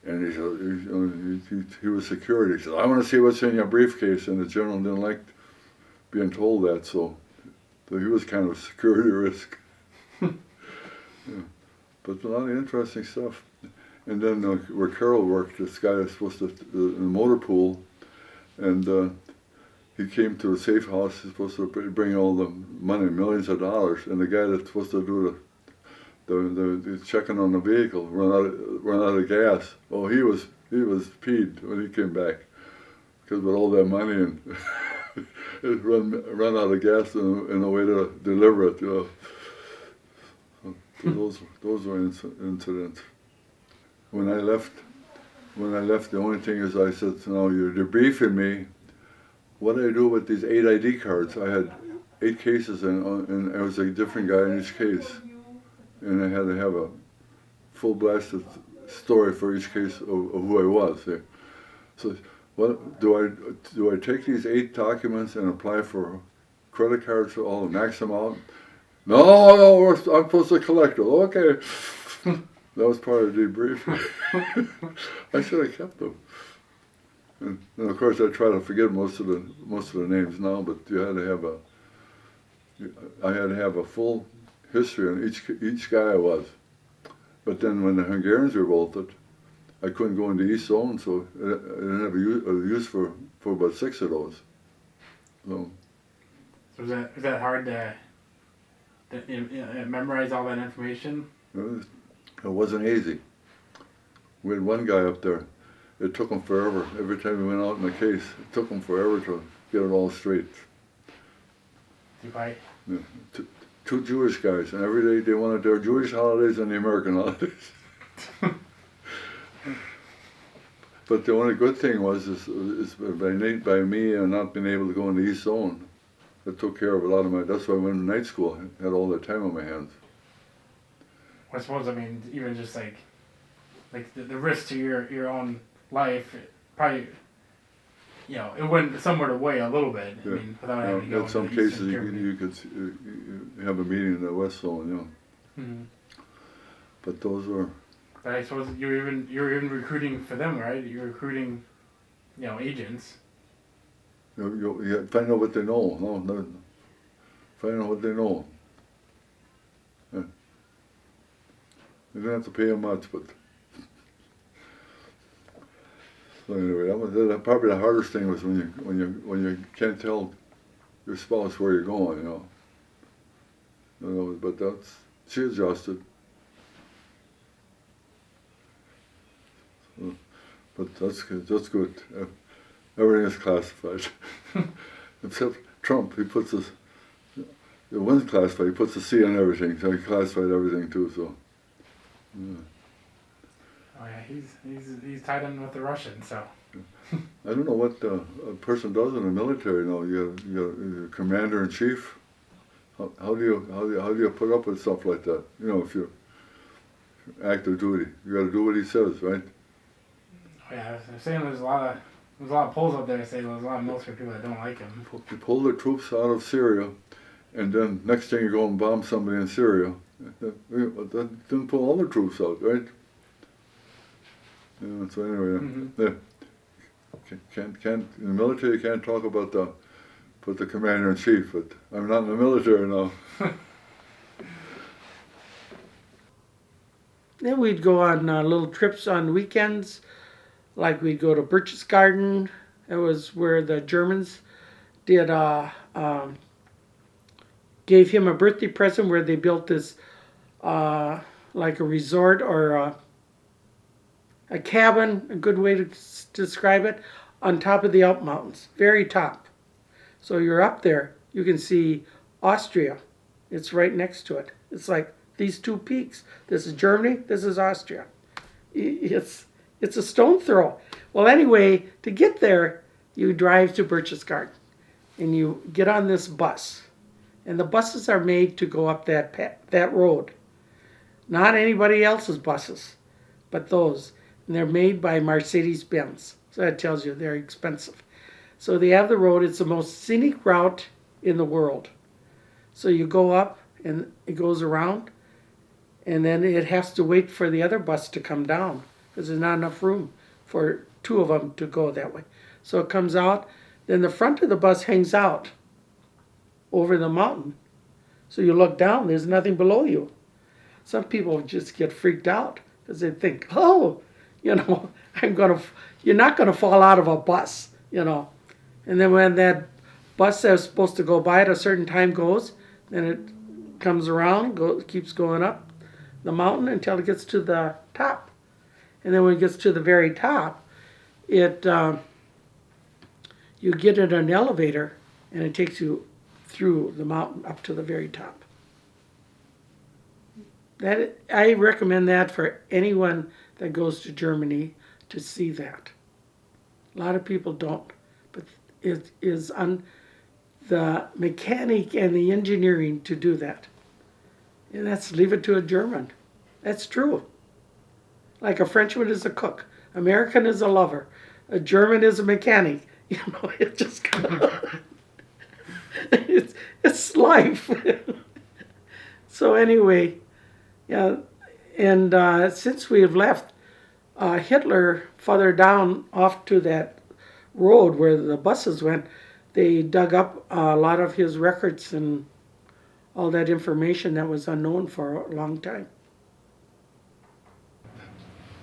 And he said, he was security. He said, I want to see what's in your briefcase. And the general didn't like being told that, so he was kind of a security risk. Yeah. But a lot of interesting stuff. And then where Carol worked, this guy was supposed to, in the motor pool, and he came to the safe house, he's supposed to bring all the money, millions of dollars, and the guy that's supposed to do the checking on the vehicle run out of gas. Oh, he was peed when he came back, because with all that money and it run out of gas in a way to deliver it. So those were incidents. When I left, the only thing is I said, now you're debriefing me. What do I do with these 8 ID cards? I had 8 cases, and I was a different guy in each case. And I had to have a full blasted story for each case of who I was. So what do I take these 8 documents and apply for credit cards for all, max them out? No, I'm supposed to collect them. Okay. That was part of the debriefing. I should have kept them. And of course, I try to forget most of the names now, but I had to have a full history on each guy I was. But then when the Hungarians revolted, I couldn't go into East Zone, so I didn't have a use for about 6 of those. So was that hard to memorize all that information? It wasn't easy. We had one guy up there. It took him forever. Every time we went out in a case, it took him forever to get it all straight. Right. Yeah. 2 Jewish guys, and every day they wanted their Jewish holidays and the American holidays. But the only good thing was by me and not being able to go in the East Zone, that took care of a lot of that's why I went to night school. I had all that time on my hands. I suppose, even just like the risk to your own life, probably, it went somewhere to weigh a little bit. Yeah. Without having to go in some into cases, Eastern you could have a meeting in the West Zone, Mm-hmm. But those were. But I suppose you were even recruiting for them, right? You were recruiting, agents. You find out what they know. No, find out what they know. Yeah. You don't have to pay them much, but. So anyway, probably the hardest thing was when you can't tell your spouse where you're going, But she adjusted. So, but that's good. Everything is classified, except Trump. He puts it wasn't classified. He puts a C on everything, so he classified everything too. So. Yeah. Oh yeah, he's tied in with the Russians, so. I don't know what a person does in the military now. You're commander in chief. How do you put up with stuff like that? You know, if you active duty, you got to do what he says, right? Oh yeah, they're saying there's a lot of polls out there that say there's a lot of military people that don't like him. You pull the troops out of Syria, and then next thing you go and bomb somebody in Syria. That didn't pull all the troops out, right? Yeah, so anyway, Mm-hmm. yeah. Can't in the military you can't talk about the commander in chief, but I'm not in the military now. Then we'd go on little trips on weekends, like we'd go to Birch's Garden. It was where the Germans did gave him a birthday present where they built this like a resort or a cabin, a good way to describe it, on top of the Alp Mountains, very top. So you're up there, you can see Austria. It's right next to it. It's like these two peaks. This is Germany, this is Austria. It's a stone throw. Well, anyway, to get there, you drive to Birch's Garden, and you get on this bus. And the buses are made to go up that road. Not anybody else's buses, but those. And they're made by Mercedes-Benz. So that tells you they're expensive. So they have the road. It's the most scenic route in the world. So you go up and it goes around, and then it has to wait for the other bus to come down because there's not enough room for two of them to go that way. So it comes out, then the front of the bus hangs out over the mountain. So you look down, there's nothing below you. Some people just get freaked out because they think, oh, you know, you're not gonna fall out of a bus, you know. And then when that bus that's supposed to go by at a certain time goes, then it comes around, keeps going up the mountain until it gets to the top. And then when it gets to the very top, you get in an elevator and it takes you through the mountain up to the very top. I recommend that for anyone that goes to Germany to see that. A lot of people don't, but it is on the mechanic and the engineering to do that. And that's leave it to a German. That's true. Like a Frenchman is a cook, American is a lover, a German is a mechanic. You know, it just it's life. So anyway, yeah, and since we have left, Hitler further down off to that road where the buses went, they dug up a lot of his records and all that information that was unknown for a long time.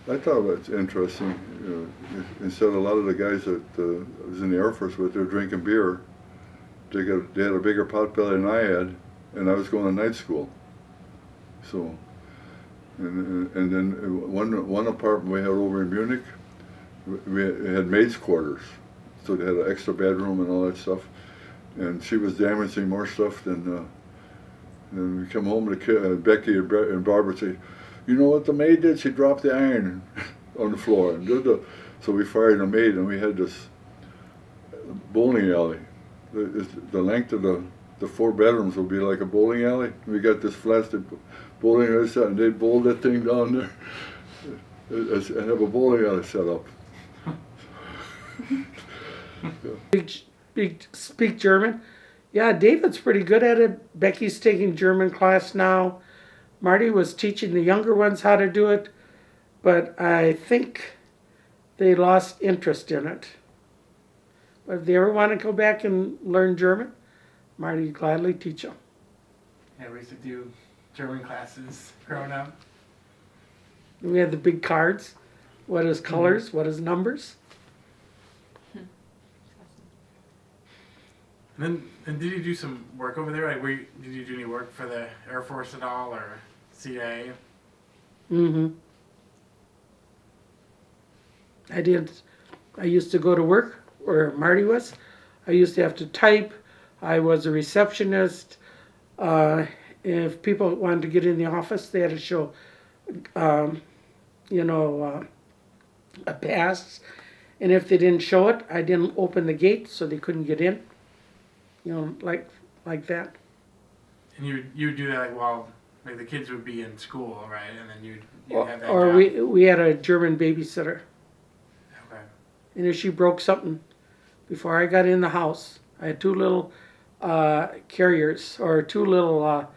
I thought it was interesting. Instead, a lot of the guys that I was in the Air Force with, they were drinking beer. They had a bigger pot belly than I had, and I was going to night school. So, and then one apartment we had over in Munich, we had maids' quarters, so they had an extra bedroom and all that stuff. And she was damaging more stuff than. And we come home and Becky and Barbara say, "You know what the maid did? She dropped the iron on the floor." So we fired the maid, and we had this bowling alley. The length of the 4 bedrooms would be like a bowling alley. We got this plastic bowling alley set, and they bowled that thing down there and have a bowling alley set up. Speak German. Yeah, David's pretty good at it. Becky's taking German class now. Marty was teaching the younger ones how to do it, but I think they lost interest in it. But if they ever want to go back and learn German, Marty'd gladly teach them. Yeah, we used to do German classes growing up. We had the big cards. What is colors? What is numbers? And did you do some work over there? Like, did you do any work for the Air Force at all, or CIA? Mm-hmm. I did. I used to go to work where Marty was. I used to have to type. I was a receptionist. If people wanted to get in the office, they had to show a pass. And if they didn't show it, I didn't open the gate so they couldn't get in. Like that. And you would do that like while like the kids would be in school, right? And then you'd have that Or job. we had a German babysitter. Okay. And if she broke something, before I got in the house, I had two little carriers, or two little,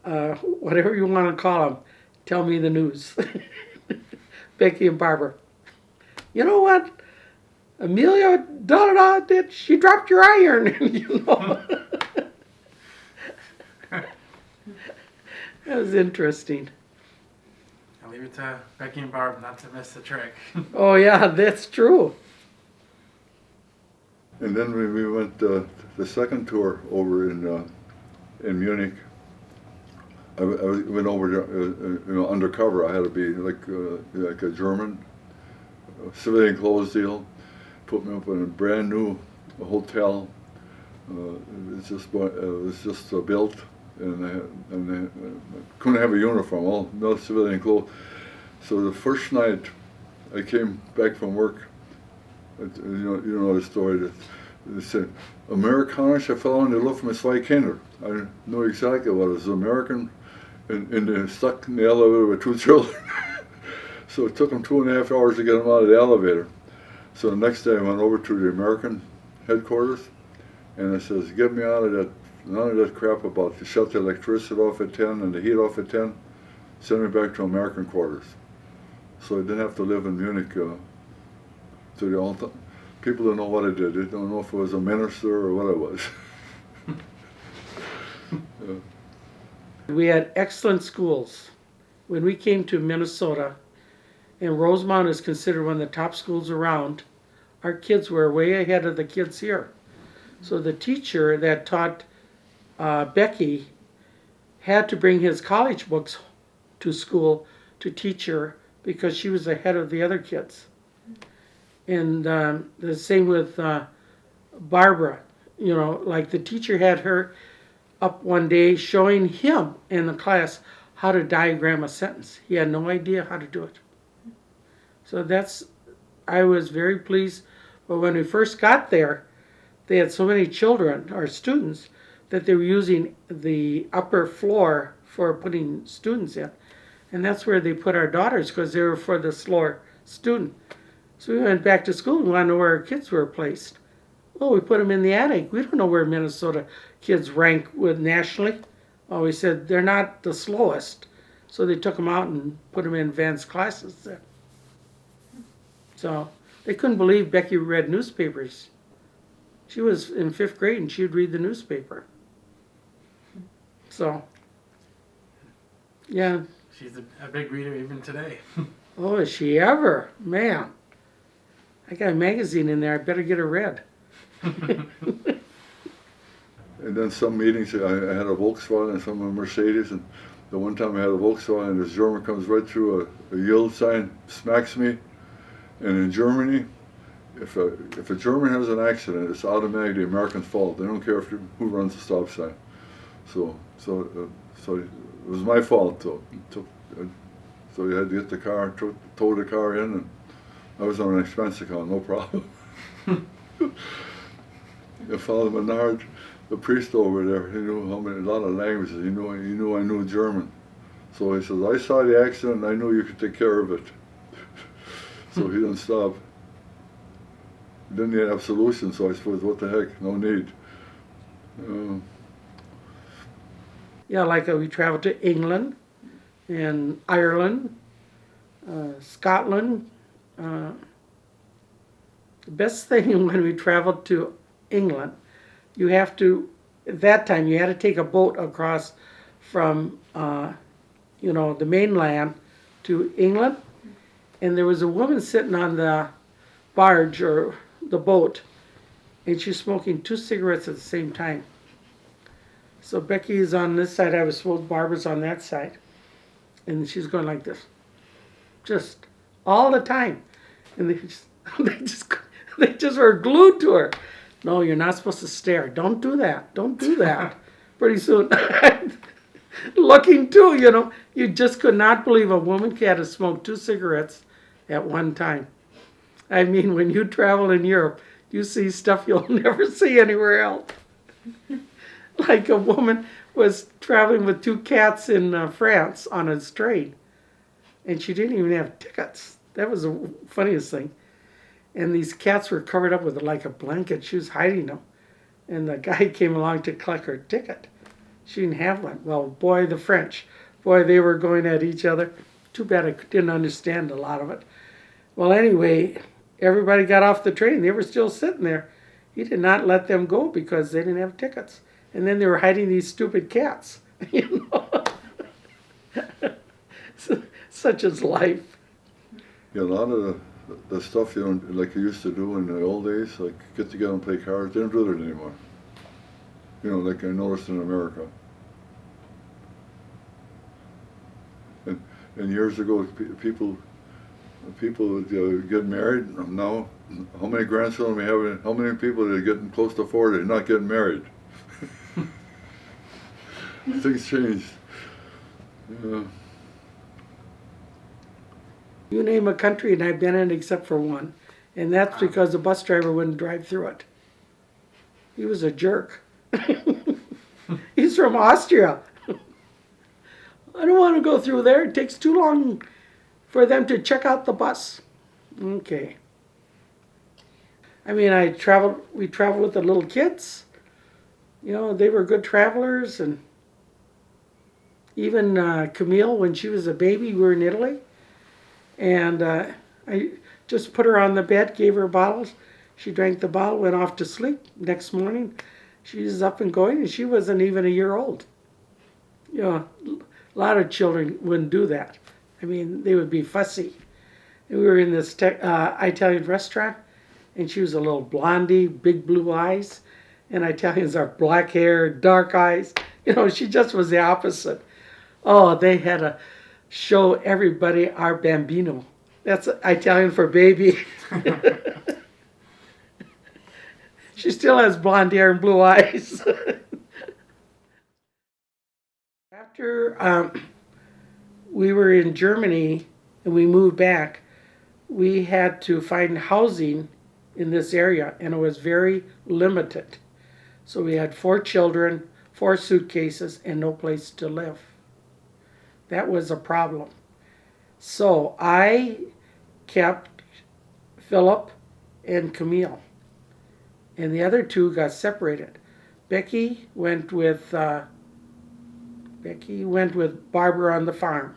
whatever you want to call them, tell me the news. Becky and Barbara. You know what? Amelia, did she dropped your iron? That was interesting. I'll leave it to Becky and Barb not to miss the trick. Oh yeah, that's true. And then we went the second tour over in Munich. I went over there, undercover. I had to be like a German civilian clothes deal. Put me up in a brand new hotel. It was just built, and I couldn't have a uniform. All no civilian clothes. So the first night I came back from work. You know the story that they said, Amerikanisch, I fell in the Luft mit zwei Kinder. I know exactly what it was, American, stuck in the elevator with two children. So it took them 2.5 hours to get them out of the elevator. So the next day I went over to the American headquarters, and I says, get me out of that, none of that crap about to shut the electricity off at 10 and the heat off at 10, send me back to American quarters. So I didn't have to live in Munich. People don't know what I did. They don't know if I was a minister or what I was. We had excellent schools. When we came to Minnesota, and Rosemount is considered one of the top schools around, our kids were way ahead of the kids here. So the teacher that taught Becky had to bring his college books to school to teach her because she was ahead of the other kids. And the same with Barbara. Like the teacher had her up one day showing him in the class how to diagram a sentence. He had no idea how to do it. So I was very pleased. But when we first got there, they had so many children or students that they were using the upper floor for putting students in. And that's where they put our daughters because they were for the slower student. So we went back to school and wanted to know where our kids were placed. Well, we put them in the attic. We don't know where Minnesota kids rank with nationally. Well, we said they're not the slowest. So they took them out and put them in advanced classes there. So they couldn't believe Becky read newspapers. She was in 5th grade and she would read the newspaper. So, yeah. She's a big reader even today. Oh, is she ever? Man. I got a magazine in there. I better get her read. And then some meetings, I had a Volkswagen and some a Mercedes, and the one time I had a Volkswagen, this German comes right through a yield sign, smacks me. And in Germany, if a German has an accident, it's automatically the American's fault. They don't care who runs the stop sign. So it was my fault. So you had to get the car, tow the car in, and I was on an expense account, no problem. Father Menard, the priest over there, he knew a lot of languages. He knew I knew German. So he says, I saw the accident and I knew you could take care of it. So he didn't stop. Didn't need absolution, so I suppose, what the heck, no need. Yeah, like we traveled to England and Ireland, Scotland. The best thing when we traveled to England, you have to, at that time, you had to take a boat across from, the mainland to England. And there was a woman sitting on the barge or the boat, and she's smoking 2 cigarettes at the same time. So Becky is on this side, I was supposed Barbara's on that side. And she's going like this. Just all the time. And they just were glued to her. No, you're not supposed to stare. Don't do that. Don't do that. Pretty soon looking too, you know. You just could not believe a woman had to smoke 2 cigarettes at one time. I mean, when you travel in Europe, you see stuff you'll never see anywhere else. Like a woman was traveling with 2 cats in France on a train, and she didn't even have tickets. That was the funniest thing. And these cats were covered up with like a blanket. She was hiding them. And the guy came along to collect her ticket. She didn't have one. Well, boy, the French. Boy, they were going at each other. Too bad I didn't understand a lot of it. Well, anyway, everybody got off the train. They were still sitting there. He did not let them go because they didn't have tickets. And then they were hiding these stupid cats. You know? Such is life. Yeah, a lot of the stuff, you know, like you used to do in the old days, like get together and play cards, they don't do that anymore. You know, like I noticed in America. And years ago, people would get married. Now, how many grandchildren we have? How many people are getting close to 40 not getting married? Things changed. Yeah. You name a country and I've been in except for one. And that's because the bus driver wouldn't drive through it. He was a jerk. He's from Austria. I don't want to go through there. It takes too long for them to check out the bus. Okay. I mean, we traveled with the little kids. You know, they were good travelers. And even Camille, when she was a baby, we were in Italy. And I just put her on the bed, gave her bottles. She drank the bottle, went off to sleep. Next morning, she was up and going, and she wasn't even a year old. You know, a lot of children wouldn't do that. I mean, they would be fussy. And we were in this Italian restaurant, and she was a little blondie, big blue eyes. And Italians are black hair, dark eyes. You know, she just was the opposite. Oh, they had to show everybody our bambino. That's Italian for baby. She still has blonde hair and blue eyes. After we were in Germany and we moved back, we had to find housing in this area, and it was very limited. So we had 4 children, 4 suitcases, and no place to live. That was a problem. So I kept Philip and Camille, and the other 2 got separated. Becky went with Barbara on the farm.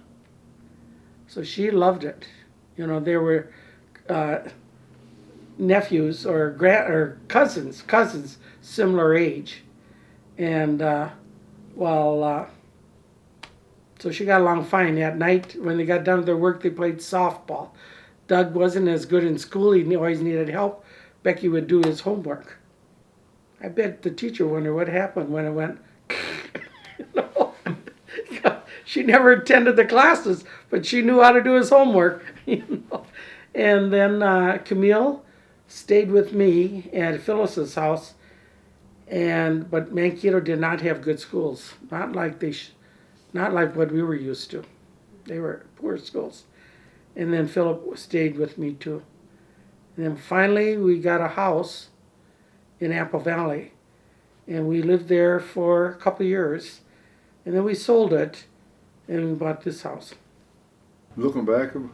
So she loved it. You know, they were nephews or cousins, similar age, and so she got along fine. At night, when they got done with their work, they played softball. Doug wasn't as good in school. He always needed help. Becky would do his homework. I bet the teacher wondered what happened when it went. No. She never attended the classes, but she knew how to do his homework. You know? And then Camille stayed with me at Phyllis's house, but Mankato did not have good schools. Not like what we were used to. They were poor schools. And then Philip stayed with me too. And then finally we got a house in Apple Valley. And we lived there for a couple of years. And then we sold it and we bought this house. Looking back when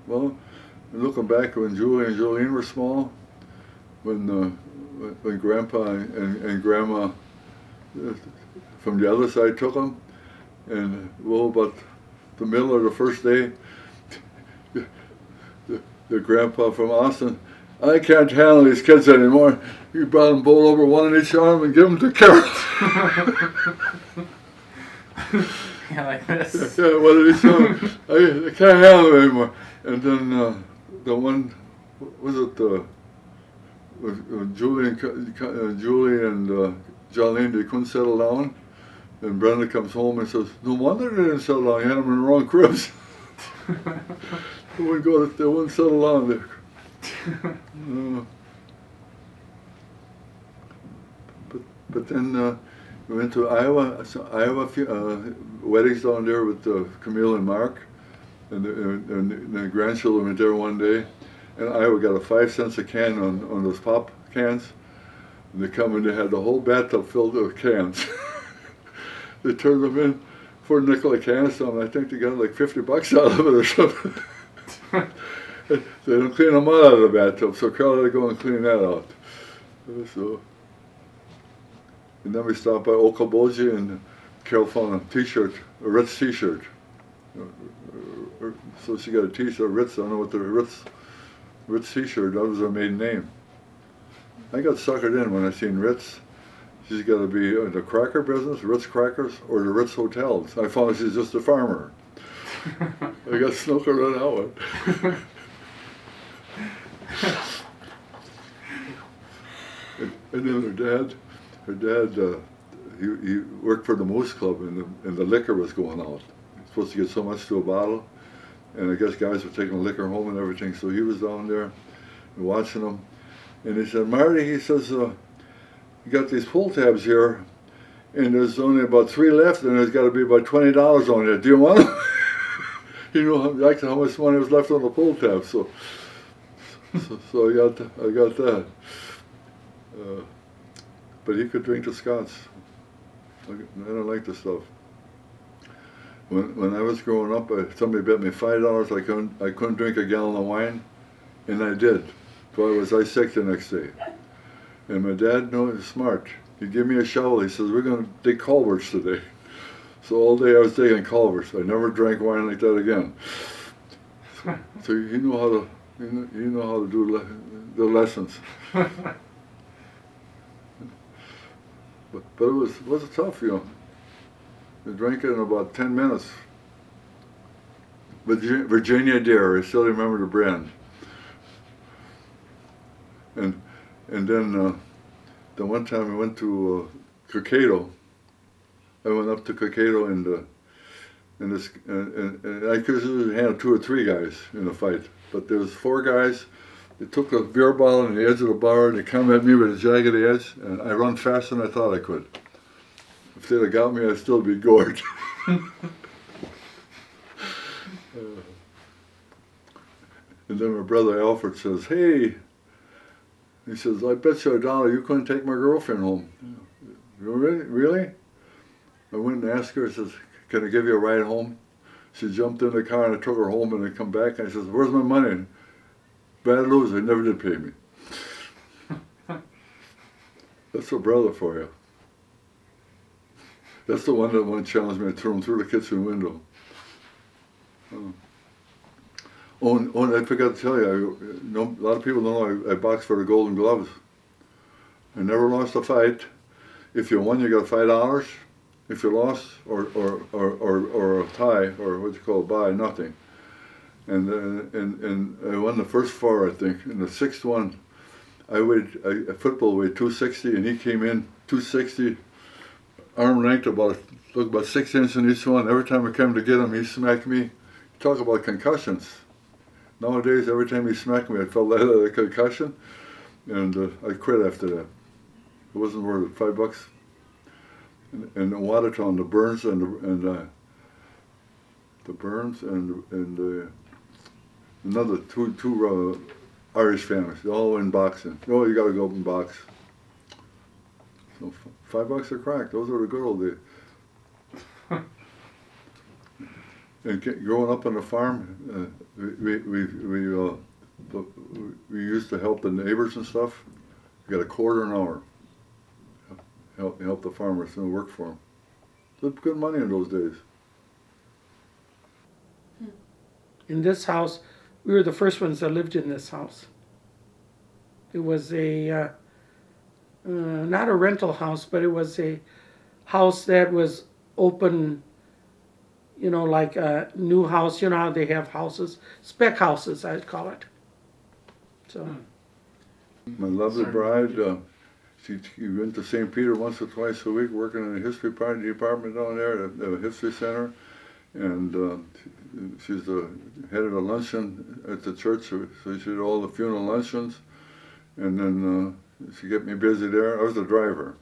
Julie and Jolene were small, when Grandpa and Grandma from the other side took them, and about the middle of the first day, the Grandpa from Austin, I can't handle these kids anymore. He brought them both over, one on each arm, and give them to Carol. Yeah, like this. Yeah, one on each arm. I can't handle them anymore. And then the one, was it Julie and Jolene, they couldn't settle down. And Brenda comes home and says, no wonder they didn't settle down. You had them in the wrong cribs. They wouldn't settle down there. But then We went to Iowa, weddings down there with Camille and Mark, and the grandchildren went there one day, and Iowa got a 5 cents a can on those pop cans, and they come and they had the whole bathtub filled with cans. They turned them in for a nickel a can, so I think they got like $50 out of it or something. They don't clean them out of the bathtub, so Carol had to go and clean that out. So, and then we stopped by Okoboji, and Carol found a t-shirt, a Ritz t-shirt. So she got a t-shirt, Ritz, I don't know what the Ritz t-shirt, that was her maiden name. I got suckered in when I seen Ritz. She's got to be in the cracker business, Ritz crackers, or the Ritz hotels. I found she's just a farmer. I got snookered on that one. And then her dad, he worked for the Moose Club, and the liquor was going out. You're supposed to get so much to a bottle, and I guess guys were taking liquor home and everything. So he was down there and watching them, and he said, "Marty," he says, "you got these pull tabs here, and there's only about 3 left, and there's got to be about $20 on it. Do you want them?" He knew how much money was left on the pull tab, so I got that. But he could drink the scotch. I don't like the stuff. When I was growing up, somebody bet me $5 I couldn't drink a gallon of wine, and I did. So I was sick the next day. And my dad, no, he's smart. He gave me a shovel. He says, "We're going to dig culverts today." So all day I was digging culverts. I never drank wine like that again. So you know how to do the lessons. But it was tough, you know. I drank it in about 10 minutes. Virginia Dare, I still remember the brand. And then the one time I went to Cokato. I went up to Cokato and I could have handled 2 or 3 guys in a fight, but there was 4 guys. They took a beer bottle on the edge of the bar, and they come at me with a jagged edge, and I run faster than I thought I could. If they'd have got me, I'd still be gored. And then my brother Alfred says, "Hey," he says, "I bet you $1 you couldn't take my girlfriend home." Really? I went and asked her, I says, "Can I give you a ride home?" She jumped in the car, and I took her home, and I come back, and I says, "Where's my money?" Bad loser, he never did pay me. That's a brother for you. That's the one that challenged me. I threw him through the kitchen window. Oh, and I forgot to tell you, a lot of people don't know I boxed for the Golden Gloves. I never lost a fight. If you won, you got $5. If you lost, or a tie, or what you call a bye, nothing. And I won the first 4, I think. In the 6th one, football weighed 260, and he came in 260, arm length about 6 inches in each one. Every time I came to get him, he smacked me. Talk about concussions. Nowadays, every time he smacked me, I felt like a concussion, and I quit after that. It wasn't worth it. $5. And in Watertown, the Burns and another two Irish families. They all in boxing. Oh, you got to go up and box. So $5 a crack. Those were the good old days. And growing up on the farm, we used to help the neighbors and stuff. We got $0.25 an hour. Help the farmers and work for them. Good money in those days. In this house, we were the first ones that lived in this house. It was a, not a rental house, but it was a house that was open, you know, like a new house. You know how they have houses? Spec houses, I'd call it. So. My lovely bride, she went to St. Peter once or twice a week, working in the history department down there at the History Center. And she's the head of the luncheon at the church, so she did all the funeral luncheons. And then she kept me busy there. I was the driver.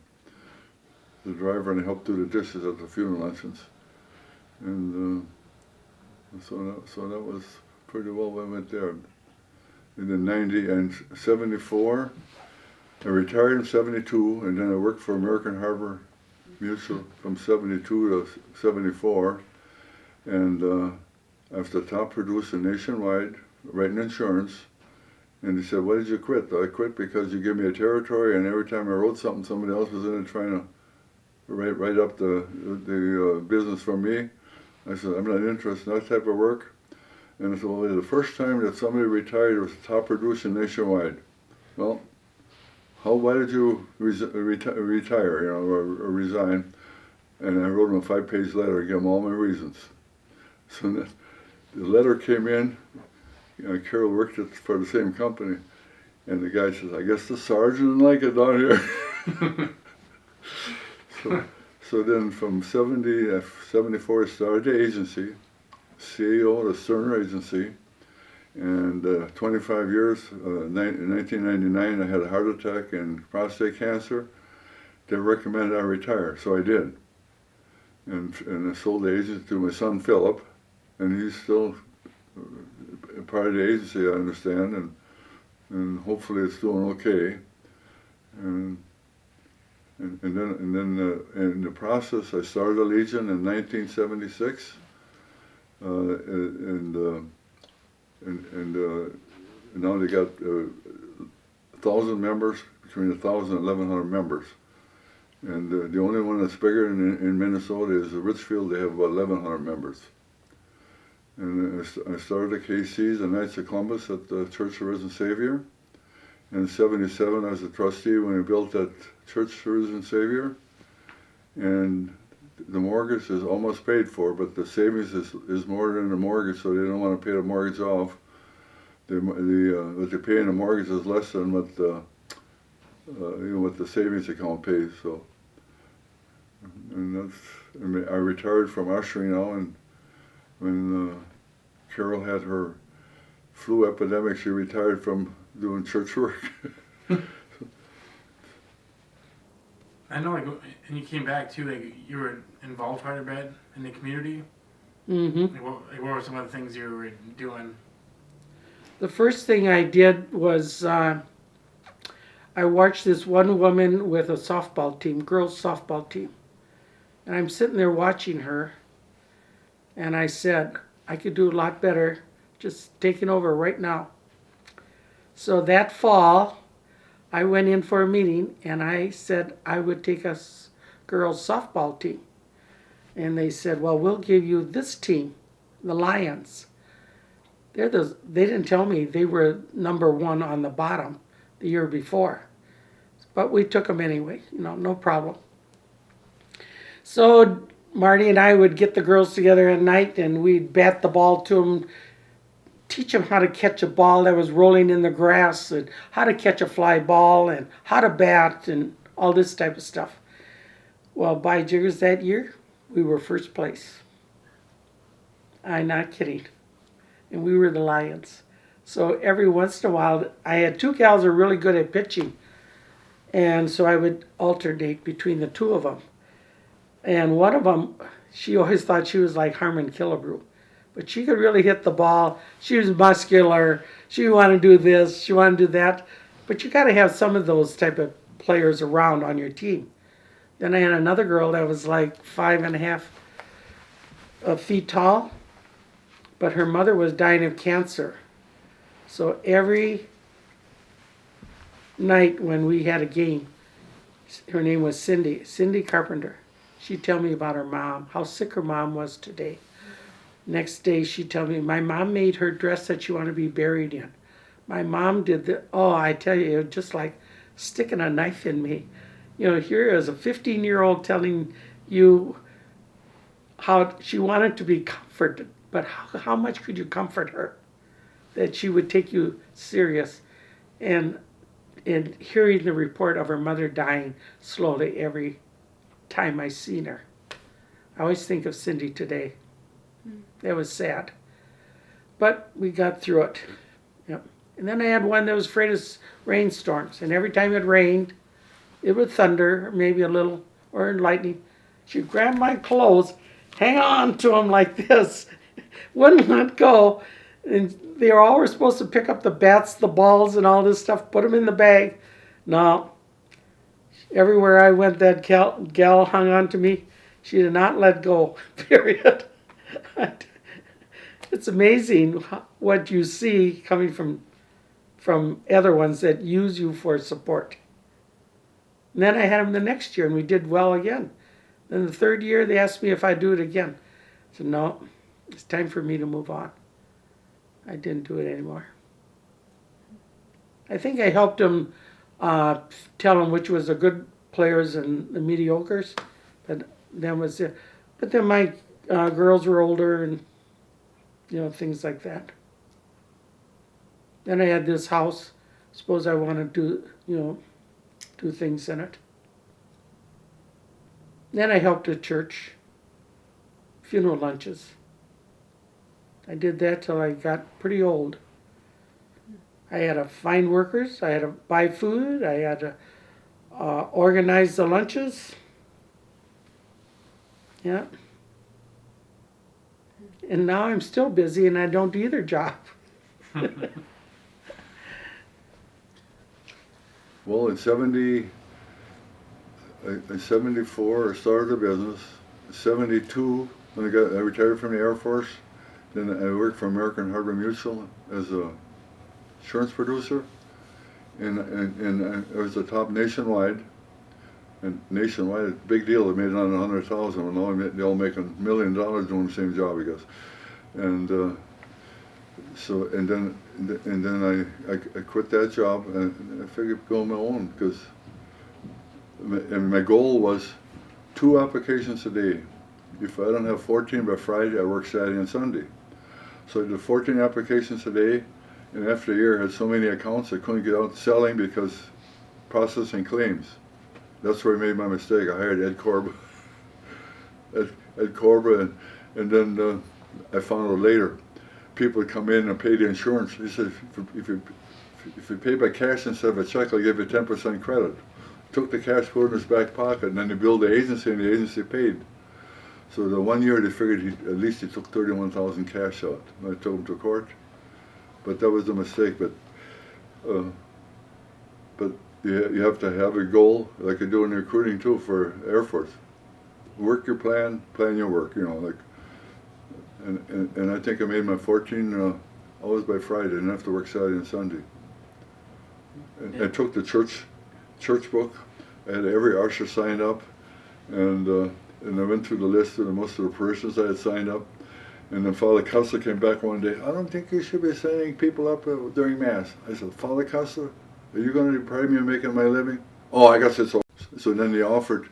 the driver, and I helped do the dishes at the funeral luncheons. And so that was pretty well when I went there. And then 90 and 74, I retired in 72, and then I worked for American Harbor Mutual from 72 to 74. And I was the top producer nationwide, writing insurance. And he said, "Why did you quit?" I quit because you gave me a territory, and every time I wrote something, somebody else was in it trying to write up the business for me. I said, "I'm not interested in that type of work." And I said, "Well, the first time that somebody retired was the top producer nationwide." Well, why did you retire, you know, or resign? And I wrote him a 5-page letter, gave him all my reasons. So the letter came in. You know, Carol worked for the same company, and the guy says, "I guess the sergeant didn't like it down here." So then from 74, I started the agency, CEO of the Sterner Agency, and 25 years, in 1999, I had a heart attack and prostate cancer. They recommended I retire, so I did. And I sold the agency to my son Philip, and he's still part of the agency, I understand, and hopefully it's doing okay. And then in the process, I started a Legion in 1976, and now they got 1,000 members, between 1,000 and 1,100 members. And the only one that's bigger in Minnesota is Richfield. They have about 1,100 members. And I started the KCs, the Knights of Columbus, at the Church of Risen Savior. In 77, I was a trustee when we built that Church of Risen Savior. And the mortgage is almost paid for, but the savings is more than the mortgage, so they don't want to pay the mortgage off. What they pay in the mortgage is less than what the savings account pays. So, and I retired from ushering now, and when Carol had her flu epidemic, she retired from doing church work. I know, like, and you came back too. Like, you were involved quite a bit in the community. Mm-hmm. What were some of the things you were doing? The first thing I did was I watched this one woman with a softball team, girls softball team. And I'm sitting there watching her, and I said, I could do a lot better just taking over right now. So that fall, I went in for a meeting, and I said I would take us girls softball team. And they said, well, we'll give you this team, the Lions. They didn't tell me they were number 1 on the bottom the year before. But we took them anyway, no problem. So Marty and I would get the girls together at night, and we'd bat the ball to them, teach them how to catch a ball that was rolling in the grass, and how to catch a fly ball, and how to bat, and all this type of stuff. Well, by jiggers, that year, we were first place. I'm not kidding. And we were the Lions. So every once in a while, I had 2 gals who were really good at pitching. And so I would alternate between the 2 of them. And one of them, she always thought she was like Harmon Killebrew. But she could really hit the ball. She was muscular. She wanted to do this. She wanted to do that. But you got to have some of those type of players around on your team. Then I had another girl that was like 5.5 feet tall. But her mother was dying of cancer. So every night when we had a game, her name was Cindy Carpenter. She'd tell me about her mom, how sick her mom was today. Next day she'd tell me, my mom made her dress that she wanted to be buried in. My mom did I tell you, it was just like sticking a knife in me. Here is a 15-year-old telling you how she wanted to be comforted, but how much could you comfort her? That she would take you serious. And hearing the report of her mother dying slowly every time I seen her. I always think of Cindy today. That was sad. But we got through it. Yep. And then I had one that was afraid of rainstorms. And every time it rained, it would thunder, maybe a little, or lightning. She'd grab my clothes, hang on to them like this, wouldn't let go. And they were always supposed to pick up the bats, the balls, and all this stuff, put them in the bag. No. Everywhere I went, that gal hung on to me. She did not let go, period. It's amazing what you see coming from other ones that use you for support. And then I had them the next year, and we did well again. Then the third year, they asked me if I'd do it again. I said, no, it's time for me to move on. I didn't do it anymore. I think I helped them tell them which was the good players and the mediocres. But then was it. But then my girls were older, and things like that. Then I had this house. Suppose I want to do things in it. Then I helped at church, funeral lunches. I did that till I got pretty old. I had to find workers, I had to buy food, I had to organize the lunches. Yeah. And now I'm still busy and I don't do either job. Well, in 74, I started a business. 72, when I retired from the Air Force, then I worked for American Harbor Mutual as a insurance producer, and I was the top nationwide. And nationwide, big deal. They made it on 100,000. Well, now they're all making $1 million doing the same job, I guess. And then I quit that job and I figured go on my own, because my goal was 2 applications a day. If I don't have 14 by Friday, I work Saturday and Sunday. So I did 14 applications a day, and after a year I had so many accounts I couldn't get out selling because processing claims. That's where I made my mistake. I hired Ed Corba. Ed Corba, and then I found out later, people would come in and pay the insurance. He said, if you pay by cash instead of a check, I'll give you 10% credit. Took the cash, put it in his back pocket, and then they billed the agency, and the agency paid. So the 1 year they figured at least he took 31,000 cash out. And I took him to court, but that was a mistake. But you have to have a goal, like you do in recruiting too for Air Force. Work your plan your work. And I think I made my 14 hours by Friday. I didn't have to work Saturday and Sunday. And I took the church book. I had every usher signed up, and I went through the list of most of the parishioners I had signed up. And then Father Cussler came back one day. I don't think you should be signing people up during Mass. I said, Father Cussler, are you going to deprive me of making my living? Oh, I guess it's all. So then they offered,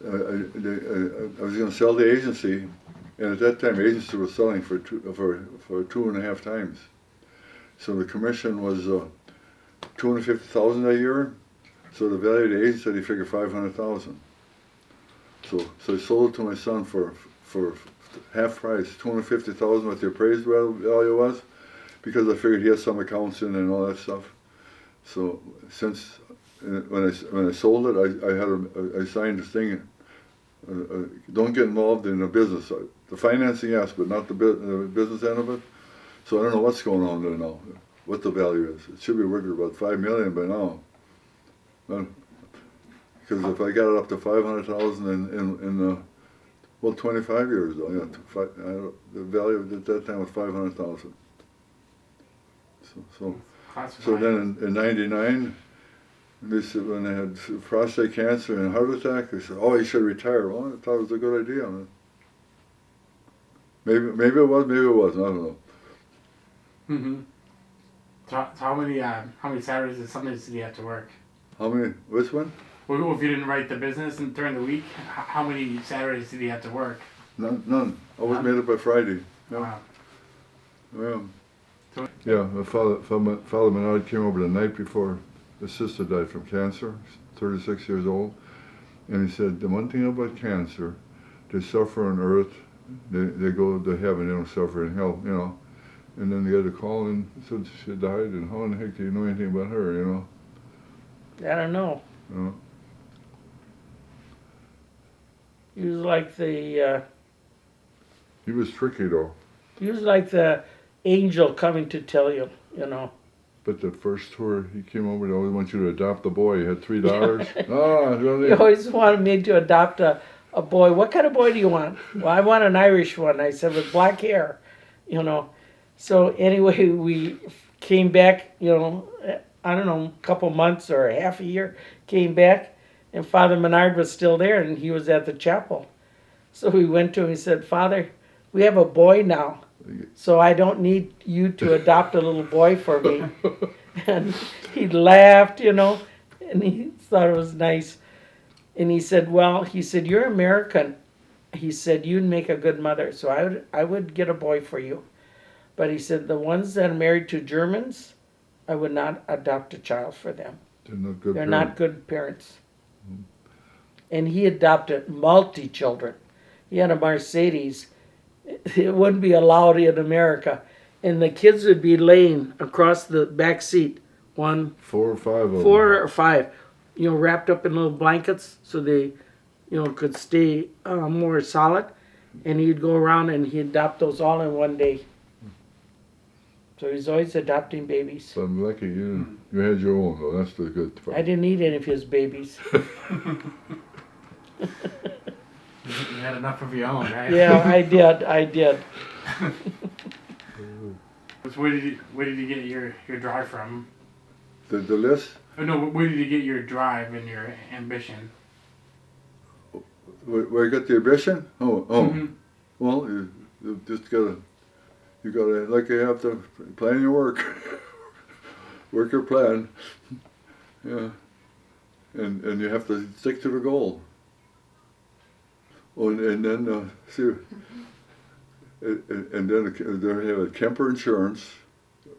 I was going to sell the agency, and at that time, agency was selling for 2.5 times. So the commission was $250,000 a year. So the value of the agency, they figured $500,000. So I sold it to my son for half price, $250,000, what the appraised value was, because I figured he had some accounts in and all that stuff. So since when I sold it, I signed this thing. Don't get involved in the business. The financing, yes, but not the business end of it. So I don't know what's going on there now, what the value is. It should be worth about $5 million by now. Because if I got it up to 500,000 in 25 years though, yeah, the value at that time was 500,000. So then in '99, they said when I had prostate cancer and heart attack, they said, "Oh, you should retire." Well, I thought it was a good idea. Maybe it was, maybe it wasn't. I don't know. Mm-hmm. So how many Saturdays and Sundays did you have to work? How many? Which one? Well, if you didn't write the business and during the week, how many Saturdays did you have to work? None. I was made up by Friday. Yeah. Wow. Yeah, my father Menard came over the night before his sister died from cancer, 36 years old, and he said, the one thing about cancer, they suffer on earth, they go to heaven, they don't suffer in hell, And then they got a call and said she died, and how in the heck do you know anything about her, I don't know. He was like the He was tricky though. angel coming to tell you, you know. But the first tour he came over, they always want you to adopt a boy. He had $3. Ah, He really? always wanted me to adopt a boy. What kind of boy do you want? Well, I want an Irish one. I said, with black hair, you know. So anyway, we came back, you know, I don't know, a couple months or half a year, came back, and Father Menard was still there, and he was at the chapel. So we went to him and said, Father, we have a boy now, so I don't need you to adopt a little boy for me. And he laughed, you know, and he thought it was nice. And he said, well, he said, you're American. He said, you'd make a good mother, so I would get a boy for you. But he said, the ones that are married to Germans, I would not adopt a child for them. They're not good. They're parents. not good parents. And he adopted multi-children. He had a Mercedes. It wouldn't be allowed in America. And the kids would be laying across the back seat, 4 or 5 of them. 4 or 5, you know, wrapped up in little blankets so they, you know, could stay more solid. And he'd go around and he'd adopt those all in one day. So he's always adopting babies. But I'm lucky you had your own though. That's the good part. I didn't need any of his babies. You had enough of your own, right? Yeah, I did. So where did you get your drive from? The list? Oh no, where did you get your drive and your ambition? Where I got the ambition? Oh. Mm-hmm. Well, you just gotta, like you have to plan your work. Work your plan. Yeah. And you have to stick to the goal. Oh, and then, see, and then they have a Kemper Insurance,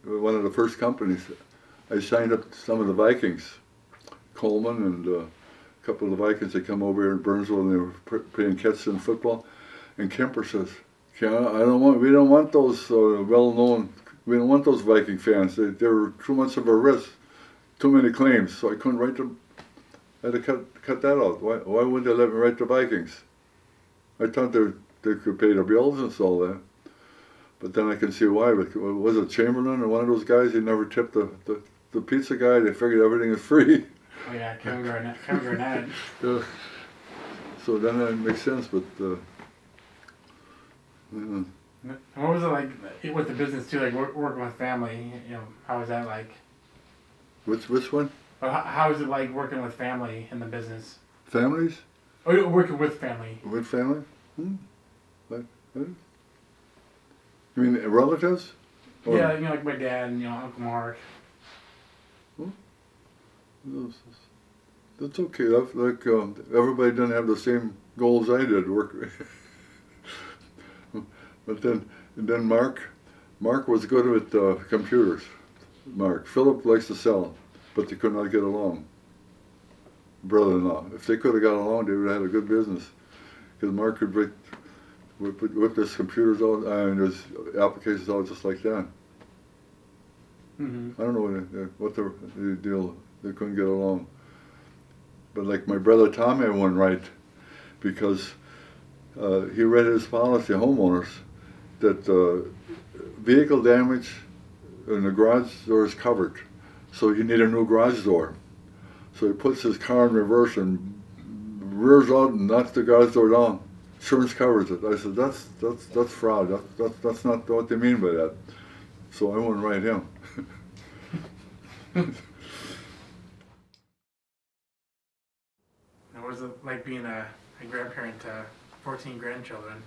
one of the first companies. I signed up to some of the Vikings, Coleman and a couple of the Vikings that come over here in Burnsville and they were playing catch in football. And Kemper says, we don't want those well-known, we don't want those Viking fans. They were too much of a risk, too many claims, so I couldn't write them. I had to cut that out. Why wouldn't they let me write the Vikings? I thought they could pay the bills and all that. But then I can see why. Was it Chamberlain or one of those guys? He never tipped the pizza guy. They figured everything is free. Oh yeah, Kevin Garnett. So then that makes sense, but And what was it like with the business too? Like working with family, you know, how was that like? which one? How is it like working with family in the business? Families? Oh, you're working with family. With family? Like, you mean relatives? Or Yeah, you know, like my dad and Uncle Mark. That's okay. Like everybody didn't have the same goals I did. Work, but then Mark was good with computers. Philip likes to sell, but they could not get along. Brother-in-law. If they could have got along, they would have had a good business. Because Mark could whip his computers out and his applications out just like that. Mm-hmm. I don't know what the deal. They couldn't get along. But like my brother Tom had one right, because he read his policy, homeowners, that vehicle damage in the garage door is covered. So he needed a new garage door. So he puts his car in reverse and rears out and knocks the garage door down. Insurance covers it. I said, that's fraud. That's not what they mean by that. So I wouldn't write him. What was it like being a grandparent to 14 grandchildren?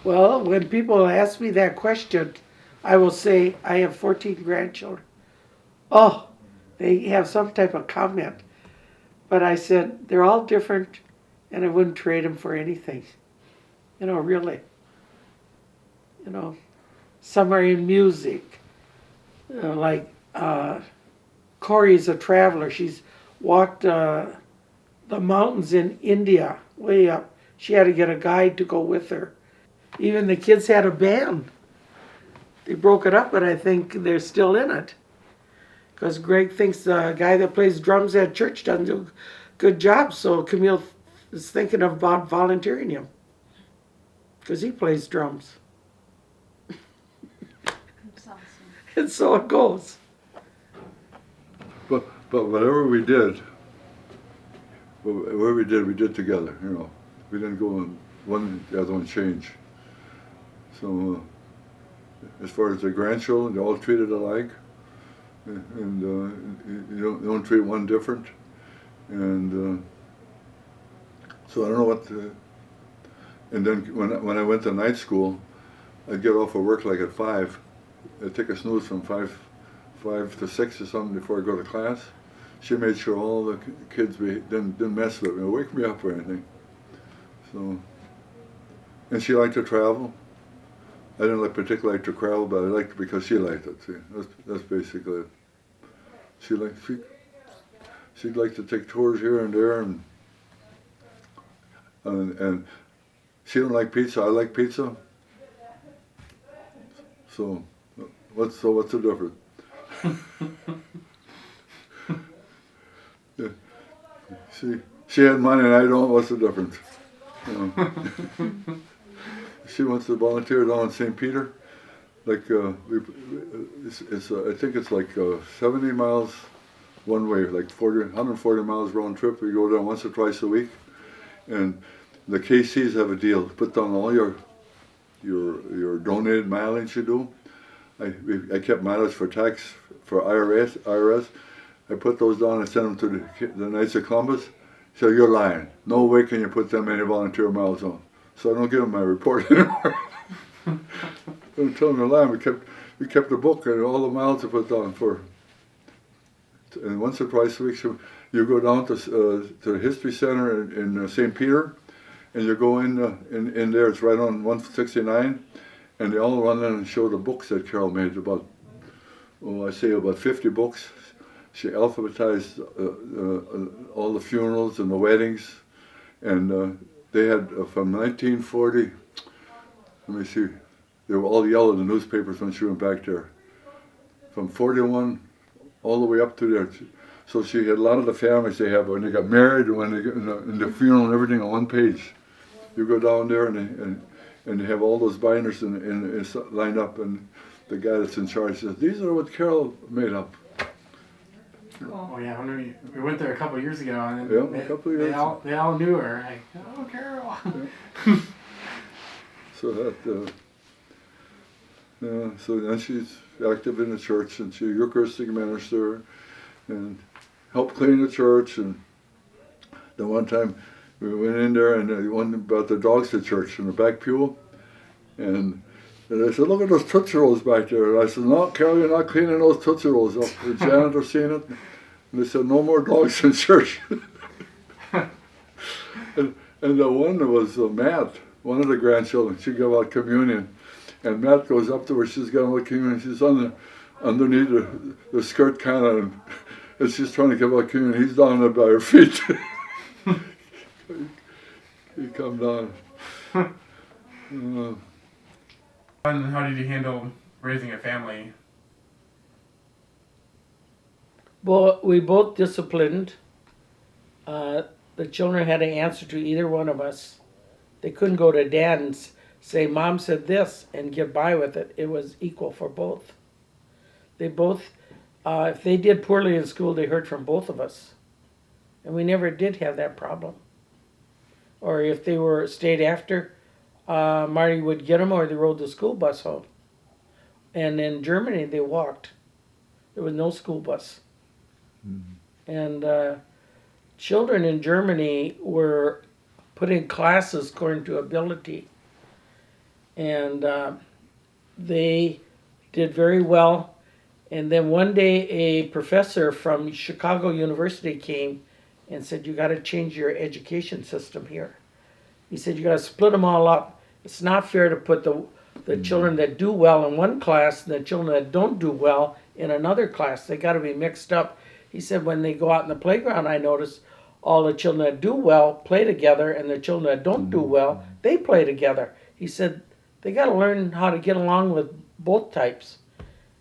Well, when people ask me that question, I will say I have 14 grandchildren. Oh, they have some type of comment. But I said, they're all different, and I wouldn't trade them for anything. You know, really. You know, some are in music. You know, like Corey's a traveler. She's walked the mountains in India, way up. She had to get a guide to go with her. Even the kids had a band. They broke it up, but I think they're still in it. Because Greg thinks the guy that plays drums at church doesn't do a good job, so Camille is thinking about volunteering him because he plays drums. That's awesome. And so it goes. But whatever we did, we did together. You know, we didn't go on one the other one change. So as far as the grandchildren, they're all treated alike, and you don't treat one different. And so I don't know what. And then when I went to night school, I'd get off of work like at 5. I'd take a snooze from 5 to 6 or something before I go to class. She made sure all the kids didn't mess with me or wake me up or anything. So, and she liked to travel. I didn't particularly like to travel, but I liked it because she liked it. See, that's basically it. She'd like to take tours here and there, and she don't like pizza. I like pizza. So what's the difference? Yeah. She had money and I don't. What's the difference? You know. She wants to volunteer down in St. Peter. Like I think it's like 70 miles one way, like 140 miles round trip. We go down once or twice a week, and the KCs have a deal. Put down all your donated mileage you do. I kept mileage for tax for IRS. I put those down and sent them to the Knights of Columbus. So you're lying. No way can you put that many volunteer miles on. So I don't give them my report anymore. I'm telling them they're lying. We kept the book and all the miles I put down for. And once or twice a week, so you go down to the History Center in St. Peter, and you go in there. It's right on 169, and they all run in and show the books that Carol made. About 50 books. She alphabetized all the funerals and the weddings, and they had from 1940. Let me see. They were all yellow in the newspapers when she went back there. From 41 all the way up to there. So she had a lot of the families they have when they got married, when they got in the funeral and everything on one page. You go down there and they have all those binders lined up, and the guy that's in charge says, "These are what Carol made up." Cool. Oh yeah, when we went there a couple of years ago, and Yeah, a couple of years. they all knew her. Like, oh, Carol. Yeah. So that, so then she's active in the church, and she's a Eucharistic minister, and helped clean the church. And the one time we went in there, and one brought the dogs to church in the back pew, and I said, "Look at those Tootsie Rolls back there." And I said, "No, Carol, you're not cleaning those Tootsie Rolls up." The janitor seen it, and they said, "No more dogs in church." and the one that was Matt, one of the grandchildren, she gave out communion, and Matt goes up to her. She's got out communion. She's underneath the skirt kind of, and she's trying to give out communion. He's down there by her feet. He come down. And how did you handle raising a family? Well, we both disciplined. The children had to answer to either one of us. They couldn't go to Dad and say, "Mom said this," and get by with it. It was equal for both. They both, if they did poorly in school, they heard from both of us. And we never did have that problem. Or if they stayed after, Marty would get them, or they rode the school bus home. And in Germany, they walked. There was no school bus. Mm-hmm. And children in Germany were put in classes according to ability. And they did very well. And then one day a professor from Chicago University came and said, "You got to change your education system here." He said, "You got to split them all up. It's not fair to put the children that do well in one class and the children that don't do well in another class. They got to be mixed up." He said, "When they go out in the playground, I notice all the children that do well play together, and the children that don't do well, they play together." He said, "They got to learn how to get along with both types."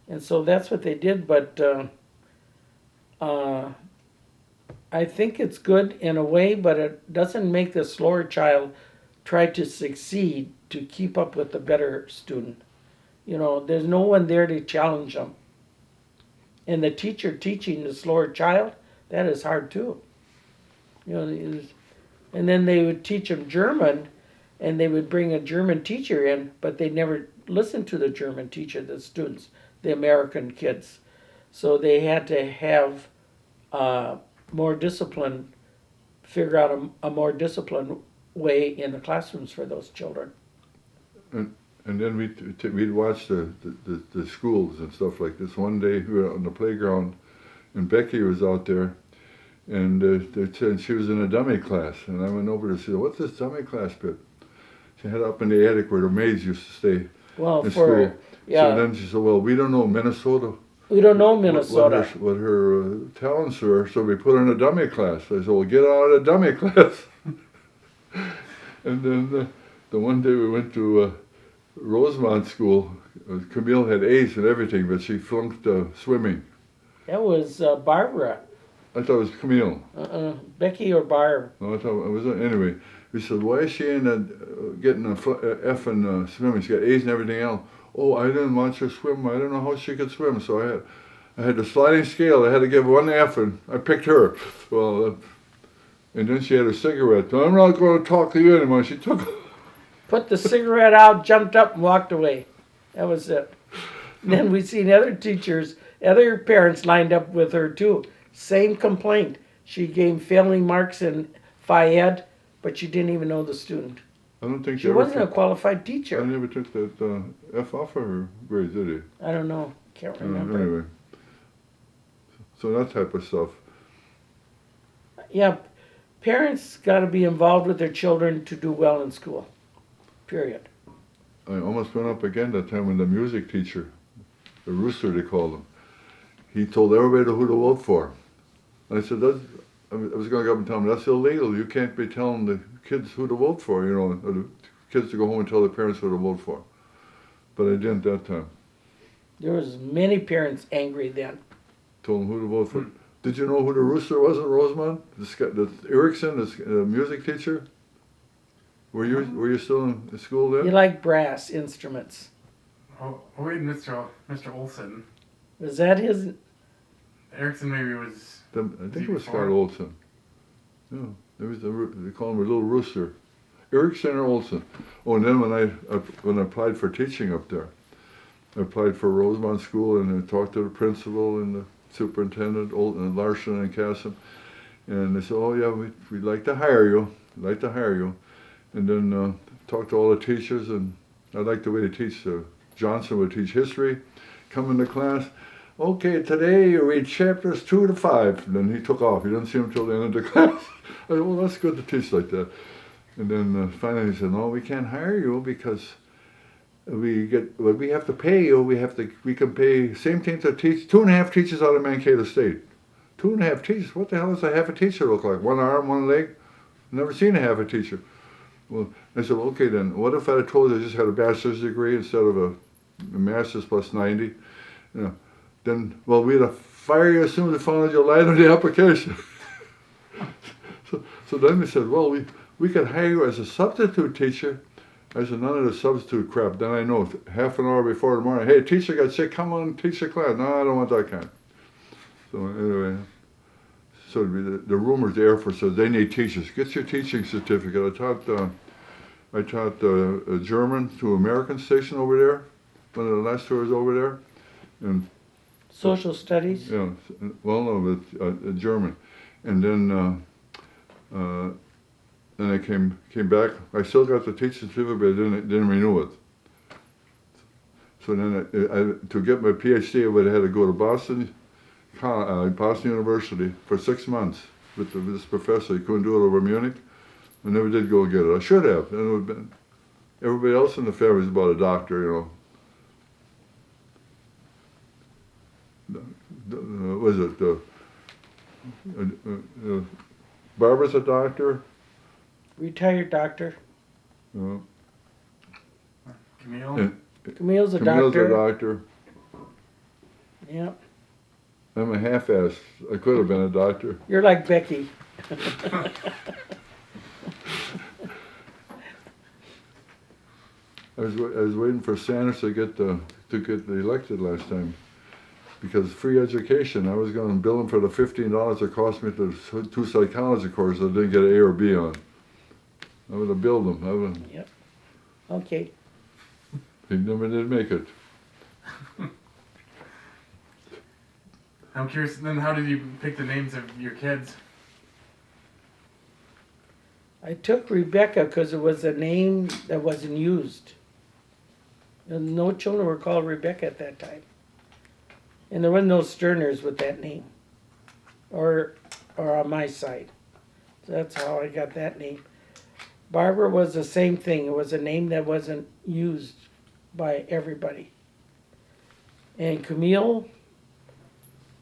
And so that's what they did. But I think it's good in a way, but it doesn't make the slower child try to succeed to keep up with the better student. You know, there's no one there to challenge them. And the teacher teaching the slower child, that is hard too. You know, and then they would teach them German, and they would bring a German teacher in, but they never listened to the German teacher, the students, the American kids. So they had to have more discipline, figure out a more disciplined way in the classrooms for those children. And then we'd watch the schools and stuff like this. One day we were on the playground, and Becky was out there, and she was in a dummy class. And I went over to see, what's this dummy class bit? She had up in the attic where the maids used to stay Well, in for school. yeah, So then she said, well, we don't know Minnesota. we don't know Minnesota. What her talents were, so we put her in a dummy class. I said, well, get out of the dummy class. And then the one day we went to Rosemont School. Camille had A's and everything, but she flunked swimming. That was Barbara. I thought it was Camille. Becky or Barb. No, I thought it was anyway. We said, why is she in getting a F in swimming? She got A's and everything else. Oh, I didn't watch her swim. I didn't know how she could swim, so I had the sliding scale. I had to give one F, and I picked her. Well, and then she had a cigarette. I'm not going to talk to you anymore. She took. Put the cigarette out, jumped up, and walked away. That was it. And then we seen other teachers, other parents lined up with her too. Same complaint. She gave failing marks in Phi Ed, but she didn't even know the student. I don't think She wasn't a qualified teacher. I never took that F off of her grades, did he? I don't know. Can't remember. Anyway. So that type of stuff. Yeah, parents got to be involved with their children to do well in school. Period. I almost went up again that time when the music teacher, the rooster they called him, he told everybody who to vote for. And I said, I was going to go up and tell him, that's illegal. You can't be telling the kids who to vote for, you know, or the kids to go home and tell their parents who to vote for. But I didn't that time. There was many parents angry then. Told them who to vote for. Did you know who the rooster was in Rosemont? The Erickson, the music teacher? Were you still in school then? You like brass instruments. Oh, wait, Mr. Olson. Was that his? Erickson maybe was. I think it was Scott Olson. Yeah, there was they call him a little rooster. Erickson or Olson. Oh, and then when I applied for teaching up there, I applied for Rosemont School and I talked to the principal and the superintendent, Larson and Casson, and they said, oh yeah, we'd like to hire you. And then talked to all the teachers, and I liked the way they teach. Johnson would teach history, come into class. Okay, today you read chapters 2 to 5. And then he took off. You didn't see him till the end of the class. I said, well, that's good to teach like that. And then finally he said, no, we can't hire you because we have to pay you. We can pay same thing to teach 2.5 teachers out of Mankato State. 2.5 teachers. What the hell does a half a teacher look like? One arm, one leg. Never seen a half a teacher. Well, I said, well, okay then. What if I had told you I just had a bachelor's degree instead of a master's plus 90? You know, then, well, we'd have fired you as soon as we found out you lied on the application. so then they said, well, we could hire you as a substitute teacher. I said, none of the substitute crap. Then I know half an hour before tomorrow, hey, teacher got sick, come on, teach the class. No, I don't want that kind. So anyway, so the rumors, the Air Force says they need teachers. Get your teaching certificate. I taught German to American station over there. One of the last tours over there, and Social studies. yeah, well, no, but German, and then I came back. I still got the teaching certificate, but I didn't renew it. So then to get my PhD, I would have had to go to Boston University for 6 months with this professor. He couldn't do it over Munich. I never did go get it. I should have. And it would have been, everybody else in the family is about a doctor, you know. Was it Barbara's a doctor? Retired doctor. Camille? Camille's a Camille's doctor. a doctor. Yep. I'm a half-ass. I could have been a doctor. You're like Becky. I was waiting for Sanders to get elected last time, because free education. I was going to bill him for the $15 it cost me the 2 psychology courses I didn't get an A or B on. I would have billed him. Yep. Okay. He never did make it. I'm curious, then how did you pick the names of your kids? I took Rebecca because it was a name that wasn't used. And no children were called Rebecca at that time. And there were no Sterners with that name. Or on my side. So that's how I got that name. Barbara was the same thing. It was a name that wasn't used by everybody. And Camille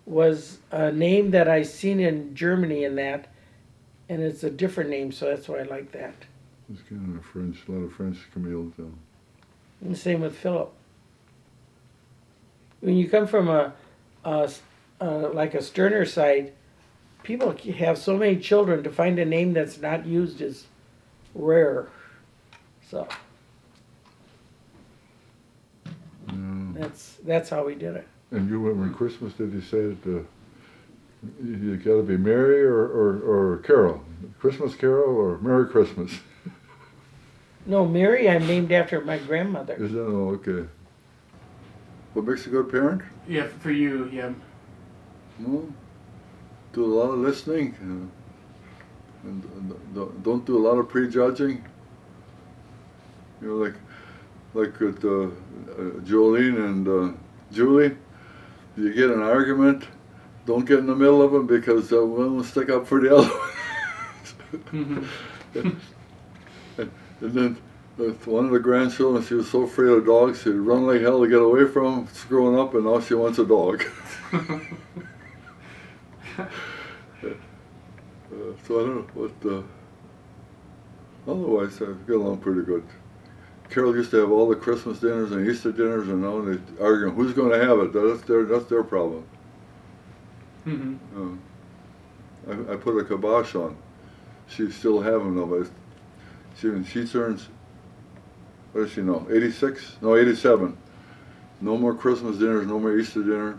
was a name that I seen in Germany and that, and it's a different name, so that's why I like that. It's kind of French, a lot of French Camille though. And the same with Philip. When you come from like a Sterner side, people have so many children, to find a name that's not used is rare. So that's how we did it. And you went when Christmas, did you say that you got to be Mary or Carol? Christmas Carol or Merry Christmas? No, Mary I'm named after my grandmother. Is that, oh, okay. What makes a good parent? Yeah, for you, yeah. Well, do a lot of listening and don't do a lot of prejudging. You know, like with Jolene and Julie, you get an argument, don't get in the middle of them, because one will stick up for the other one. And then one of the grandchildren, she was so afraid of dogs, she'd run like hell to get away from them, growing up, and now she wants a dog. So I don't know what. Otherwise, I get along pretty good. Carol used to have all the Christmas dinners and Easter dinners, and now they arguing who's going to have it. That's their problem. I put a kibosh on. She's still having them, but she turns. What does she know? 86? No, 87. No more Christmas dinners. No more Easter dinner.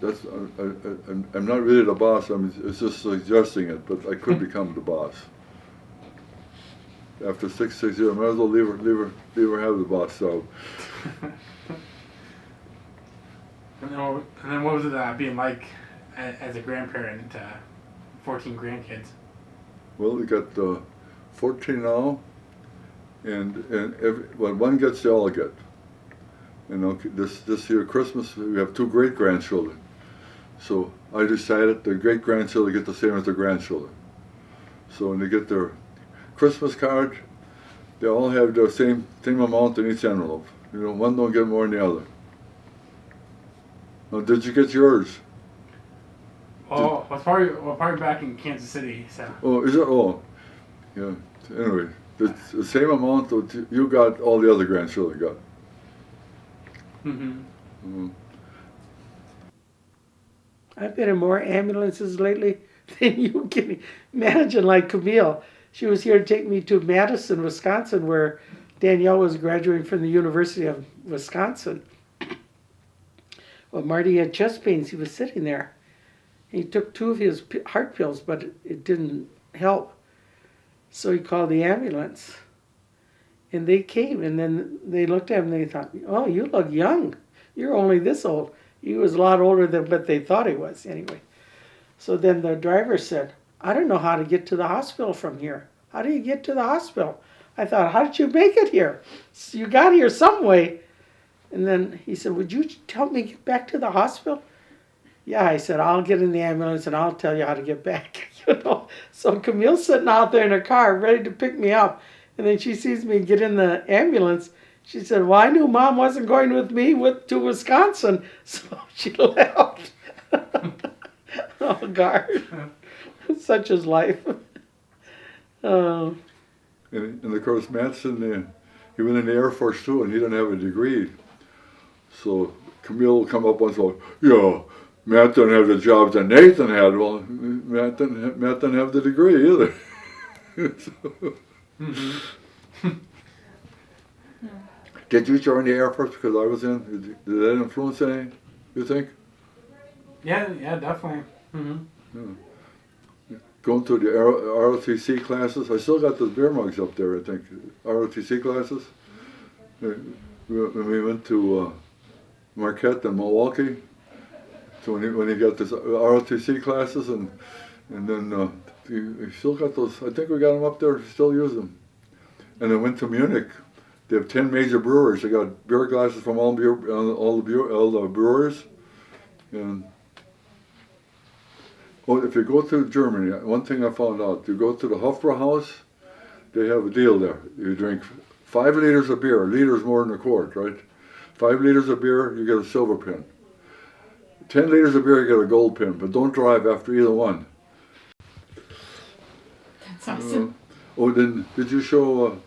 I'm not really the boss. It's just suggesting it, but I could become the boss. After 6 years, I might as well leave her have the boss job. And then what was it being like as a grandparent, 14 grandkids? Well, we got 14 now, and when one gets, they all get. You know, this year Christmas we have 2 great grandchildren, so I decided the great grandchildren get the same as the grandchildren. So when they get their Christmas card, they all have the same amount in each envelope. You know, one don't get more than the other. Now, did you get yours? Oh, well, probably back in Kansas City. So. Oh, is it? Oh, yeah. Anyway, it's the same amount that you got, all the other grandchildren got. I've been in more ambulances lately than you can imagine. Like Camille, she was here to take me to Madison, Wisconsin, where Danielle was graduating from the University of Wisconsin. Well, Marty had chest pains. He was sitting there. He took 2 of his heart pills, but it didn't help. So he called the ambulance. And they came, and then they looked at him, and they thought, oh, you look young. You're only this old. He was a lot older than what they thought he was, anyway. So then the driver said, I don't know how to get to the hospital from here. How do you get to the hospital? I thought, how did you make it here? So you got here some way. And then he said, would you help me get back to the hospital? Yeah, I said, I'll get in the ambulance and I'll tell you how to get back. You know. So Camille's sitting out there in her car ready to pick me up. And then she sees me get in the ambulance. She said, well, I knew Mom wasn't going with me to Wisconsin. So she left. Oh, God. Such is life. And of course, Matson, he went in the Air Force too, and he didn't have a degree. So Camille will come up once in a while, yeah, Matt didn't have the jobs that Nathan had. Well, Matt didn't have the degree either. Did you join the Air Force because I was in? Did that influence anything, you think? Yeah, definitely. Mm-hmm. Going to the ROTC classes. I still got those beer mugs up there, I think. ROTC classes. When we went to Marquette and Milwaukee, so when he got this ROTC classes, and then he still got those. I think we got them up there. Still use them. And then went to Munich. They have 10 major brewers. They got beer glasses from all the brewers. And if you go to Germany, one thing I found out: you go to the Hofbrauhaus, they have a deal there. You drink 5 liters of beer. A liter is more than a quart, right? 5 liters of beer, you get a silver pin. 10 liters of beer, you get a gold pin. But don't drive after either one. That's awesome. Then did you show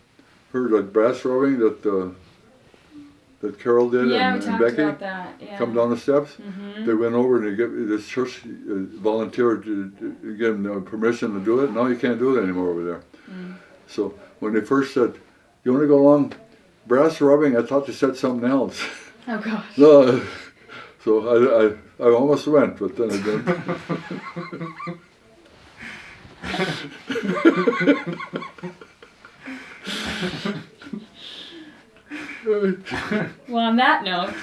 her that brass rubbing that Carol did Yeah, and we talked Becky? about that. Yeah. Come down the steps. Mm-hmm. They went over and they gave this church volunteered to give them permission to do it. Now you can't do it anymore over there. Mm. So when they first said, "You want to go along brass rubbing?" I thought they said something else. Oh gosh. No, so I almost went, but then I didn't. Well, on that note,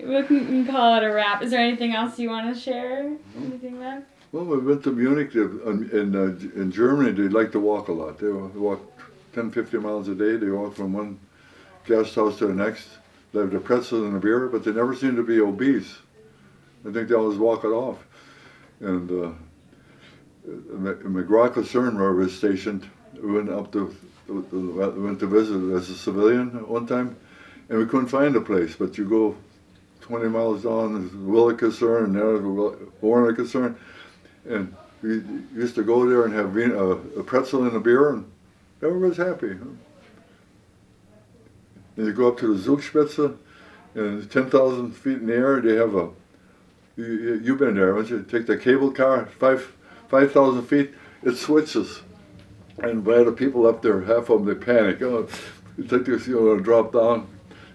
we can call it a wrap. Is there anything else you want to share? Anything left? Well, we went to Munich. In Germany, they like to walk a lot. They walk 10, 15 miles a day. They walk from one guest house to the next. They have the pretzels and the beer, but they never seem to be obese. I think they always walk it off. And McGraw Sterner, where I was stationed, we went to visit as a civilian at one time, and we couldn't find a place. But you go 20 miles down, there's Willica Sterner, and there's Warner Sterner, and we used to go there and have a pretzel and a beer, and everybody's happy. And you go up to the Zugspitze, and 10,000 feet in the air, they have you've been there, haven't you? Take the cable car, 5,000 feet, it switches. And by the people up there, half of them, they panic. Oh, you think this, drop down,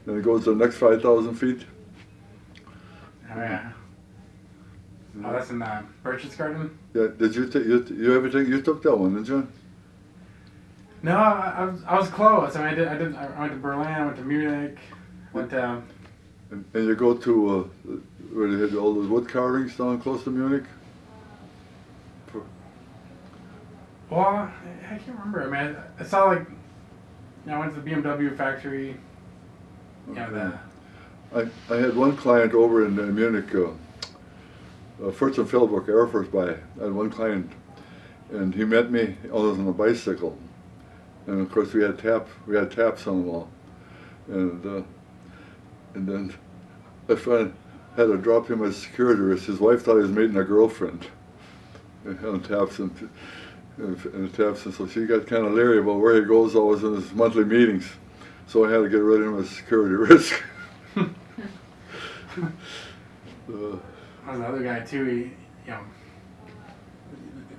and it goes to the next 5,000 feet. Oh yeah. Oh, that's in Birch's Garden? Yeah, did you you took that one, didn't you? No, I was close. I mean, I went to Berlin, I went to Munich, went to... And you go to where they had all those wood carvings down close to Munich? Well, I can't remember. I mean, I saw I went to the BMW factory. I had one client over in Munich, Fritz and Philbrook Air Force by. I had one client, and he met me. I was on a bicycle, and of course we had taps on them all, and then I had to drop him as security risk. His wife thought he was meeting a girlfriend, on taps and taps, and so she got kind of leery about where he goes always in his monthly meetings. So I had to get rid of him as security risk. Another guy too.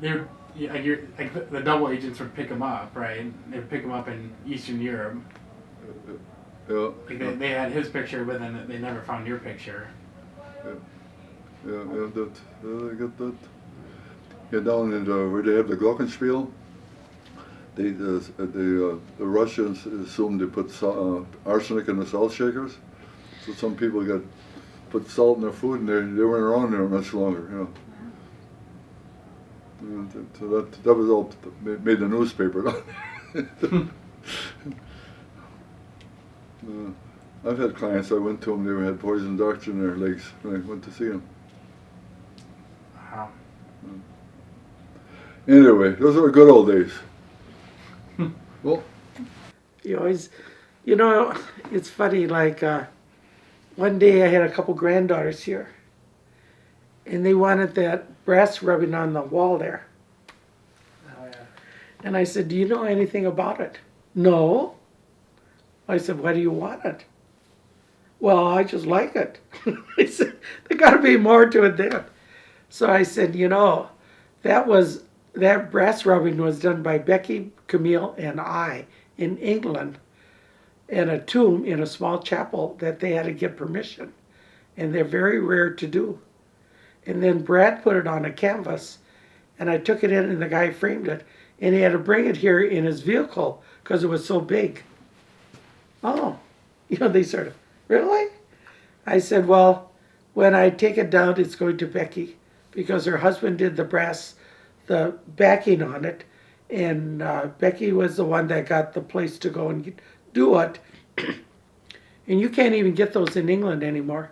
The double agents would pick him up, right? They would pick him up in Eastern Europe. Yeah. They had his picture, but then they never found your picture. Yeah, I got that. Yeah, down in where they have the Glockenspiel, the Russians assumed they put arsenic in the salt shakers, so some people put salt in their food and they weren't around there much longer. So that was all made the newspaper. I've had clients, I went to them, they had poison darts in their legs when I went to see them. Wow. Anyway, those were good old days. Well, You always, it's funny, one day I had a couple granddaughters here, and they wanted that brass rubbing on the wall there. Oh yeah. And I said, "Do you know anything about it?" "No." I said, why do you want it? Well, I just like it. I said, there got to be more to it than. So I said, that brass rubbing was done by Becky, Camille, and I in England in a tomb in a small chapel that they had to get permission. And they're very rare to do. And then Brad put it on a canvas, and I took it in, and the guy framed it, and he had to bring it here in his vehicle because it was so big. Oh, they sort of, really? I said, well, when I take it down, it's going to Becky, because her husband did the backing on it, and Becky was the one that got the place to go and do it. And you can't even get those in England anymore.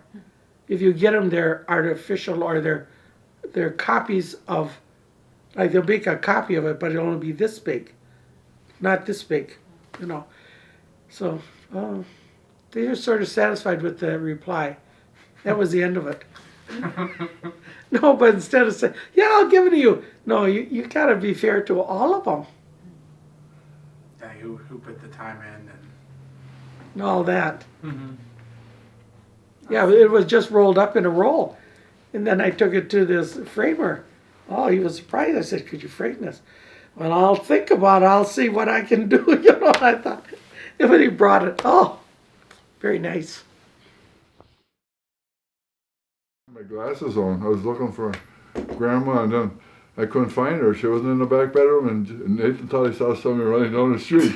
If you get them, they're artificial, or they're copies of, like they'll make a copy of it, but it'll only be this big, not this big, So they were sort of satisfied with the reply. That was the end of it. No, but instead of saying, yeah, I'll give it to you. No, you got to be fair to all of them. Yeah, who put the time in And all that. and. Yeah, it was just rolled up in a roll. And then I took it to this framer. Oh, he was surprised. I said, could you frame this? Well, I'll think about it. I'll see what I can do. I thought, when he brought it, oh, very nice. My glasses on. I was looking for Grandma, and then I couldn't find her. She wasn't in the back bedroom, and Nathan thought he saw somebody running down the street.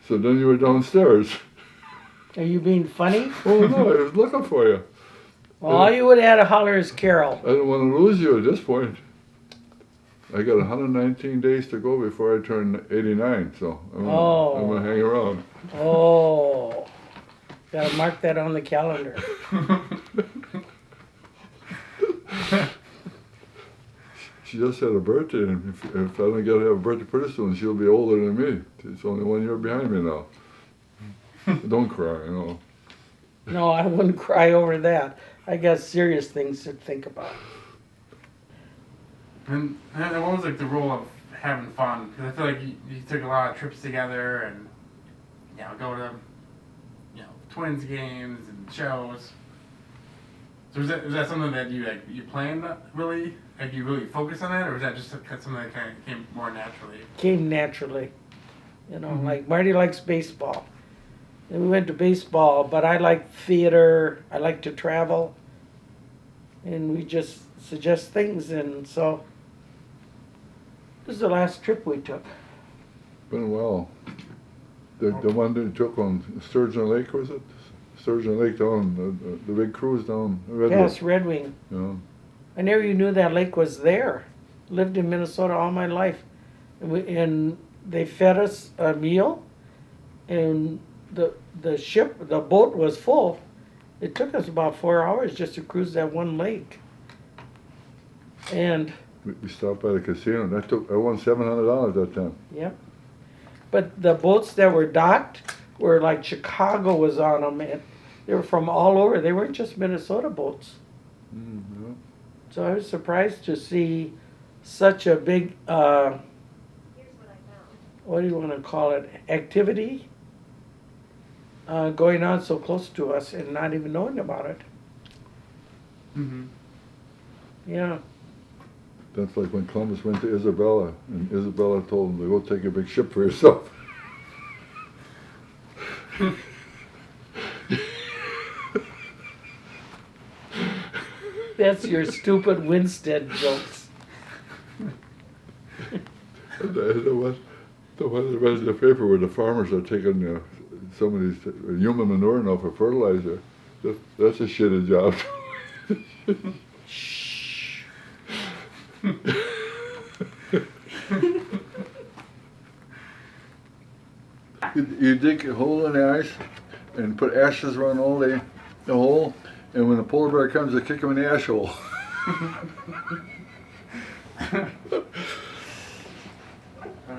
So then you were downstairs. Are you being funny? Oh no, I was looking for you. Well, all you would have had to holler is Carol. I didn't want to lose you at this point. I got 119 days to go before I turn 89, so I'm gonna hang around. Oh, gotta mark that on the calendar. She just had a birthday, and if I don't get to have a birthday pretty soon, she'll be older than me. She's only 1 year behind me now. Don't cry, No, I wouldn't cry over that. I got serious things to think about. And what was like the rule of having fun? Because I feel like you took a lot of trips together, and go to Twins games and shows. So was that something that you planned really? Like you really focused on that, or was that just something that kind of came more naturally? Came naturally. Like Marty likes baseball. And we went to baseball, but I like theater. I like to travel. And we just suggest things, and so this is the last trip we took. Been well. The one that you took on Sturgeon Lake, was it? Sturgeon Lake down, the big cruise down Red Yes, Wing. Red Wing. Yeah. I never even knew that lake was there. Lived in Minnesota all my life. And they fed us a meal, and the boat was full. It took us about 4 hours just to cruise that one lake. And We stopped by the casino. I won $700 that time. yep. But the boats that were docked were like Chicago was on them, and they were from all over. They weren't just Minnesota boats. Mm-hmm. So I was surprised to see such a big, what do you want to call it, activity going on so close to us and not even knowing about it. Mm-hmm. Yeah. That's like when Columbus went to Isabella, and Isabella told him to go take a big ship for yourself. That's your stupid Winstead jokes. The one that read in the paper where the farmers are taking some of these human manure now for fertilizer. That's a shitty job. Shh. You dig a hole in the ice and put ashes around all the hole, and when the polar bear comes, they kick him in the ash hole.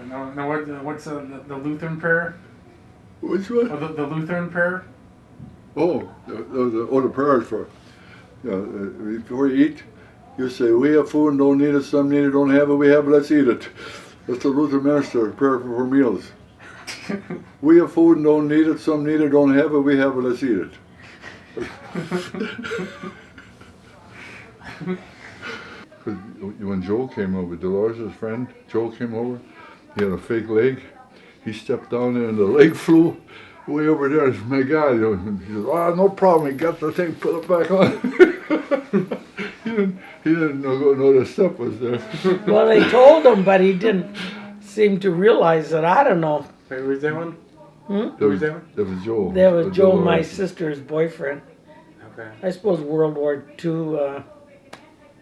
Now what's the Lutheran prayer? Which one? Oh, the Lutheran prayer? Oh, the prayers for. Before you eat, you say, "We have food and don't need it. Some need it, don't have it. We have it. Let's eat it." That's the Lutheran minister prayer for meals. We have food and don't need it. Some need it, don't have it. We have it, let's eat it. Because when Joe came over, Dolores' friend, Joe came over, he had a fake leg. He stepped down there and the leg flew way over there. I said, my God, he said, oh, no problem. He got the thing, put it back on. he didn't know the step was there. Well, they told him, but he didn't seem to realize it. I don't know. Wait, who was that one? That was was, that? that was Joe. That was Joe, my Dolores. sister's boyfriend. Okay. I suppose World War II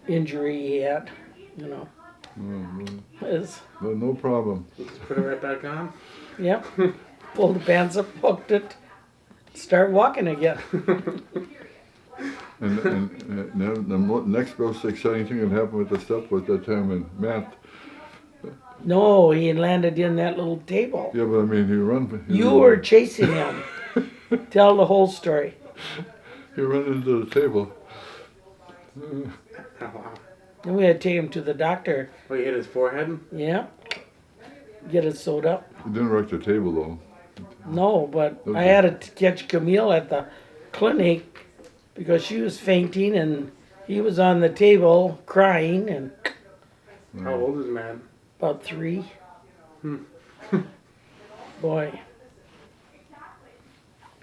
injury he had, you know. Is No problem. Just put it right back on. yep. Pulled the pants up, hooked it, start walking again. And then the next most exciting thing that happened with the step was that time when Matt, No, he landed in that little table. yeah, but I mean, he ran. You were chasing him. Tell the whole story. He ran into the table. Oh, wow. Then we had to take him to the doctor. Oh, he hit his forehead? Yeah. Get it sewed up. He didn't wreck the table though. No, but I Okay. had to catch Camille at the clinic because she was fainting and he was on the table crying and How old is Matt? about 3. Boy.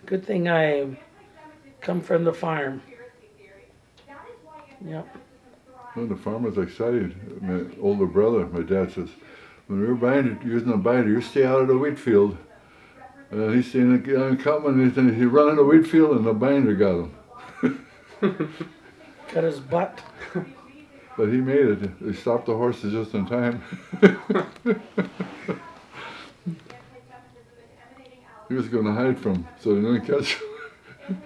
Good thing I come from the farm. Yep. Well, the farm was excited. My older brother, my dad says, when we were using a binder, you stay out of the wheat field. And he's saying, I'm coming, and he ran in the wheat field and the binder got him. Got his butt. But he made it. They stopped the horses just in time. He was going to hide from him, so they didn't catch him.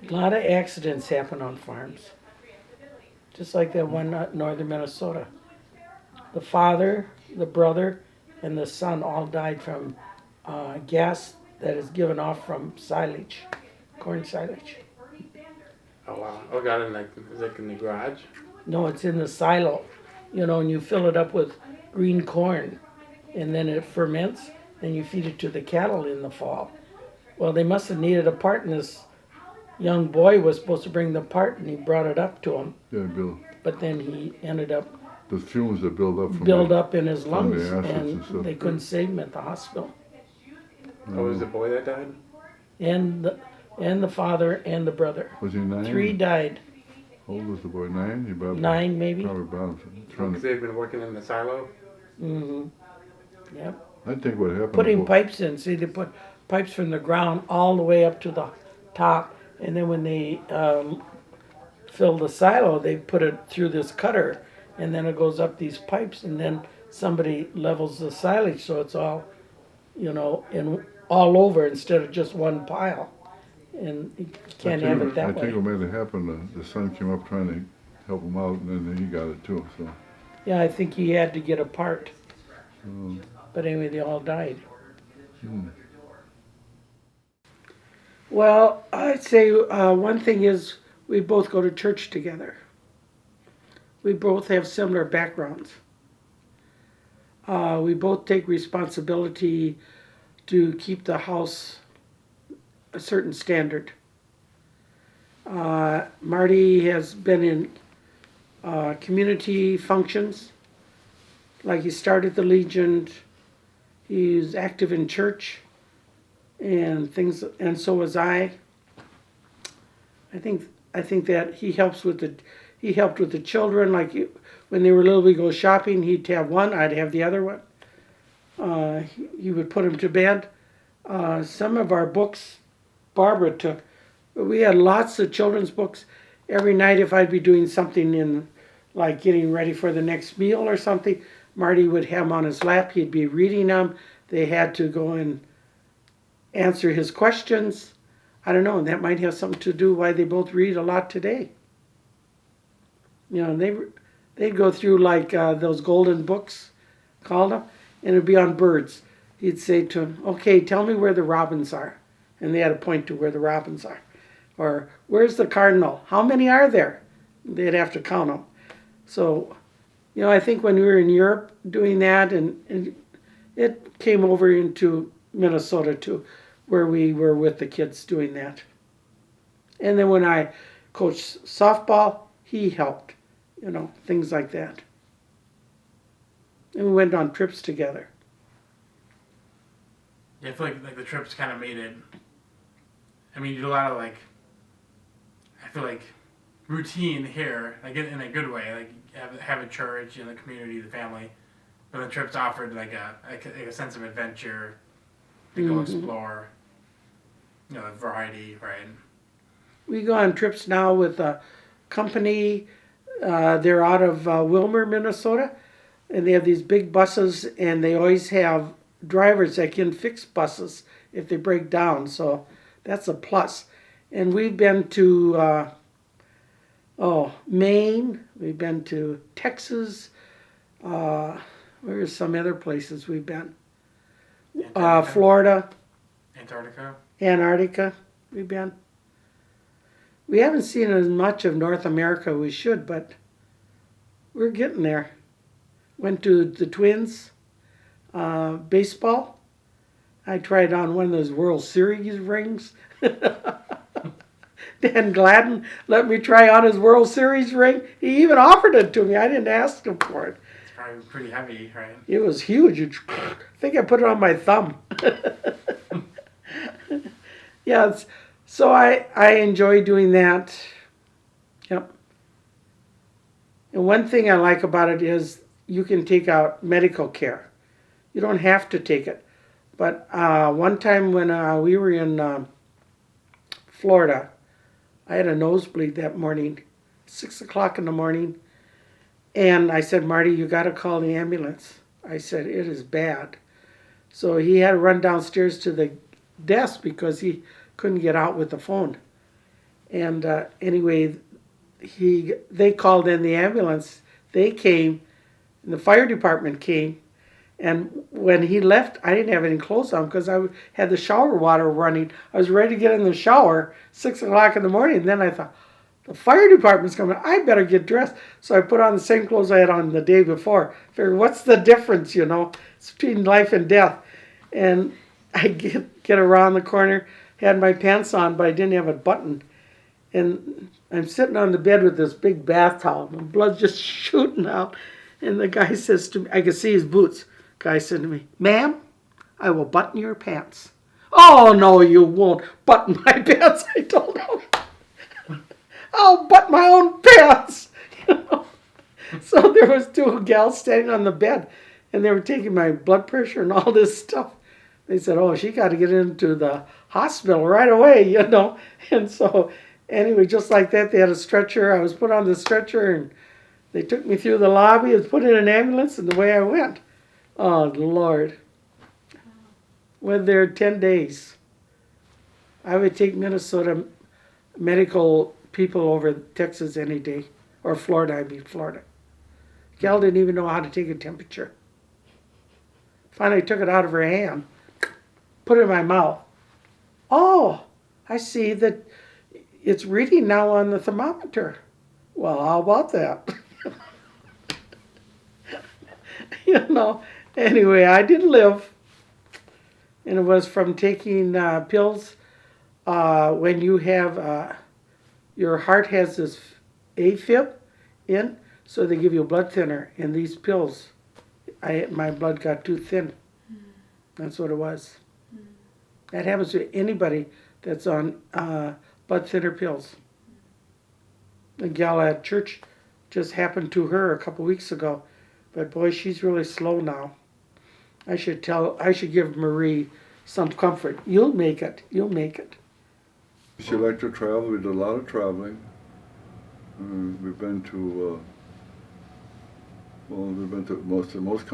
A lot of accidents happen on farms. Just like that one in northern Minnesota. The father, the brother, and the son all died from gas that is given off from silage, corn silage. Oh, wow. Oh, got it is it in the garage? No, it's in the silo, you know, and you fill it up with green corn, and then it ferments, and you feed it to the cattle in the fall. Well, they must have needed a part, and this young boy was supposed to bring the part, and he brought it up to him, Yeah, Bill. but then he ended up The fumes that build up from build the- up in his from lungs, the acids and and stuff. they couldn't save him at the hospital. Oh, was the boy that died? And the father and the brother. Was he 9? 3 died. How old was the boy? 9? He probably, 9 maybe. Probably about trying Because to, they'd been working in the silo? Mm-hmm. Yep. I think what happened. Putting was- pipes in. See, they put pipes from the ground all the way up to the top, and then when they fill the silo, they put it through this cutter, and then it goes up these pipes, and then somebody levels the silage so it's all, you know, in all over instead of just one pile. And you can't have it I that think way. what made it happen, the son came up trying to help him out, and then he got it too. So, Yeah, I think he had to get a part. um, But anyway, they all died. hmm. Well, I'd say one thing is we both go to church together. We both have similar backgrounds. We both take responsibility to keep the house a certain standard. Marty has been in community functions, like he started the Legion. He's active in church and things, and so was I. I think that he helped with the children. Like when they were little, we go shopping. He'd have one, I'd have the other one. He would put them to bed. Some of our books, Barbara took. We had lots of children's books. Every night, if I'd be doing something in, like getting ready for the next meal or something, Marty would have them on his lap. He'd be reading them. They had to go and answer his questions. I don't know, that might have something to do why they both read a lot today. You know, they'd go through like those golden books, called them, and it'd be on birds. He'd say to him, okay, tell me where the robins are. And they had to point to where the robins are. Or, where's the cardinal? How many are there? They'd have to count them. So, you know, I think when we were in Europe doing that, and It came over into Minnesota too, where we were with the kids doing that. And then when I coached softball, he helped, things like that. And we went on trips together. Yeah, I feel like the trips kind of made it. I mean, you do a lot of I feel like routine here, like in a good way. Like have a church, the community, the family. But the trips offered like a sense of adventure to go explore. The variety, right? We go on trips now with a company. They're out of Wilmer, Minnesota, and they have these big buses, and they always have drivers that can fix buses if they break down. So that's a plus. And we've been to Maine. We've been to Texas. Where's some other places we've been? Florida. Antarctica. We've been. We haven't seen as much of North America as we should, but we're getting there. Went to the Twins baseball. I tried on one of those World Series rings. Dan Gladden let me try on his World Series ring. He even offered it to me. I didn't ask him for it. It's probably pretty heavy, right? It was huge. I think I put it on my thumb. Yeah, so I enjoy doing that. Yep. And one thing I like about it is you can take out medical care. You don't have to take it. But one time when we were in Florida, I had a nosebleed that morning, 6 o'clock in the morning. And I said, Marty, you got to call the ambulance. I said, it is bad. So he had to run downstairs to the desk because he couldn't get out with the phone. And anyway, they called in the ambulance. They came, and the fire department came. And when he left, I didn't have any clothes on because I had the shower water running. I was ready to get in the shower, 6 o'clock in the morning. And then I thought, the fire department's coming. I better get dressed. So I put on the same clothes I had on the day before. Figured, what's the difference, It's between life and death. And I get around the corner, had my pants on, but I didn't have a button. And I'm sitting on the bed with this big bath towel. My blood's just shooting out. And the guy says to me, I could see his boots. Guy said to me, ma'am, I will button your pants. Oh, no, you won't button my pants, I told him. I'll button my own pants. So there was two gals standing on the bed, and they were taking my blood pressure and all this stuff. They said, oh, she got to get into the hospital right away, And so anyway, just like that, they had a stretcher. I was put on the stretcher, and they took me through the lobby. I was put in an ambulance, and away I went. Oh, Lord. Went there 10 days. I would take Minnesota medical people over Texas any day. Or Florida, Florida. Gal didn't even know how to take a temperature. Finally took it out of her hand, put it in my mouth. Oh, I see that it's reading now on the thermometer. Well, how about that? Anyway, I did live. And it was from taking pills when you have, your heart has this AFib in, so they give you a blood thinner. And these pills, my blood got too thin. That's what it was. That happens to anybody that's on blood thinner pills. The gal at church just happened to her a couple weeks ago. But boy, she's really slow now. I should give Marie some comfort. You'll make it. You'll make it. She liked to travel. We did a lot of traveling. We've been to most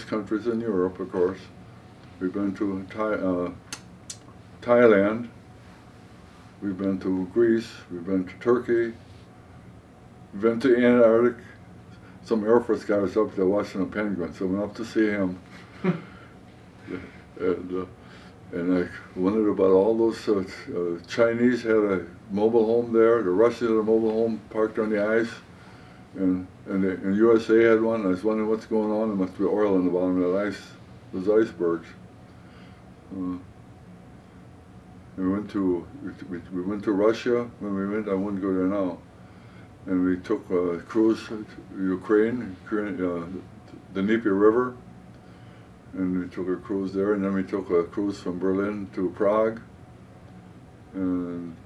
countries in Europe, of course. We've been to Thailand. We've been to Greece. We've been to Turkey. We've been to Antarctica. Some Air Force guy was up there watching a penguin, so we went up to see him. And I wondered about all those Chinese had a mobile home there. The Russians had a mobile home parked on the ice, and USA had one. I was wondering what's going on. There must be oil in the bottom of that ice. those icebergs. We went to Russia when we went. I wouldn't go there now. And we took a cruise to Ukraine, the Dnieper River, and we took a cruise there. And then we took a cruise from Berlin to Prague. And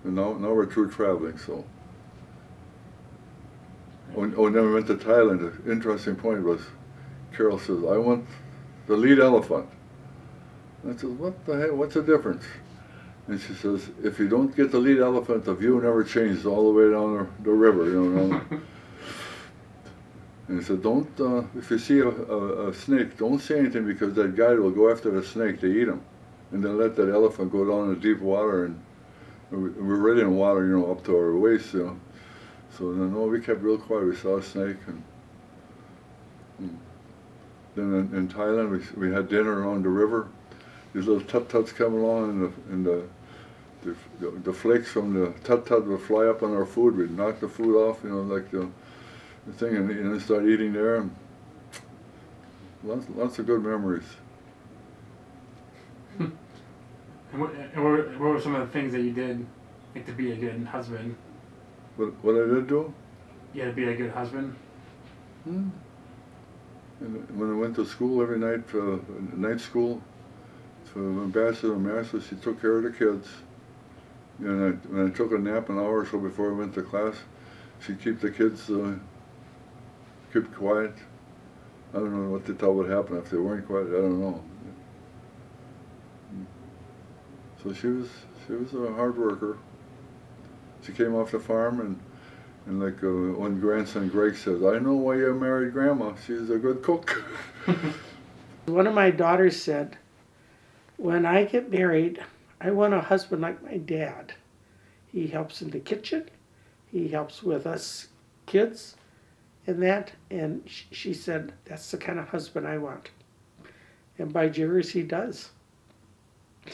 now we're through traveling. So. And then we went to Thailand. The interesting point was, Carol says, "I want the lead elephant." I said, "What the heck? What's the difference?" And she says, "If you don't get the lead elephant, the view never changes all the way down the river, you know." And he said, "Don't, if you see a snake, don't say anything because that guide will go after the snake to eat him. And then let that elephant go down in deep water, and we're already in water, you know, up to our waist, you know." So then, no, we kept real quiet. We saw a snake, and then in Thailand we had dinner along the river. These little tut-tuts come along, and the flakes from the tut-tut would fly up on our food. We'd knock the food off, you know, like the thing, and then start eating there. And lots of good memories. And what were some of the things that you did, like, to be a good husband? What I did do? Yeah, to be a good husband. And when I went to school every night, night school, for bachelor and master, she took care of the kids. And when I took a nap an hour or so before I went to class, she'd keep the kids kept quiet. I don't know what they thought would happen if they weren't quiet. I don't know. So she was a hard worker. She came off the farm, and like one grandson, Greg, says, "I know why you married Grandma. She's a good cook." One of my daughters said, "When I get married, I want a husband like my dad. He helps in the kitchen. He helps with us kids and that." And she said, "That's the kind of husband I want." And by jiggers, he does.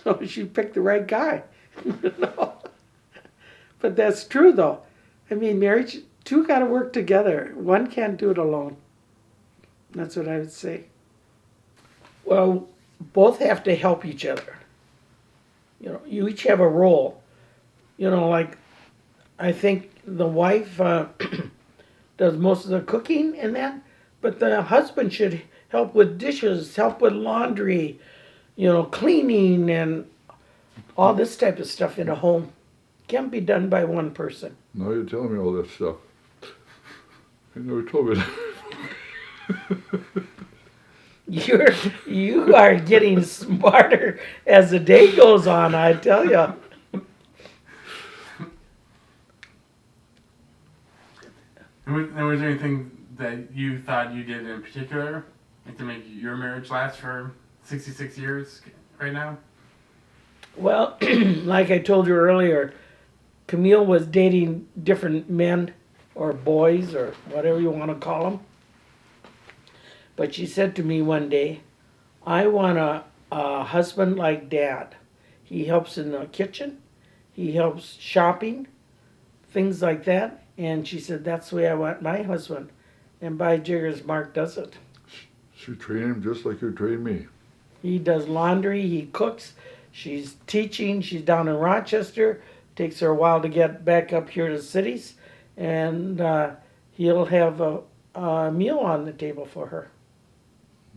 So she picked the right guy. No. But that's true, though. I mean, marriage, two got to work together. One can't do it alone. That's what I would say. Well, both have to help each other. You know, you each have a role. You know, like, I think the wife does most of the cooking and that, but the husband should help with dishes, help with laundry, you know, cleaning and all this type of stuff in a home. Can't be done by one person. Now you're telling me all that stuff. You never told me that. You are getting smarter as the day goes on, I tell you. And was there anything that you thought you did in particular, like, to make your marriage last for 66 years right now? Well, like I told you earlier, Camille was dating different men or boys or whatever you want to call them. But she said to me one day, "I want a husband like Dad. He helps in the kitchen. He helps shopping, things like that." And she said, "That's the way I want my husband." And by jiggers, Mark does it. She trained him just like you trained me. He does laundry, he cooks. She's teaching. She's down in Rochester. Takes her a while to get back up here to the cities. And he'll have a meal on the table for her.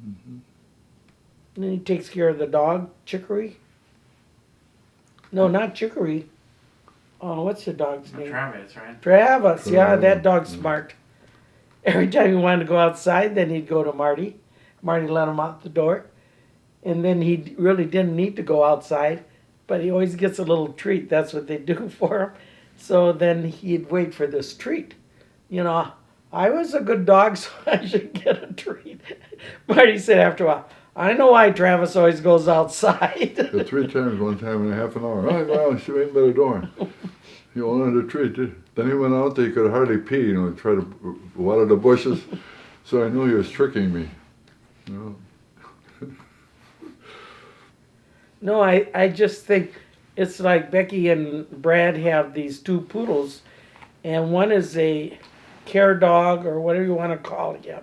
Mm-hmm. And then he takes care of the dog, Chicory. No, not Chicory. Oh, what's the dog's name? Travis, right? Travis. Yeah, Travis. that dog's smart. Every time he wanted to go outside, then he'd go to Marty. Marty let him out the door. And then he really didn't need to go outside, but he always gets a little treat. That's what they do for him. So then he'd wait for this treat. You know, I was a good dog, so I should get a treat. Marty said after a while, "I know why Travis always goes outside." Yeah, 3 times, 1 time in a half an hour. Oh, well, she went by the door. He wanted a treat. Then he went out there, he could hardly pee, you know, try to water the bushes. So I knew he was tricking me. You know. No, I just think it's like Becky and Brad have these 2 poodles, and one is a care dog or whatever you want to call it. Yeah.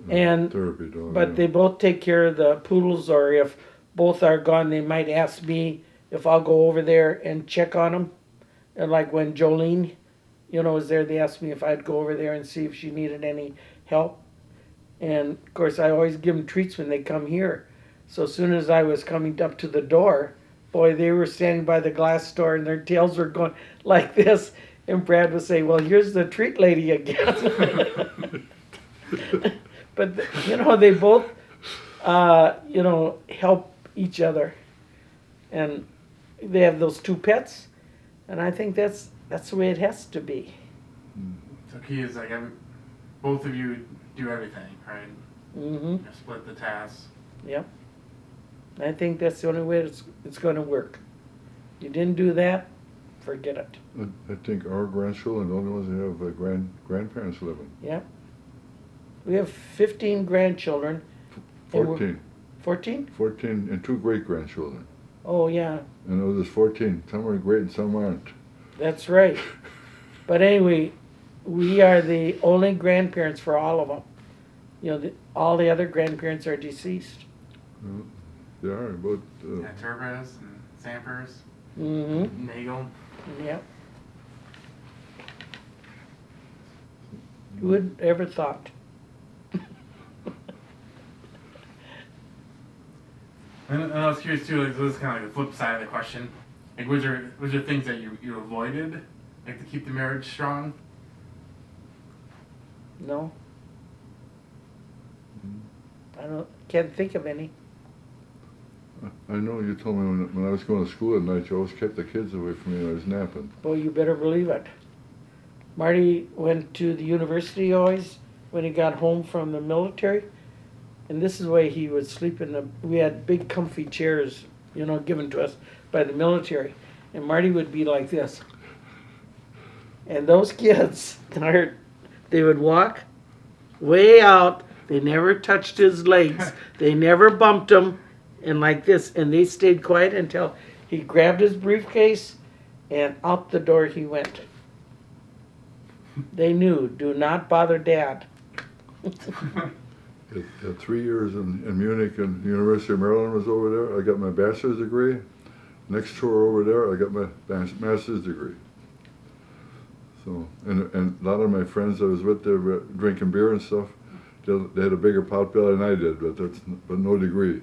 And- therapy dog. But they both take care of the poodles, or if both are gone, they might ask me if I'll go over there and check on them. And like when Jolene, was there, they asked me if I'd go over there and see if she needed any help. And of course, I always give them treats when they come here. So as soon as I was coming up to the door, boy, they were standing by the glass door and their tails were going like this. And Brad would say, "Well, here's the treat lady again." But they both, help each other, and they have those two pets, and I think that's the way it has to be. So key is like both of you do everything, right? Mm-hmm. Split the tasks. Yep. I think that's the only way it's going to work. You didn't do that, forget it. I think our grandchildren are the only ones that have grandparents living. Yep. We have 15 grandchildren. 14. 14? 14 and 2 great-grandchildren. Oh, yeah, And there's 14. Some are great and some aren't. that's right. But anyway, we are the only grandparents for all of them. All the other grandparents are deceased. They are, but Yeah, Turbos and Sampers, Mm-hmm. Nagel. Yep. Who would ever thought? And I was curious too, like, this is kind of like the flip side of the question. Like, was there things that you avoided, like, to keep the marriage strong? No. Can't think of any. I know you told me when I was going to school at night, you always kept the kids away from me when I was napping. Well, you better believe it. Marty went to the university always when he got home from the military, and this is the way he would sleep we had big comfy chairs, given to us by the military, and Marty would be like this. And those kids, they would walk way out, they never touched his legs, they never bumped him, and like this, and they stayed quiet until he grabbed his briefcase and out the door he went. They knew, do not bother Dad. At 3 years in Munich, and the University of Maryland was over there. I got my bachelor's degree. Next tour over there, I got my master's degree. So, and a lot of my friends I was with, they were drinking beer and stuff. They had a bigger pot bill than I did, but no degree.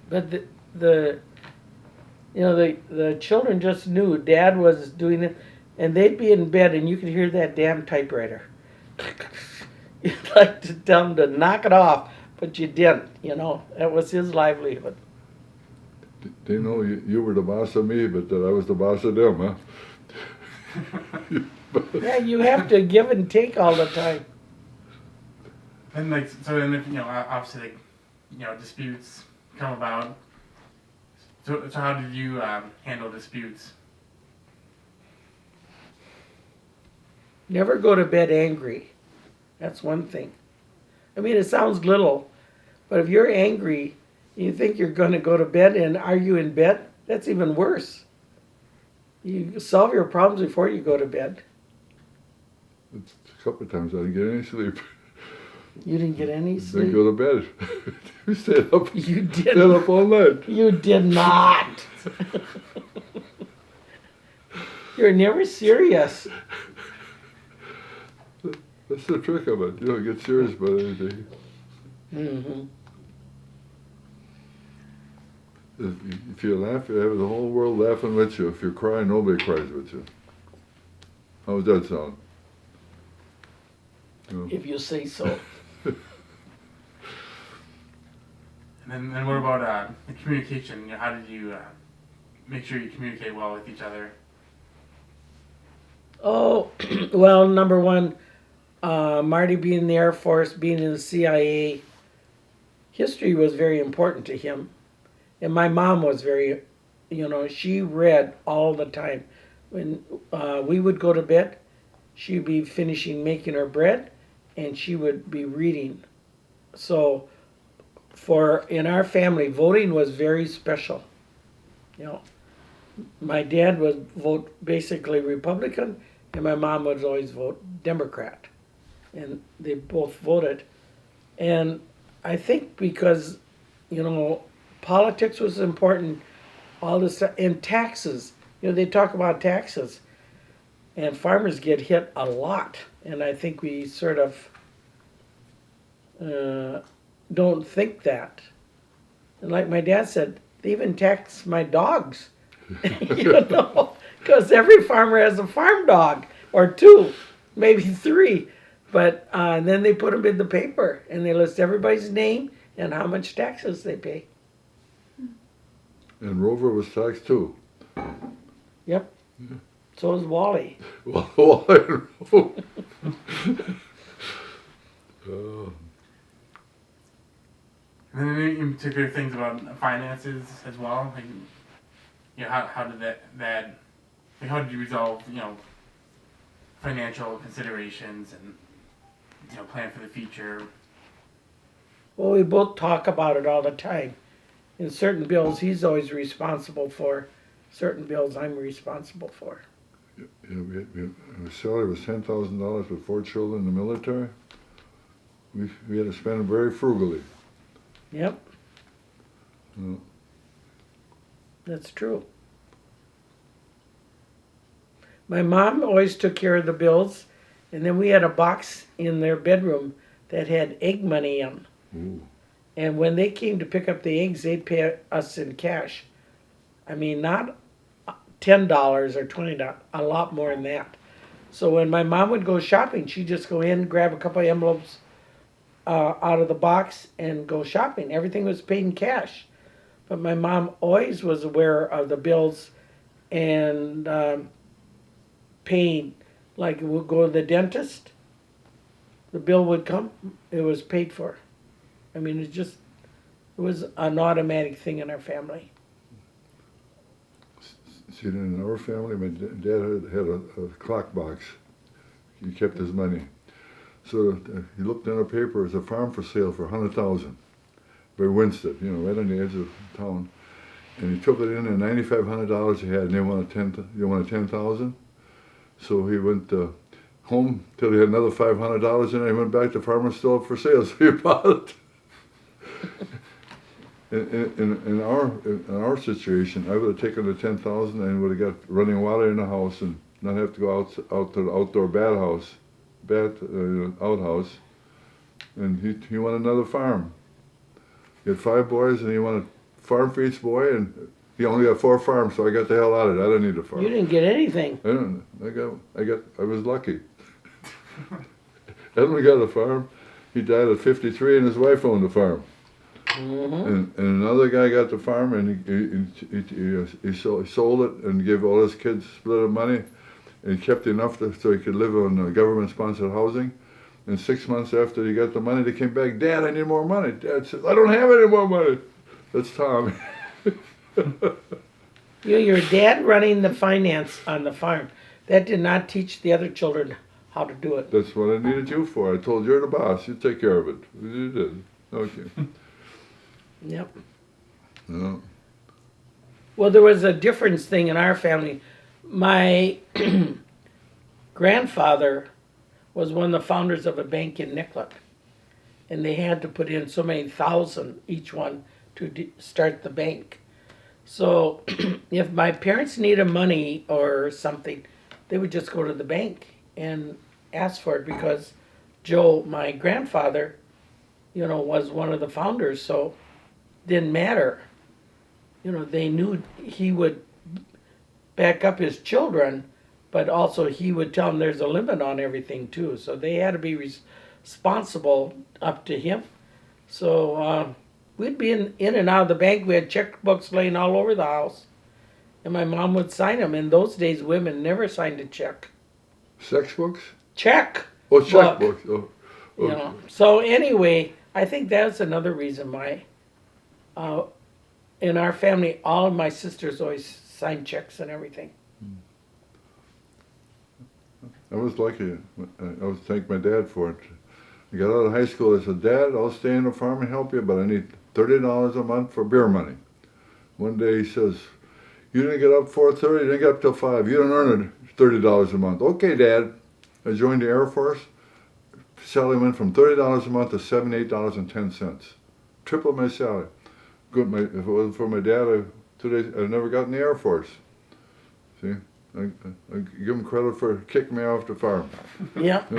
But the children just knew Dad was doing it, and they'd be in bed and you could hear that damn typewriter. You'd like to tell them to knock it off, but you didn't, That was his livelihood. They know you were the boss of me, but that I was the boss of them, huh? Yeah, you have to give and take all the time. And like, so then if, obviously, like, disputes come about. So how did you handle disputes? Never go to bed angry. That's one thing. I mean, it sounds little, but if you're angry, you think you're going to go to bed and argue in bed, that's even worse. You solve your problems before you go to bed. A couple of times I didn't get any sleep. You didn't get any Didn't sleep? go to bed. We stayed up. You Stayed did. up all night. You did not. You're never serious. That's the trick of it. You don't get serious about anything. Mm-hmm. If you laugh, you have the whole world laughing with you. If you cry, nobody cries with you. How does that sound? If you say so. And then what about the communication? How did you make sure you communicate well with each other? Oh, well, number one, Marty being in the Air Force, being in the CIA, history was very important to him. And my mom was very, she read all the time. When we would go to bed, she'd be finishing making her bread, and she would be reading. So, in our family, voting was very special. My dad was basically Republican, and my mom would always vote Democrat. And they both voted. And I think because, politics was important, all this, and taxes. They talk about taxes, and farmers get hit a lot. And I think we sort of don't think that. And like my dad said, they even tax my dogs, because every farmer has a farm dog, or two, maybe three. But then they put them in the paper, and they list everybody's name and how much taxes they pay. And Rover was taxed too. Yep. So is Wally. Well, I don't know. And then any particular things about finances as well, like how did that like how did you resolve financial considerations and plan for the future? Well, we both talk about it all the time. In certain bills, he's always responsible for. Certain bills, I'm responsible for. His salary was $10,000 with 4 children in the military. We had to spend it very frugally. Yep. Yeah. That's true. My mom always took care of the bills, and then we had a box in their bedroom that had egg money in. Ooh. And when they came to pick up the eggs, they'd pay us in cash. I mean, not $10 or $20, a lot more than that. So when my mom would go shopping, she'd just go in, grab a couple of envelopes out of the box, and go shopping. Everything was paid in cash. But my mom always was aware of the bills and paid. Like, we'll go to the dentist, the bill would come, it was paid for. I mean, it was an automatic thing in our family. See, in our family, my dad had a clock box. He kept his money. So he looked in a paper, there's a farm for sale for $100,000 by Winston, right on the edge of town. And he took it in, and $9,500 he had, and they wanted $10,000. So he went home till he had another $500 in it. He went back to the farmer's still up for sale, so he bought it. In our situation, I would have taken the $10,000 and would have got running water in the house and not have to go out to the outdoor outhouse. And he wanted another farm. He had 5 boys, and he wanted a farm for each boy, and he only got 4 farms, so I got the hell out of it. I didn't need a farm. You didn't get anything. I was lucky. Edmund got a farm. He died at 53, and his wife owned the farm. Mm-hmm. And another guy got the farm, and he sold it and gave all his kids split of money, and he kept enough so he could live on government-sponsored housing. And 6 months after he got the money, they came back, "Dad, I need more money." Dad said, "I don't have any more money." That's Tom. Your dad running the finance on the farm, that did not teach the other children how to do it. That's what I needed you for. I told you, you're the boss. You take care of it. You did. Okay. Yep. Yeah. Well, there was a difference thing in our family. My grandfather was one of the founders of a bank in Nicollet, and they had to put in so many thousand each one to start the bank. So if my parents needed money or something, they would just go to the bank and ask for it, because Joe, my grandfather, was one of the founders, so didn't matter. They knew he would back up his children, but also he would tell them there's a limit on everything too. So they had to be responsible up to him. So we'd be in and out of the bank. We had checkbooks laying all over the house, and my mom would sign them. In those days, women never signed a check. Sex books? Check. Oh, checkbooks. Oh, okay. So anyway, I think that's another reason why. In our family, all of my sisters always signed checks and everything. I was lucky. I was thank my dad for it. I got out of high school. I said, "Dad, I'll stay in the farm and help you, but I need $30 a month for beer money." One day he says, "You didn't get up 4:30. You didn't get up till 5. You don't earn it $30 a month. Okay, Dad. I joined the Air Force. Salary went from $30 a month to $78.10. Triple my salary. Good. If it wasn't for my dad, today I'd never got in the Air Force. See, I give him credit for kicking me off the farm. Yep.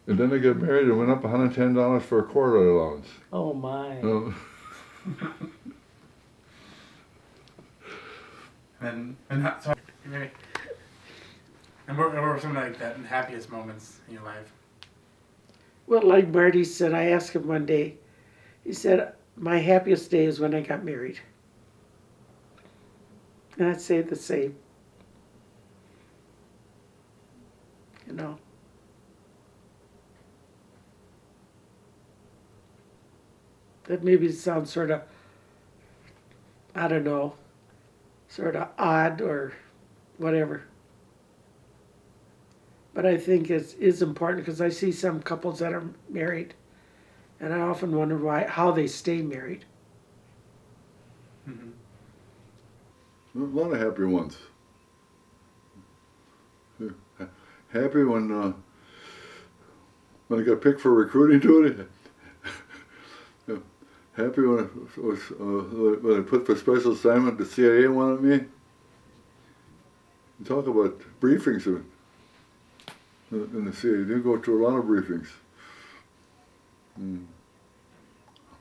And then I got married and went up $110 for a quarter allowance. Oh my. Uh, And so, and what were some of like the happiest moments in your life? Well, like Marty said, I asked him one day, he said, my happiest day is when I got married. And I'd say the same. You know. That maybe sounds sort of, I don't know, sort of odd or whatever. But I think it is important because I see some couples that are married, and I often wonder how they stay married. Mm-hmm. a lot of happy ones. Happy when I got picked for recruiting duty. Happy when I put for special assignment, the CIA wanted me. You talk about briefings in the CIA. You go to a lot of briefings.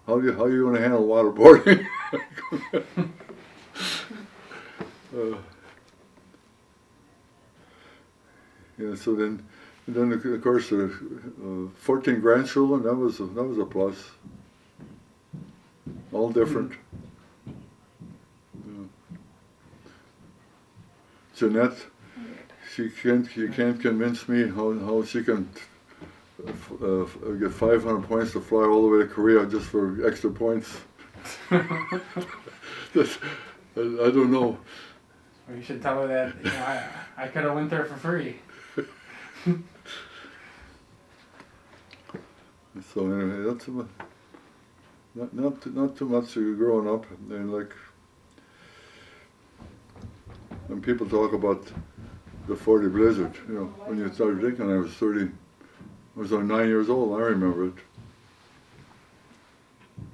How you going to handle waterboarding? Yeah. So then of course 14 grandchildren. That was a plus. All different. Jeanette, she can't convince me how she can get 500 points to fly all the way to Korea just for extra points. I don't know. Well, you should tell her that I could have went there for free. So anyway, that's not too much growing up. And like when people talk about the 40 blizzard, when you started drinking, I was only 9 years old. I remember it.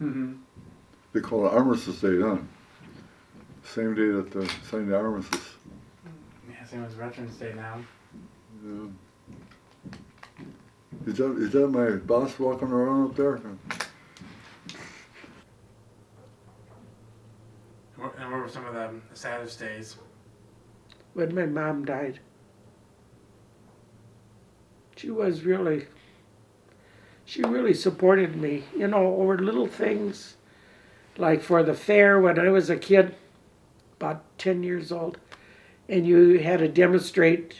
Mm-hmm. They call it Armistice Day, huh? Same day that they signed the armistice. Yeah, same as Veterans Day now. Yeah. Is that my boss walking around up there? And what were some of the saddest days? When my mom died. She really supported me, over little things. Like for the fair when I was a kid, about 10 years old, and you had to demonstrate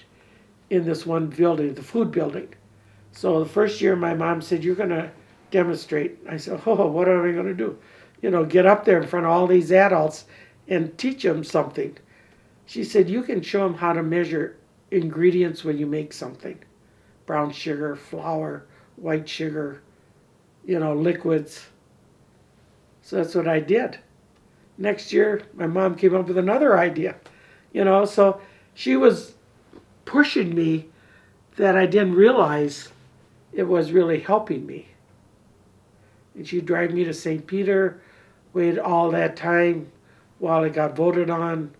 in this one building, the food building. So the first year my mom said, you're going to demonstrate. I said, what am I going to do? Get up there in front of all these adults and teach them something. She said, you can show them how to measure ingredients when you make something. Brown sugar, flour, white sugar, liquids. So that's what I did. Next year, my mom came up with another idea. So she was pushing me that I didn't realize it was really helping me. And she'd drive me to St. Peter, wait all that time while it got voted on,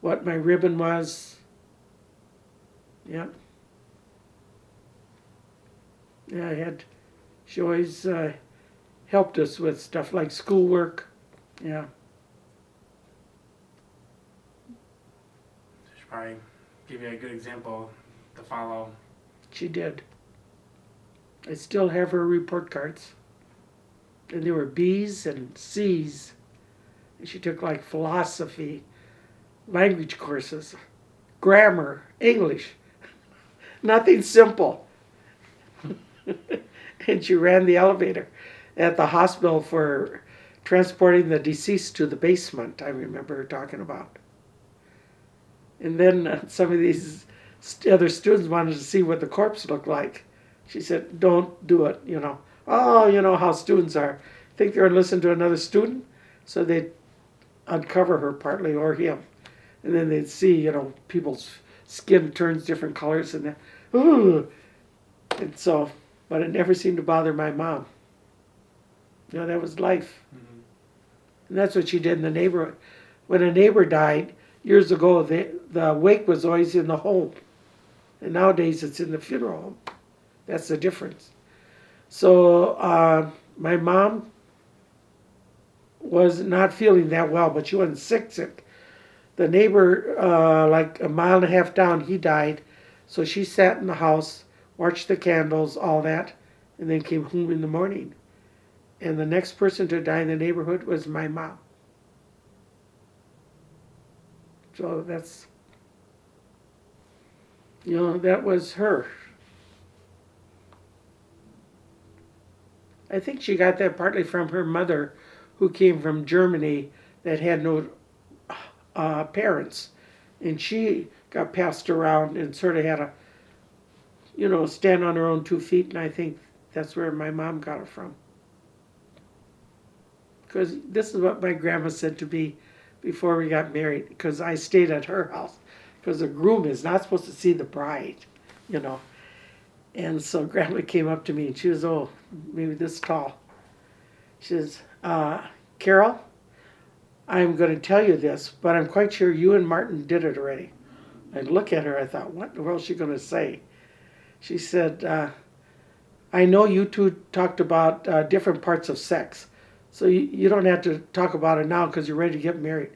what my ribbon was. Yeah. Yeah, she always helped us with stuff like schoolwork. Yeah. She should probably give you a good example to follow. She did. I still have her report cards. And there were B's and C's. And she took like philosophy, language courses, grammar, English. Nothing simple. And she ran the elevator at the hospital for transporting the deceased to the basement, I remember her talking about. And then some of these other students wanted to see what the corpse looked like. She said, don't do it, Oh, you know how students are. Think they're going to listen to another student? So they uncover her partly or him. And then they'd see, people's skin turns different colors and that. Ooh. And so, but it never seemed to bother my mom. That was life. Mm-hmm. And that's what she did in the neighborhood. When a neighbor died years ago, the wake was always in the home. And nowadays it's in the funeral home. That's the difference. So my mom was not feeling that well, but she wasn't sick. The neighbor, like a mile and a half down, he died. So she sat in the house, watched the candles, all that, and then came home in the morning. And the next person to die in the neighborhood was my mom. So that's, that was her. I think she got that partly from her mother, who came from Germany, that had no parents. And she got passed around and sort of had to, stand on her own 2 feet. And I think that's where my mom got it from. Because this is what my grandma said to me before we got married, because I stayed at her house. Because the groom is not supposed to see the bride. And so grandma came up to me and she was, maybe this tall. She says, Carol, I'm going to tell you this, but I'm quite sure you and Martin did it already. I look at her, I thought, what in the world is she going to say? She said, I know you two talked about different parts of sex, so you don't have to talk about it now because you're ready to get married.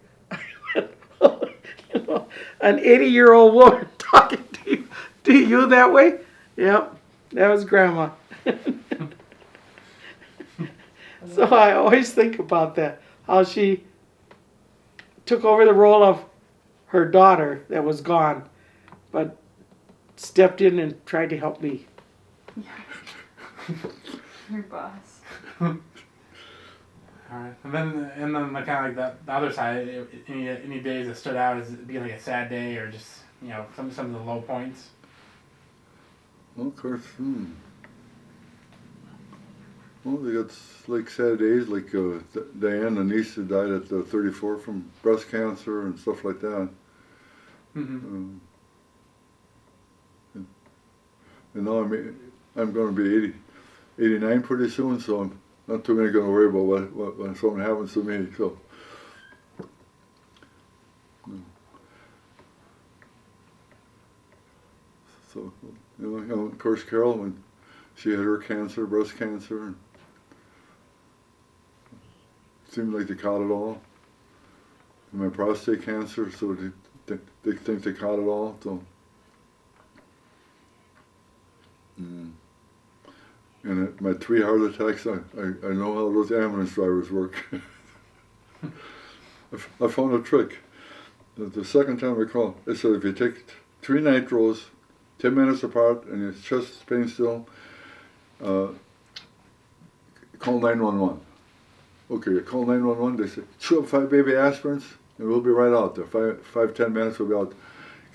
An 80-year-old woman talking to you that way? Yep, that was grandma. So I always think about that, how she took over the role of her daughter that was gone, but stepped in and tried to help me. Your boss. All right, and then like kind of like the other side, any days that stood out as being like a sad day or just some of the low points. Well, of course. Well, they got like sad days, like Diane, the niece that died at 34 from breast cancer and stuff like that. Mm-hmm. And now I'm going to be 89 pretty soon, so I'm not too many going to worry about what when something happens to me. So of course, Carol, when she had her cancer, breast cancer, and it seemed like they caught it all. And my prostate cancer, so they think they caught it all. So. And my 3 heart attacks, I know how those ambulance drivers work. I found a trick. The second time I called, it said if you take 3 nitros, 10 minutes apart, and your chest is pain still, call 911. Okay, you call 911, they say, chew up 5 baby aspirins, and we'll be right out there. 5-10 minutes, we'll be out.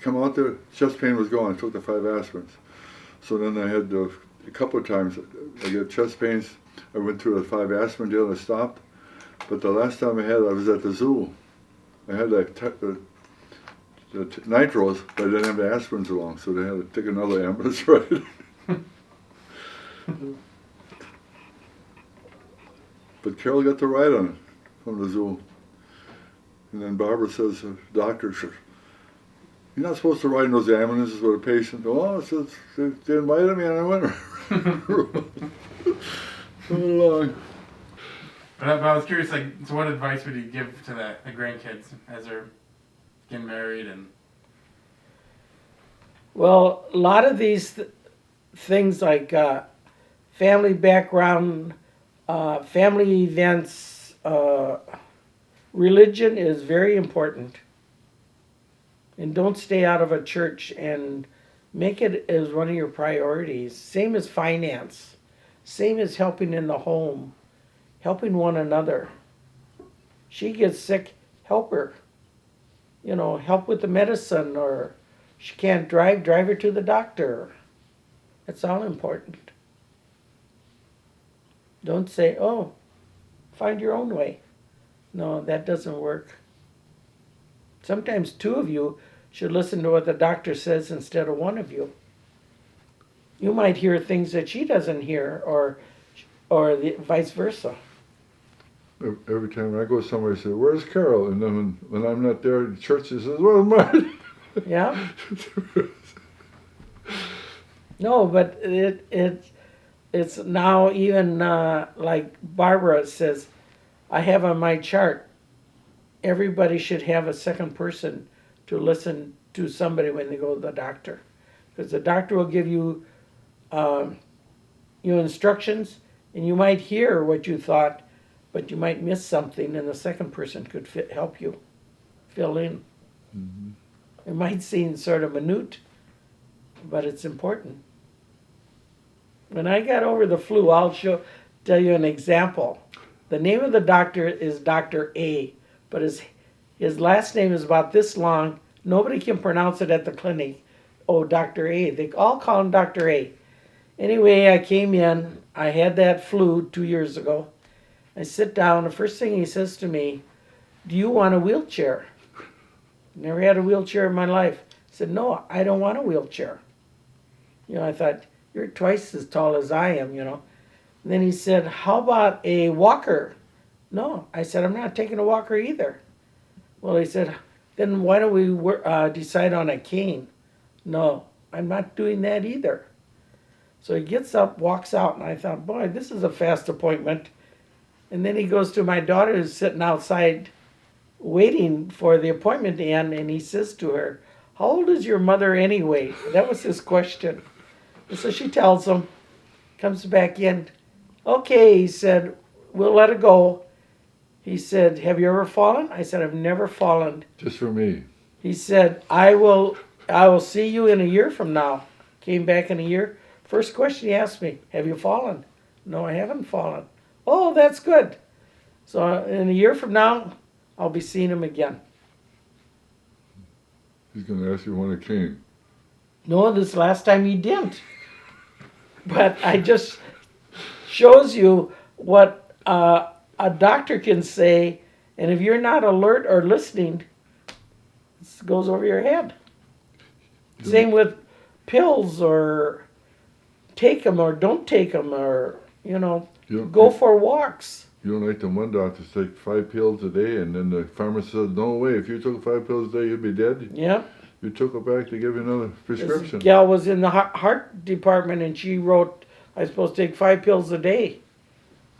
Come out there, chest pain was gone, I took the 5 aspirins. So then I had a couple of times, I get chest pains, I went through the 5 aspirin deal, I stopped. But the last time I was at the zoo. I had the nitros, but I didn't have the aspirins along, so they had to take another ambulance ride. But Carol got the ride on it from the zoo. And then Barbara says, the doctor says, you're not supposed to ride in those ambulances with a patient. Oh, so they invited me and I went along. But I was curious, like, so what advice would you give to the grandkids as they're getting married and? Well, a lot of these things like family background, family events, religion is very important. And don't stay out of a church and make it as one of your priorities. Same as finance. Same as helping in the home. Helping one another. She gets sick, help her. Help with the medicine, or she can't drive her to the doctor. That's all important. Don't say, find your own way. No, that doesn't work. Sometimes two of you should listen to what the doctor says instead of one of you. You might hear things that she doesn't hear, or the vice versa. Every time I go somewhere, I say, "Where's Carol?" And then when I'm not there, the church says, "Well, Marty." Yeah. No, but it's now even like Barbara says, I have on my chart, everybody should have a second person to listen to somebody when they go to the doctor. Because the doctor will give you instructions, and you might hear what you thought, but you might miss something, and the second person could help you fill in. Mm-hmm. It might seem sort of minute, but it's important. When I got over the flu, tell you an example. The name of the doctor is Dr. A, but his last name is about this long. Nobody can pronounce it at the clinic. Oh, Dr. A. They all call him Dr. A. Anyway, I came in. I had that flu 2 years ago. I sit down. The first thing he says to me, "Do you want a wheelchair?" Never had a wheelchair in my life. I said, "No, I don't want a wheelchair." I thought, you're twice as tall as I am, And then he said, "How about a walker?" No, I said, "I'm not taking a walker either." Well, he said, "Then why don't we decide on a cane?" No, I'm not doing that either. So he gets up, walks out, and I thought, boy, this is a fast appointment. And then he goes to my daughter who's sitting outside waiting for the appointment to end, and he says to her, "How old is your mother anyway?" That was his question. And so she tells him, comes back in. "Okay," he said, "we'll let it go." He said, "Have you ever fallen?" I said, "I've never fallen." Just for me. He said, I will see you in a year from now." Came back in a year. First question he asked me, "Have you fallen?" "No, I haven't fallen." "Oh, that's good." So in a year from now, I'll be seeing him again. He's going to ask you want a cane. No, this last time he didn't. But I just shows you what a doctor can say, and if you're not alert or listening, it goes over your head. Yeah. Same with pills, or take them or don't take them, or go for walks. You don't like the one doctor take 5 pills a day, and then the pharmacist says, "No way, if you took 5 pills a day, you'd be dead." Yep. You took it back to give you another prescription. This gal was in the heart department, and she wrote, I was supposed to take 5 pills a day.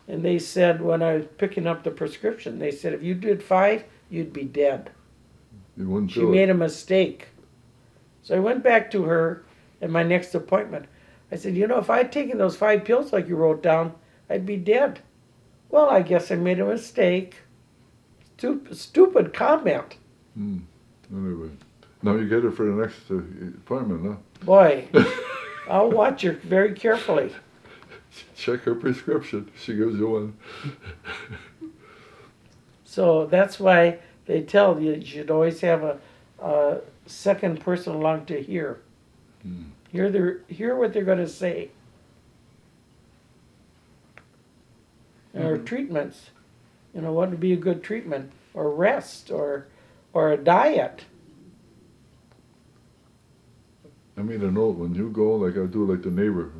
And they said, when I was picking up the prescription, they said, if you did 5, you'd be dead. You wouldn't She feel made it. a mistake. So I went back to her at my next appointment. I said, if I'd taken those 5 pills like you wrote down, I'd be dead. "Well, I guess I made a mistake." Stupid comment. Anyway, now you get it for the next appointment, huh? Boy, I'll watch her very carefully. Check her prescription. She gives you one. So that's why they tell you should always have a second person along to hear. Hear what they're going to say. Or treatments. What would be a good treatment? Or rest, or a diet. I made a note, when you go, like I do, like the neighbor.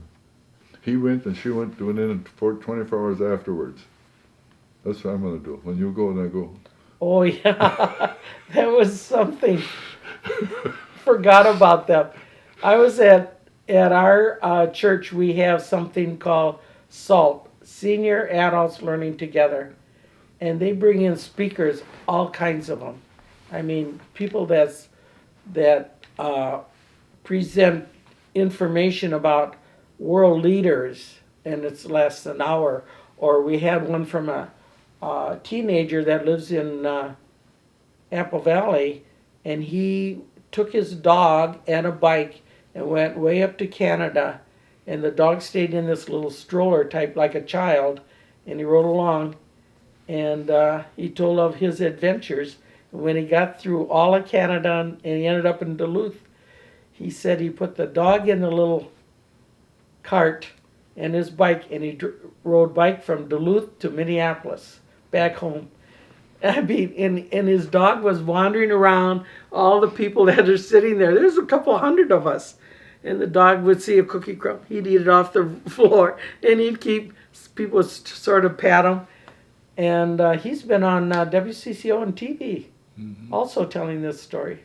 He went and she went in for 24 hours afterwards. That's what I'm going to do. When you go, and I go. Oh, yeah. That was something. Forgot about that. I was at our church, we have something called SALT, Senior Adults Learning Together. And they bring in speakers, all kinds of them. I mean, people that present information about world leaders, and it's lasts an hour. Or we had one from a teenager that lives in Apple Valley, and he took his dog and a bike and went way up to Canada, and the dog stayed in this little stroller type like a child, and he rode along, and he told of his adventures. When he got through all of Canada and he ended up in Duluth, he said he put the dog in the little cart and his bike, and he rode bike from Duluth to Minneapolis, back home. I mean, and his dog was wandering around all the people that are sitting there. There's a couple hundred of us. And the dog would see a cookie crumb. He'd eat it off the floor. And he'd keep, people would sort of pat him. And he's been on WCCO and TV also telling this story.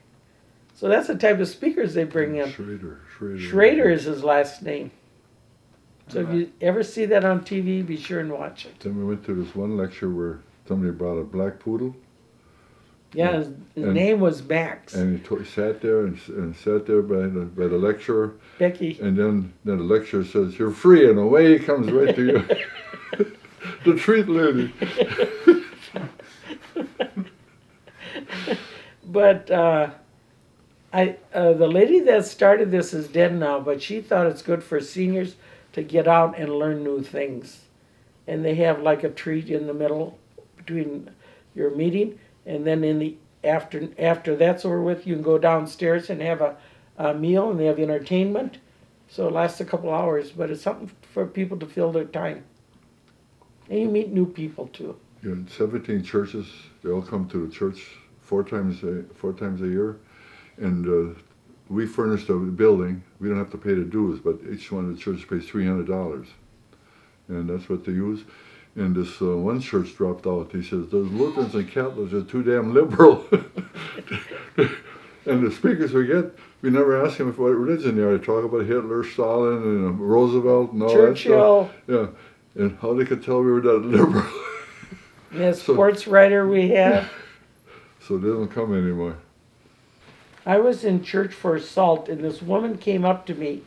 So that's the type of speakers they bring in. Schrader is his last name. So if you ever see that on TV, be sure and watch it. Then we went to this one lecture where somebody brought a black poodle. Yeah, his name was Max. And he sat there and sat there by the lecturer. Becky. And then the lecturer says, "You're free," and away he comes right to you. The treat lady. But the lady that started this is dead now, but she thought it's good for seniors to get out and learn new things. And they have like a treat in the middle between your meeting, and then in the after that's over with, you can go downstairs and have a meal, and they have entertainment. So it lasts a couple hours, but it's something for people to fill their time. And you meet new people too. Yeah, 17 churches. They all come to the church four times a year, and we furnish the building. We don't have to pay the dues, but each one of the churches pays $300, and that's what they use. And this one church dropped out. He says, "Those Lutherans and Catholics are too damn liberal." And the speakers we get, we never ask them what religion they are. They talk about Hitler, Stalin, and Roosevelt, and all Churchill. that stuff. Yeah, and how they could tell we were that liberal. The sports writer we had. So they don't come anymore. I was in church for assault, and this woman came up to me,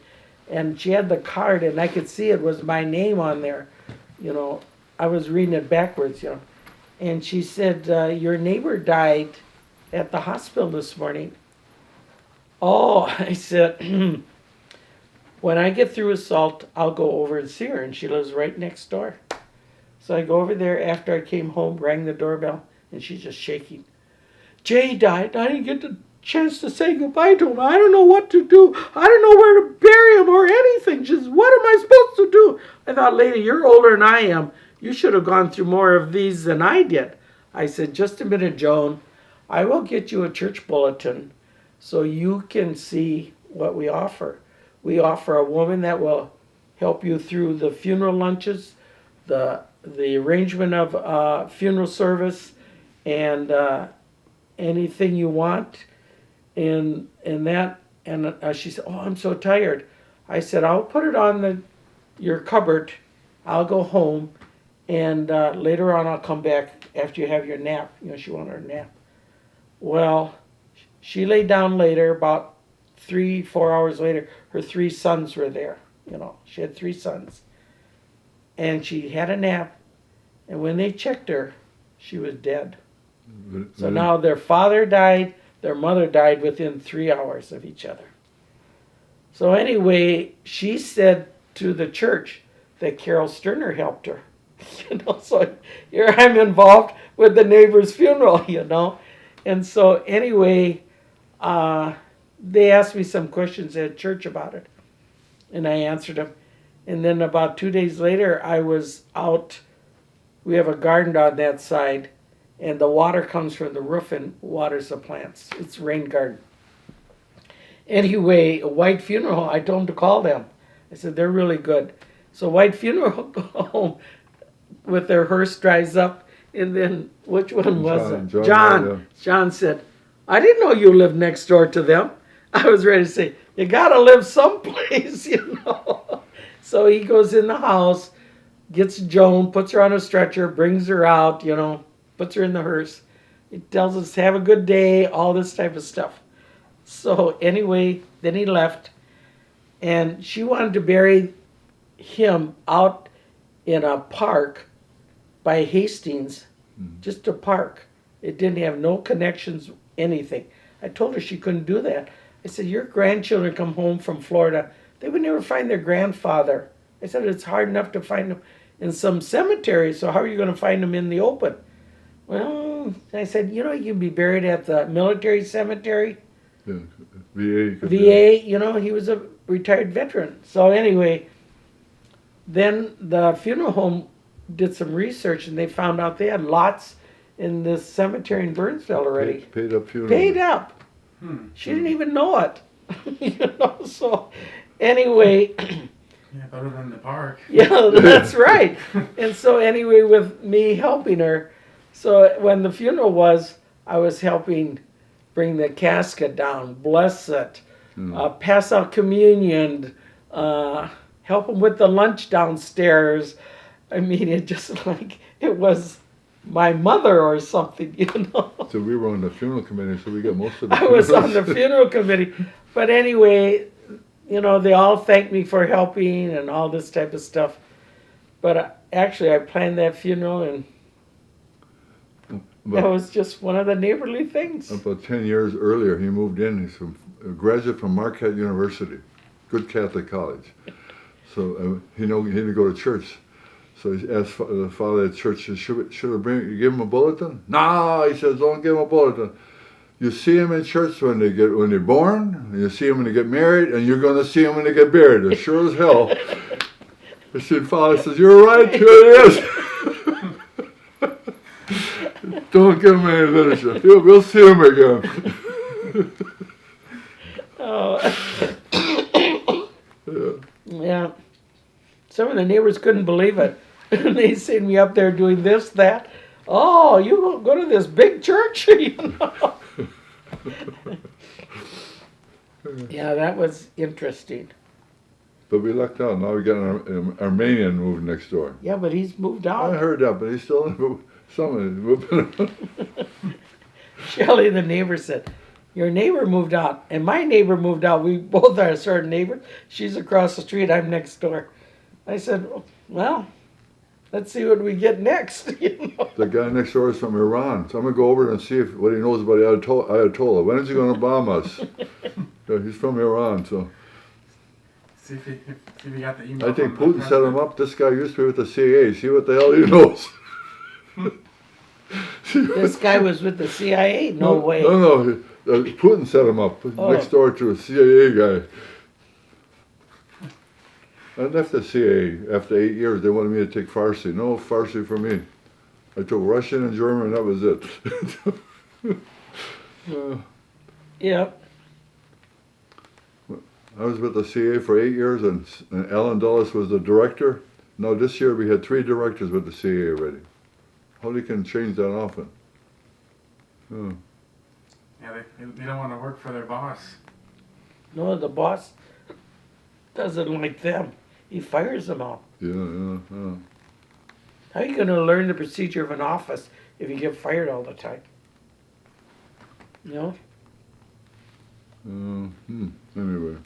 and she had the card, and I could see it was my name on there. You know, I was reading it backwards, you know. And she said, "Your neighbor died at the hospital this morning." Oh, I said, "When I get through assault, I'll go over and see her," and she lives right next door. So I go over there after I came home, rang the doorbell, and she's just shaking. "Jay died. I didn't get the chance to say goodbye to him. I don't know what to do. I don't know where to bury him or anything. Just what am I supposed to do?" I thought, "Lady, you're older than I am. You should have gone through more of these than I did." I said, "Just a minute, Joan. I will get you a church bulletin so you can see what we offer. We offer a woman that will help you through the funeral lunches, the arrangement of funeral service, and anything you want." And she said, "Oh, I'm so tired." I said, "I'll put it on your cupboard. I'll go home, and later on I'll come back after you have your nap." You know, she wanted her nap. Well, she laid down later, about 3-4 hours later. Her 3 sons were there. You know, she had 3 sons, and she had a nap. And when they checked her, she was dead. So now their father died, their mother died within 3 hours of each other. So anyway, she said to the church that Carol Sterner helped her. You know, so here I'm involved with the neighbor's funeral, you know. And so anyway, they asked me some questions at church about it, and I answered them. And then about 2 days later, I was out. We have a garden on that side, and the water comes from the roof and waters the plants. It's rain garden. Anyway, a White Funeral Home, I told them to call them. I said, "They're really good." So White Funeral Home with their hearse drives up, and then, which one was it? John. John said, "I didn't know you lived next door to them." I was ready to say, "You gotta live someplace," you know. So he goes in the house, gets Joan, puts her on a stretcher, brings her out, you know, puts her in the hearse. He tells us, "Have a good day," all this type of stuff. So anyway, then he left, and she wanted to bury him out in a park by Hastings, just a park. It didn't have no connections, anything. I told her she couldn't do that. I said, "Your grandchildren come home from Florida. They would never find their grandfather." I said, "It's hard enough to find them in some cemetery, so how are you going to find them in the open?" Well, I said, "You know, you can be buried at the military cemetery." Yeah, VA. VA, you know, he was a retired veteran. So anyway, then the funeral home did some research, and they found out they had lots in this cemetery in Burnsville already. Paid up funeral. Paid up. Hmm. She didn't even know it. So anyway, Yeah, better than the park. yeah, that's right. And so anyway, with me helping her, so when the funeral was, I was helping bring the casket down, bless it, pass out communion, help them with the lunch downstairs. I mean, it just like it was my mother or something, So we were on the funeral committee, so we got most of the I was on the funerals. funeral committee. But anyway, they all thanked me for helping and all this type of stuff. But actually, I planned that funeral, and that was just one of the neighborly things. About 10 years earlier, he moved in. He's a graduate from Marquette University, good Catholic college. So he didn't go to church. So he asked the father at church, should I give him a bulletin? No, he says, don't give him a bulletin. You see him in church when they're born, and you see him when they get married, and you're going to see him when they get buried. As sure as hell. I said, Father says, you're right, here it is. Don't give him any literature. We'll see him again. Oh. Yeah. Some of the neighbors couldn't believe it. They seen me up there doing this, that. Oh, you go to this big church? Yeah, that was interesting. But we lucked out. Now we got an Armenian moving next door. Yeah, but he's moved I out. heard that, but he's still moving. Shelley, the neighbor, said, your neighbor moved out, and my neighbor moved out. We both are sort of neighbors. She's across the street, I'm next door. I said, well, let's see what we get next. The guy next door is from Iran, so I'm going to go over and see what he knows about Ayatollah. When is he going to bomb us? He's from Iran, so. See if you got the email. I think from the Putin set him president. up. This guy used to be with the CIA. See what the hell he knows. This guy was with the CIA? No way. No. Putin set him up next door to a CIA guy. I left the CIA after 8 years. They wanted me to take Farsi. No Farsi for me. I took Russian and German, and that was it. Yep. I was with the CIA for 8 years, and Alan Dulles was the director. Now this year we had 3 directors with the CIA already. How they can change that often? Yeah, they don't want to work for their boss. No, the boss doesn't like them. He fires them all. Yeah. How are you going to learn the procedure of an office if you get fired all the time? You know? Anyway.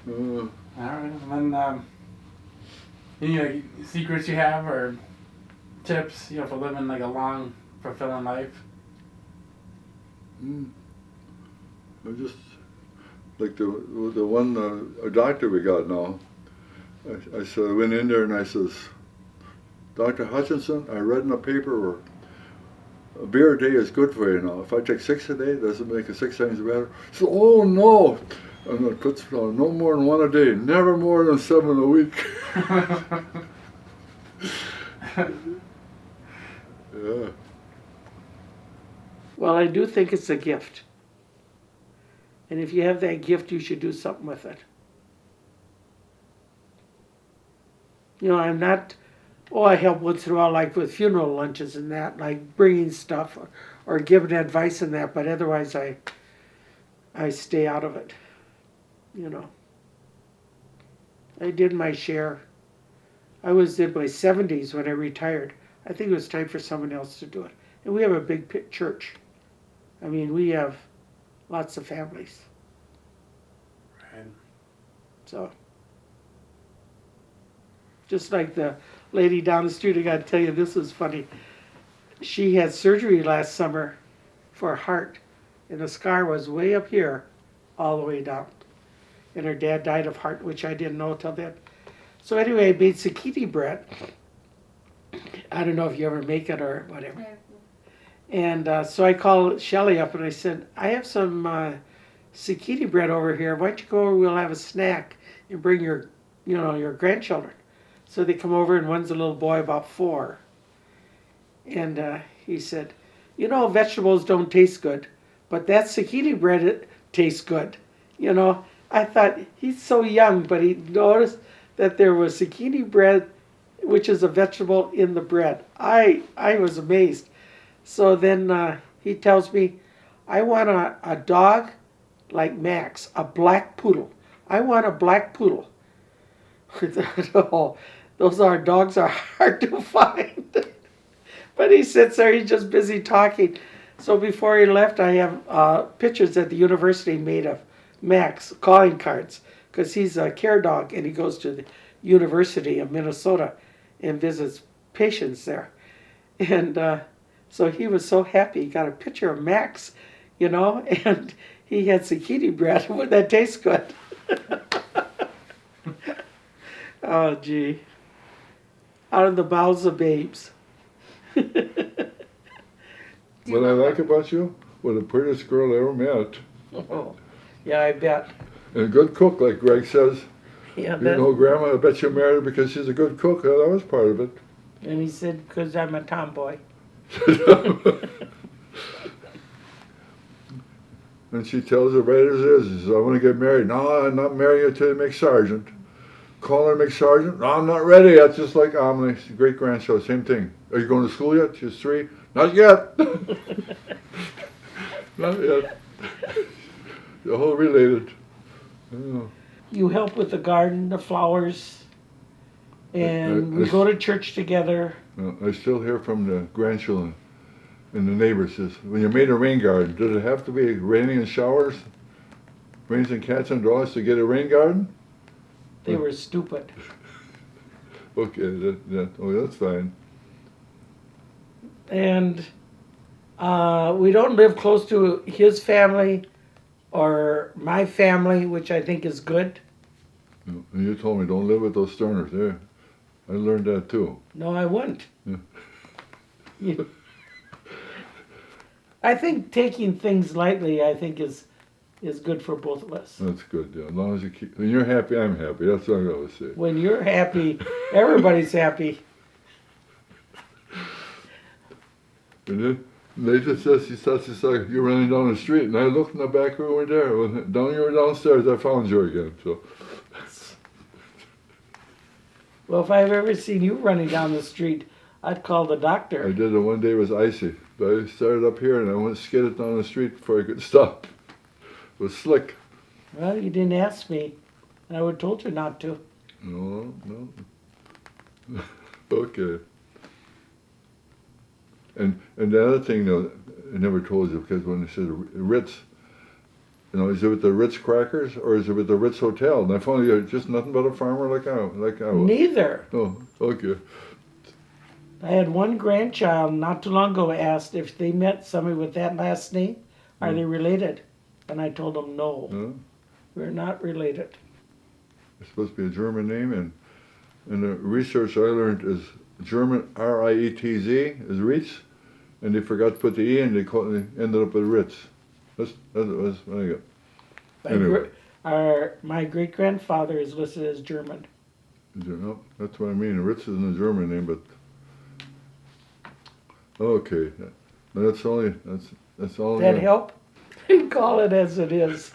All right, and then any secrets you have or tips, for living like a long, fulfilling life? I just like the one a doctor we got now. I went in there and I says, Dr. Hutchinson, I read in the paper where a beer a day is good for you now. If I take 6 a day, does it make it 6 times better? So, oh no, I'm going to put no more than 1 a day, never more than 7 a week. Yeah. Well, I do think it's a gift. And if you have that gift, you should do something with it. I'm not, I help once in a while, like with funeral lunches and that, like bringing stuff or giving advice and that, but otherwise I stay out of it. I did my share. I was in my 70s when I retired. I think it was time for someone else to do it. And we have a big church. I mean, we have lots of families. Right. So, just like the lady down the street, I got to tell you, this was funny. She had surgery last summer for her heart, and the scar was way up here, all the way down. And her dad died of heart, which I didn't know till then. So anyway, I made zucchini bread. I don't know if you ever make it or whatever. And so I called Shelley up and I said, I have some zucchini bread over here. Why don't you go over, we'll have a snack and bring your grandchildren. So they come over and one's a little boy about 4. And he said, you know, vegetables don't taste good, but that zucchini bread, it tastes good. You know, I thought he's so young, but he noticed that there was zucchini bread, which is a vegetable, in the bread. I was amazed. So then he tells me, I want a dog like Max, a black poodle. I want a black poodle. Oh, dogs are hard to find. But he sits there, he's just busy talking. So before he left, I have pictures at the university made of Max, calling cards, because he's a care dog and he goes to the University of Minnesota and visits patients there. And so he was so happy. He got a picture of Max, you know, and he had zucchini bread. Would that taste good? Oh, gee. Out of the bowels of babes. What I like about you, well, the prettiest girl I ever met. Oh, yeah, I bet. And a good cook, like Greg says. Yeah, You know, Grandma, I bet you married her because she's a good cook. That was part of it. and he said, because I'm a tomboy. And she tells her right as it is. She says, I want to get married. No, I'm not marrying you until you make sergeant. Call her McSergeant. No, I'm not ready yet. Just like Amelie, great-grandchild, same thing. Are you going to school yet? She's 3. Not yet. Not yet. They're all related. Oh. You help with the garden, the flowers, and we go to church together. I still hear from the grandchildren and the neighbors. Says, when you made a rain garden, did it have to be raining and showers? Rains and cats and dogs to get a rain garden? They were stupid. Okay, that's fine. And we don't live close to his family or my family, which I think is good. And you told me don't live with those Sterners. Yeah, I learned that too. No, I wouldn't. Yeah. Yeah. I think taking things lightly, I think is good for both of us. That's good. Yeah, as long as you keep, when you're happy, I'm happy. That's what I always say. When you're happy, everybody's happy. And then Nathan says she saw you running down the street, and I looked in the back room over there. When down you were downstairs, I found you again. So. Well, if I've ever seen you running down the street, I'd call the I doctor. did it one day. It was icy. But I started up here, and I went skidded down the street before I could stop. It was slick. Well, you didn't ask me, and I would have told you not to. No. Okay. And the other thing, though, I never told you, because when they said Ritz, you know, is it with the Ritz crackers or is it with the Ritz Hotel? And I found you're just nothing but a farmer like I was. Neither. Oh, okay. I had one grandchild not too long ago asked if they met somebody with that last name, are they related? And I told them no, No? we're not related. It's supposed to be a German name, and the research I learned is German R-I-E-T-Z is Ritz, and they forgot to put the E in, they ended up with Ritz. That was what I got. Anyway. My great grandfather is listed as German. No, that's what I mean. Ritz isn't a German name, but okay. That's all. That help? Call it as it is.